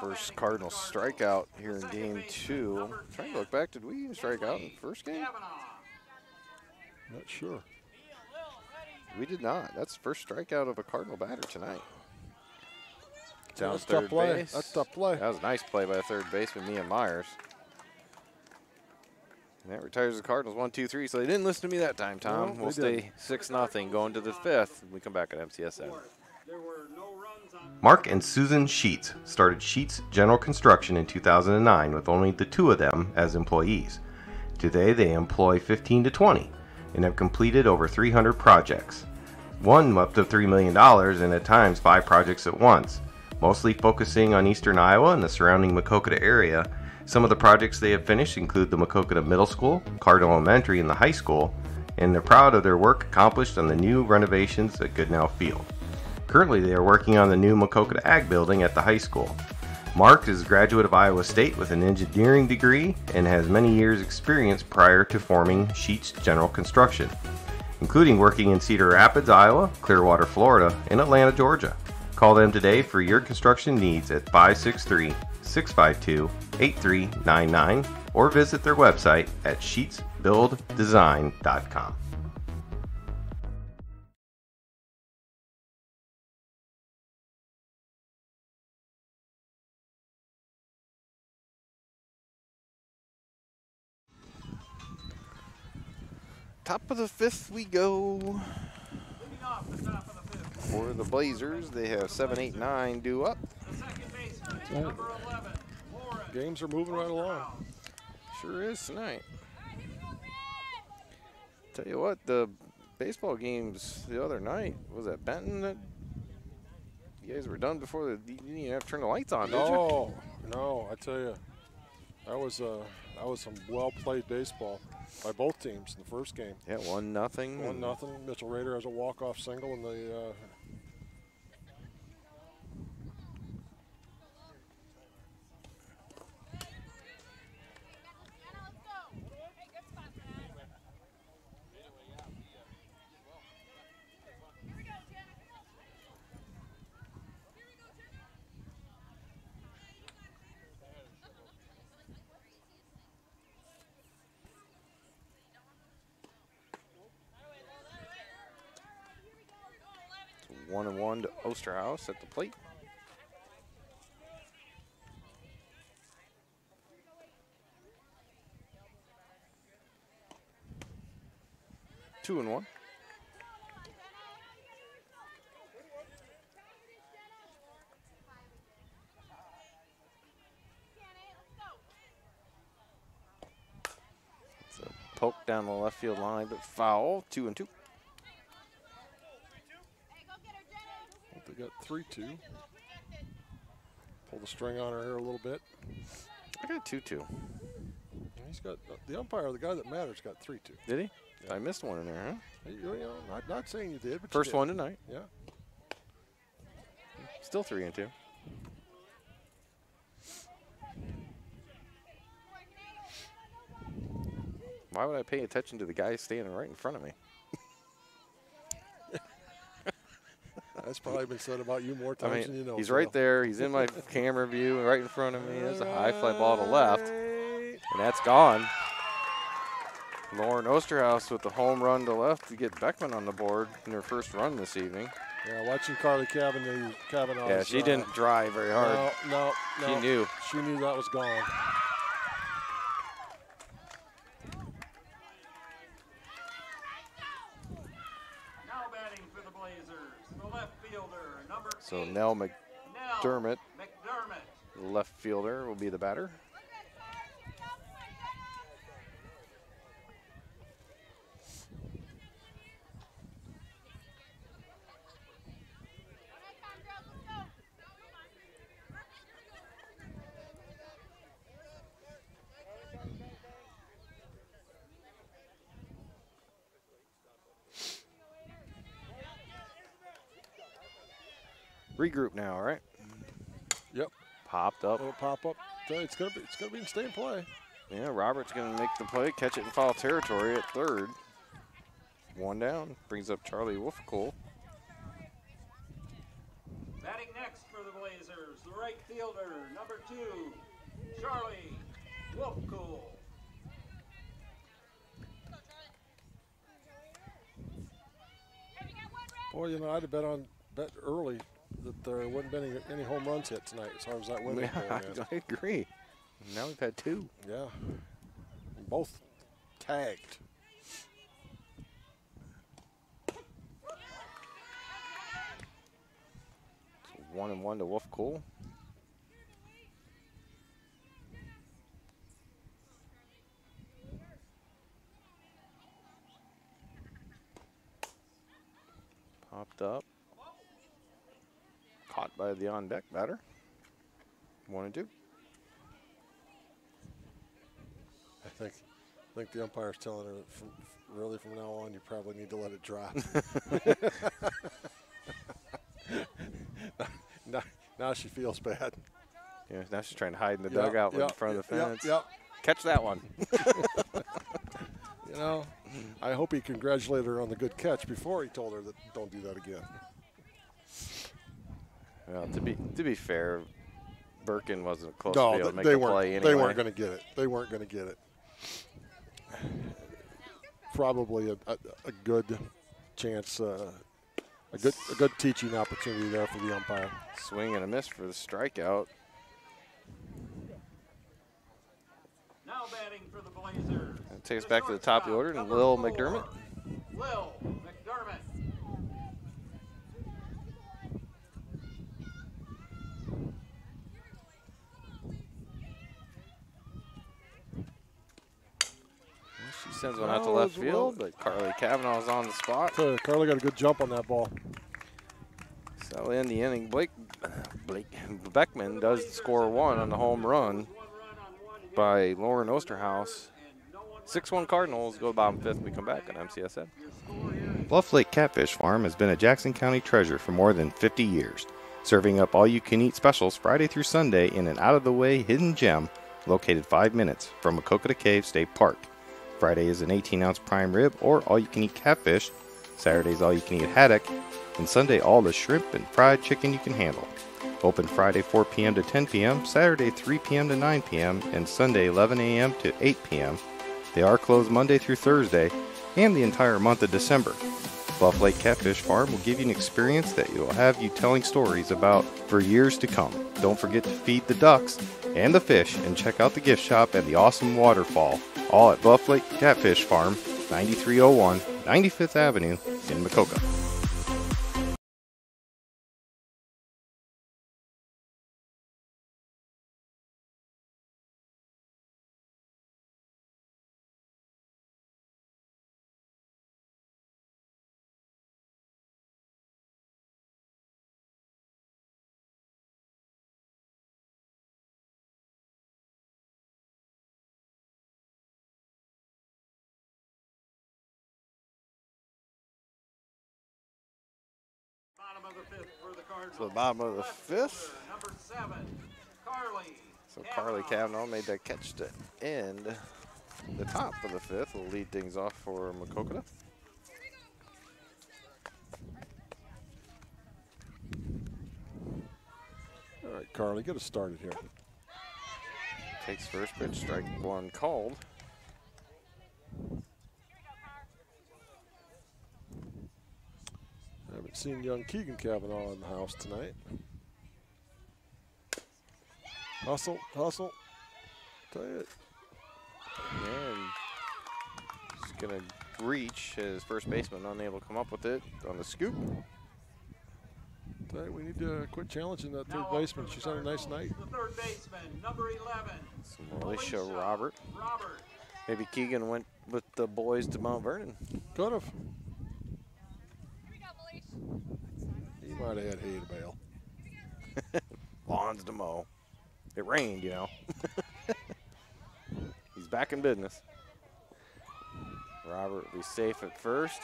First Cardinal strikeout here in game 2. I'm trying to look back. Did we even strike out in the first game? Not sure. We did not. That's the first strikeout of a Cardinal batter tonight. Down That's third tough play. base. That's tough play. That was a nice play by third baseman Mia Myers. And that retires the Cardinals 1-2-3. So they didn't listen to me that time, Tom. No, we'll stay 6-0 going to the 5th. We come back at MCSN. Mark and Susan Sheets started Sheets General Construction in 2009 with only the 2 of them as employees. Today they employ 15 to 20 and have completed over 300 projects. One up to $3 million and at times 5 projects at once, mostly focusing on eastern Iowa and the surrounding Maquoketa area. Some of the projects they have finished include the Maquoketa Middle School, Cardinal Elementary, and the high school, and they're proud of their work accomplished on the new renovations at Goodnow Field. Currently, they are working on the new Maquoketa Ag building at the high school. Mark is a graduate of Iowa State with an engineering degree and has many years' experience prior to forming Sheets General Construction, including working in Cedar Rapids, Iowa, Clearwater, Florida, and Atlanta, Georgia. Call them today for your construction needs at 563-652-8399 or visit their website at sheetsbuilddesign.com. Top of the 5th we go. For the Blazers, they have 7, 8, 9 due up. Games are moving right along. Sure is tonight. Tell you what, the baseball games the other night, was that Benton that you guys were done before you didn't even have to turn the lights on, did you? No, I tell you, that was some well-played baseball by both teams in the first game. Yeah, 1-0. 1-0. Mitchell Rader has a walk-off single in the It's 1-1 to Osterhaus at the plate. Two and 1. It's a poke down the left field line, but foul. 2 and 2. they got 3-2. Pull the string on her here a little bit. I got 2-2. He's got the umpire, the guy that matters, got 3-2. Did he? Yeah. I missed one in there, huh? You know, not saying you did, but First you did. one tonight. Yeah. Still 3 and 2. Why would I pay attention to the guy standing right in front of me? That's probably been said about you more I times than you mean, know. he's Phil. right there. He's in my camera view, right in front of me. There's a high fly ball to left, and that's gone. Lauren Osterhaus with the home run to left to get Beckman on the board in her first run this evening. Yeah, watching Carly Kavanaugh. Yeah, she didn't drive very hard. No. She knew. She knew that was gone. Now batting for the Blazers, the left fielder, number So 8, Nell McDermott, McDermott. the left fielder, will be the batter. Regroup now, right? Yep. Popped up. Little pop up. It's gonna be in stay in play. Yeah, Robert's going to make the play, catch it in foul territory at third. One down, brings up Charlie Wolfcool. Batting Batting next for the Blazers, the right fielder, number 2, Charlie Wolfcool. Boy, you know, I'd have bet early that there wouldn't be any home runs hit tonight as far as that window Yeah, I agree. Now we've had 2. Yeah. Both tagged. So 1-1 to Wolfcool. Popped up. Caught by the on-deck batter. 1-2. I think the umpire's telling her that from now on, you probably need to let it drop. now she feels bad. Yeah, now she's trying to hide in the dugout in front of the fence. Yep. Catch that one. You know, I hope he congratulated her on the good catch before he told her that don't do that again. Well, to be fair, Birkin wasn't close No, to be able to make they the weren't. play anyway. They weren't going to get it. They weren't going to get it. Probably a good chance, a good teaching opportunity there for the umpire. Swing and a miss for the strikeout. Now batting for the Blazers. That takes us back to the top of the order, and Lil McDermott. Lil McDermott. She sends one out to left field, but Carly Kavanaugh's on the spot. Carly got a good jump on that ball. So in the inning, Blake Beckman does score 1 on the home run by Lauren Osterhaus. 6-1 Cardinals go bottom 5th. We come back on MCSN. Bluff Lake Catfish Farm has been a Jackson County treasure for more than 50 years, serving up all-you-can-eat specials Friday through Sunday in an out-of-the-way hidden gem located 5 minutes from Maquoketa Cave State Park. Friday is an 18-ounce prime rib or all-you-can-eat catfish. Saturday's all-you-can-eat haddock. And Sunday, all the shrimp and fried chicken you can handle. Open Friday 4 p.m. to 10 p.m., Saturday 3 p.m. to 9 p.m., and Sunday 11 a.m. to 8 p.m. They are closed Monday through Thursday and the entire month of December. Bluff Lake Catfish Farm will give you an experience that will have you telling stories about for years to come. Don't forget to feed the ducks and the fish and check out the gift shop and the awesome waterfall, all at Bluff Lake Catfish Farm, 9301 95th Avenue in Maquoketa. Bottom of the 5th for the Cardinals. So the bottom of the 5th. Number 7, Carly. So Carly Kavanaugh made that catch to end the top of the 5th. Will lead things off for Maquoketa. All right, Carly, get us started here. Takes first pitch, strike 1 called. I haven't seen young Keegan Kavanaugh in the house tonight. Hustle, hustle. Tell you. And he's going to reach his first baseman, unable to come up with it on the scoop. Tell you, we need to quit challenging that third baseman. She's had a nice night. The third baseman, number 11. Alicia Robert. Maybe Keegan went with the boys to Mount Vernon. Could have. He might have had hay to bale. Lawns to mow. It rained, you know. He's back in business. Robert will be safe at first.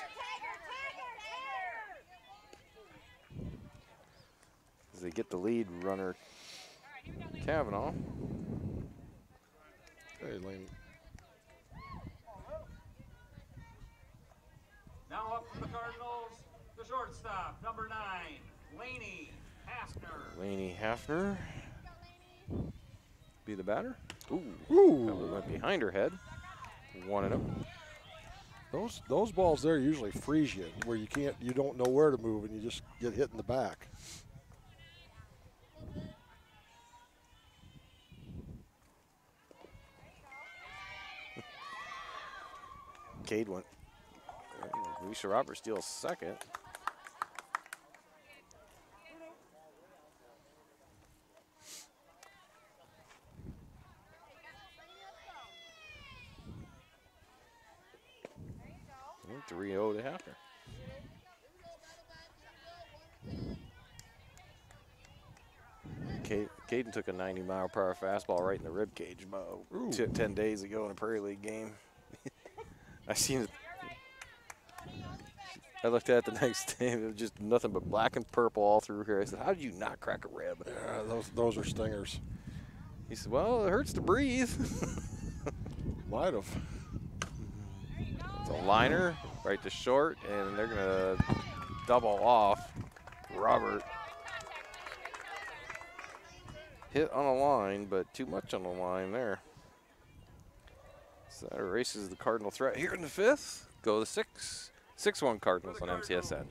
As they get the lead runner, Kavanaugh. Hey, Lane. Now up for the Cardinals, the shortstop, number 9, Laney Laney Hafner be the batter. Ooh, that one went behind her head. 1-0. Those balls there usually freeze you, where you don't know where to move, and you just get hit in the back. Cade went. Alicia Roberts steals second. And 3-0 to Hafner. Caden took a 90-mile-per-hour fastball right in the rib cage about 10 days ago in a Prairie League game. I seen it. I looked at it the next day. It was just nothing but black and purple all through here. I said, "How did you not crack a rib?" Yeah, those are stingers. He said, "Well, it hurts to breathe." Might have. It's a liner right to short, and they're gonna double off. Robert hit on a line, but too much on the line there. So that erases the Cardinal threat here in the fifth. Go to 6-1 Cardinals on MCSN.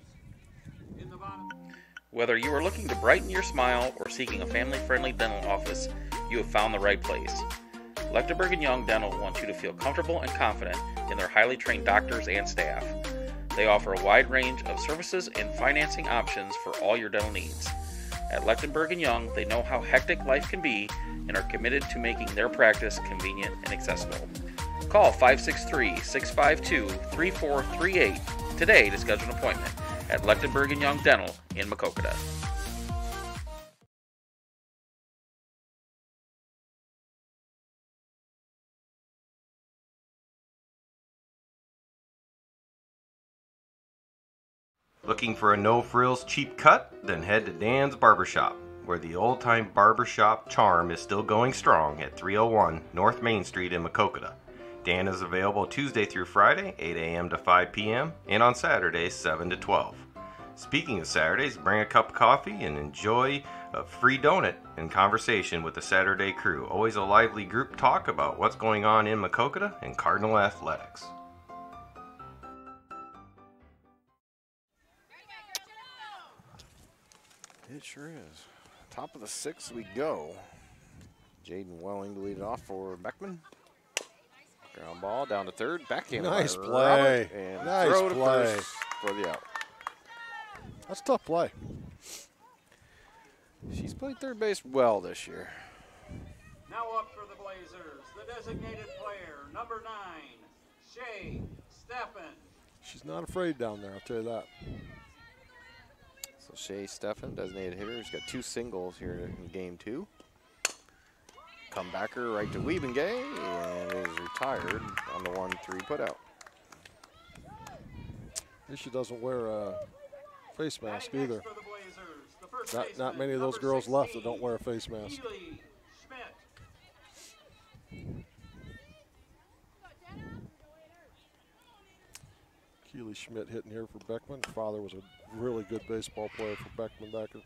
Whether you are looking to brighten your smile or seeking a family-friendly dental office, you have found the right place. Lechtenberg & Young Dental wants you to feel comfortable and confident in their highly trained doctors and staff. They offer a wide range of services and financing options for all your dental needs. At Lechtenberg & Young, they know how hectic life can be and are committed to making their practice convenient and accessible. Call 563-652-3438 today to schedule an appointment at Lechtenberg & Young Dental in Maquoketa. Looking for a no-frills cheap cut? Then head to Dan's Barbershop, where the old-time barbershop charm is still going strong at 301 North Main Street in Maquoketa. Dan is available Tuesday through Friday, 8 a.m. to 5 p.m., and on Saturdays, 7 to 12. Speaking of Saturdays, bring a cup of coffee and enjoy a free donut and conversation with the Saturday crew. Always a lively group talk about what's going on in Maquoketa and Cardinal athletics. It sure is. Top of the sixth we go. Jaden Welling to lead it off for Beckman. Ground ball down to third. Backhand. Nice by play. Robert, and Nice throw to play. first for the out. That's a tough play. She's played third base well this year. Now up for the Blazers, the designated player, number 9, Shay Steffen. She's not afraid down there, I'll tell you that. So Shay Steffen, designated hitter. She's got 2 singles here in game 2. Comebacker right to Wiebengay and is retired on the 1-3 putout. At least she doesn't wear a face mask either. Not many of those girls left that don't wear a face mask. Keely Schmidt hitting here for Beckman. Her father was a really good baseball player for Beckman back in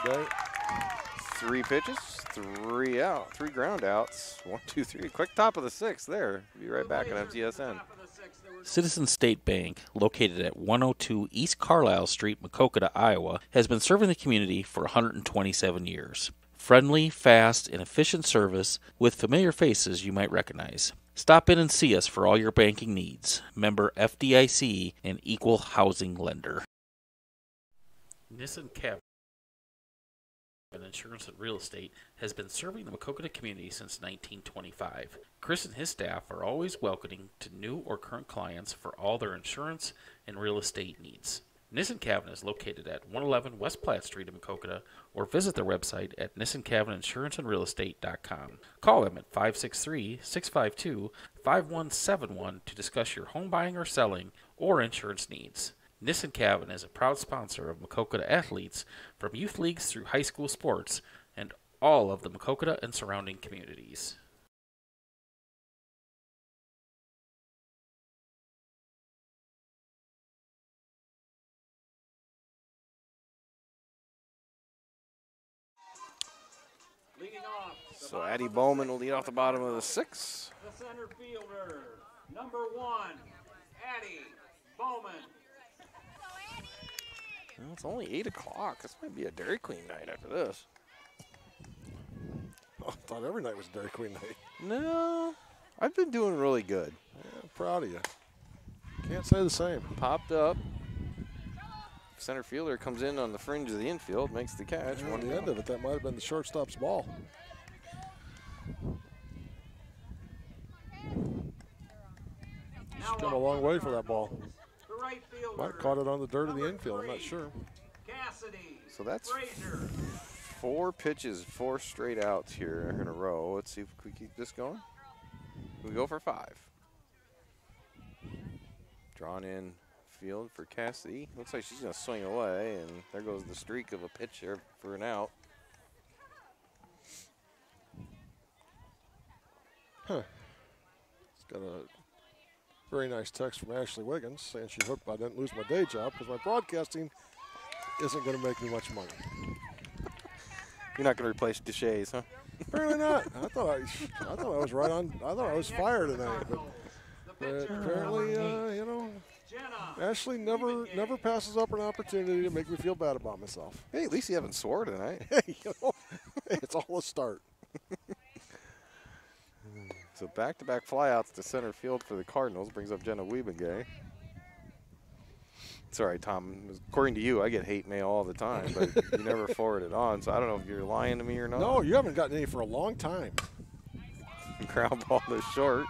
the day. 3 pitches, 3 out, 3 ground outs. 1, 2, 3. Quick top of the 6th there. Be right back on MTSN. Citizen State Bank, located at 102 East Carlisle Street, Maquoketa, Iowa, has been serving the community for 127 years. Friendly, fast, and efficient service with familiar faces you might recognize. Stop in and see us for all your banking needs. Member FDIC and equal housing lender. Nissan Cabinet Insurance and Real Estate has been serving the Maquoketa community since 1925. Chris and his staff are always welcoming to new or current clients for all their insurance and real estate needs. Nissan Cabinet is located at 111 West Platte Street in Maquoketa, or visit their website at nissancabinetInsuranceandrealestate.com. Call them at 563-652-5171 to discuss your home buying or selling or insurance needs. Nissan Cabinet is a proud sponsor of Maquoketa athletes from youth leagues through high school sports and all of the Maquoketa and surrounding communities. Leading off. So Addie Bowman will lead off the bottom of the 6th. The center fielder, number 1, Addie Bowman. Well, it's only 8 o'clock. This might be a Dairy Queen night after this. I thought every night was Dairy Queen night. No, I've been doing really good. Yeah, I'm proud of you. Can't say the same. Popped up. Center fielder comes in on the fringe of the infield, makes the catch. At the end of it, that might have been the shortstop's ball. She's come a long way for that ball. The right fielder, Might have caught it on the dirt of the infield, I'm not sure. Cassidy. So that's Frazier. 4 pitches, 4 straight outs here in a row. Let's see if we keep this going. We go for 5. Drawn in field for Cassidy. Looks like she's going to swing away, and there goes the streak of a pitch there for an out. Huh. It's got a very nice text from Ashley Wiggins saying she hoped I didn't lose my day job because my broadcasting isn't going to make me much money. You're not going to replace Deshays, huh? Apparently not. I thought I was right on. I thought I was fired tonight, but apparently, you know, Ashley never passes up an opportunity to make me feel bad about myself. Hey, at least you haven't swore tonight. Hey, you know, it's all a start. So back-to-back flyouts to center field for the Cardinals brings up Jenna Wiebengay. It's all right, Tom. According to you, I get hate mail all the time, but you never forward it on, so I don't know if you're lying to me or not. No, you haven't gotten any for a long time. Ground ball to short.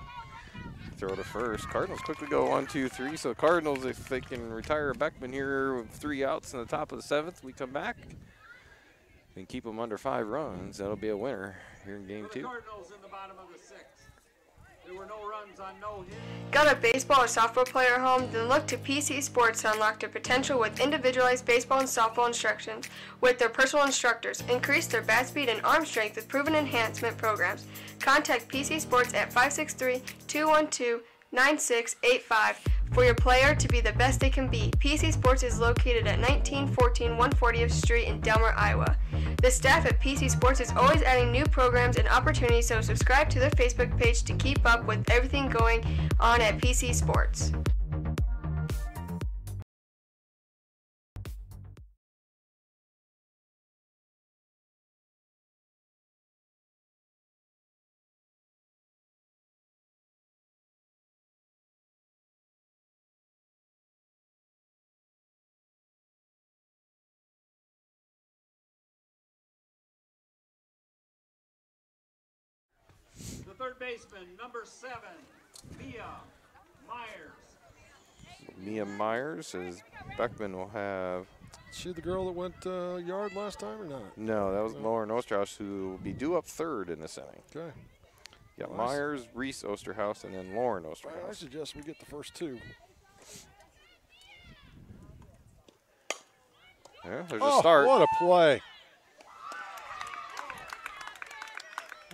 Throw to first. Cardinals quickly go 1, 2, 3. So Cardinals, if they can retire Beckman here with 3 outs in the top of the 7th, we come back and keep them under 5 runs. That'll be a winner here in game 2. Cardinals in the bottom of the 6th. There were no runs on no hits. Got a baseball or softball player at home? Then look to PC Sports to unlock their potential with individualized baseball and softball instructions with their personal instructors. Increase their bat speed and arm strength with proven enhancement programs. Contact PC Sports at 563-212-9685 for your player to be the best they can be. PC Sports is located at 1914 140th Street in Delmar, Iowa. The staff at PC Sports is always adding new programs and opportunities, so subscribe to their Facebook page to keep up with everything going on at PC Sports. The third baseman, number 7, Mia Myers. Mia Myers, as Beckman will have. Is she the girl that went yard last time or not? No, that was Lauren Osterhaus, who will be due up 3rd in this inning. Okay. You got Myers, Reese Osterhaus, and then Lauren Osterhaus. I suggest we get the first 2. Yeah, there's a start. What a play.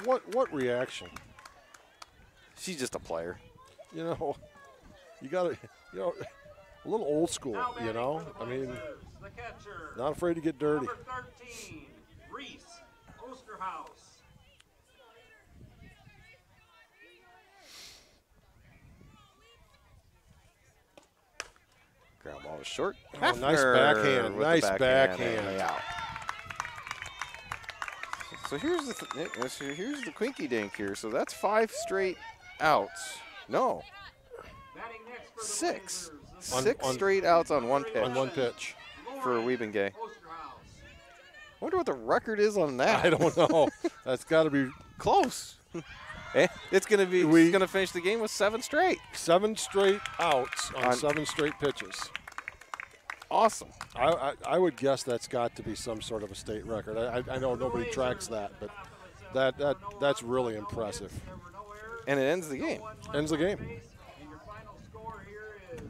What reaction? She's just a player. You know, you got to, you know, a little old school, Now you know? I mean, the catcher, not afraid to get dirty. number 13, Reese Osterhaus. Ground ball is short. Oh, nice Hefner backhand. with the Nice backhand. and lay out. So here's the quinky dink here. So that's 5 straight outs. No, Batting next for the 6. Blazers, 6 on- straight outs on 1 pitch On 1 pitch. for Lauren Wiebengay. Osterhaus. I wonder what the record is on that. I don't know. That's got to be Close. It's going to be. He's going to finish the game with 7 straight. 7 straight outs on On- 7 straight pitches. Awesome. I would guess that's got to be some sort of a state record. I know nobody tracks that, but that's really impressive. There were no errors. And it ends the game. Ends the game. And your final score here is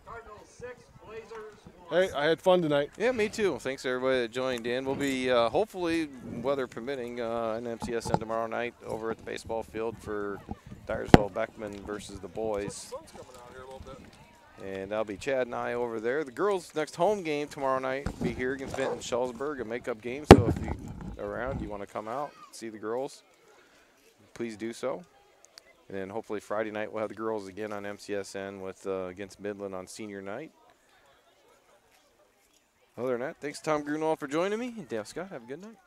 Cardinals 6, Blazers 1. Hey, I had fun tonight. Yeah, me too. Thanks everybody that joined in. We'll be hopefully, weather permitting, in MCSN tomorrow night over at the baseball field for Dyersville-Beckman versus the boys. Sun's coming out here a little bit. And that'll be Chad and I over there. The girls' next home game tomorrow night will be here against Vinton Schulzberg, a makeup game. So if you around, you want to come out, see the girls, please do so. And then hopefully Friday night we'll have the girls again on MCSN with against Midland on senior night. Other than that, thanks Tom Grunwald for joining me. And Dale Scott, have a good night.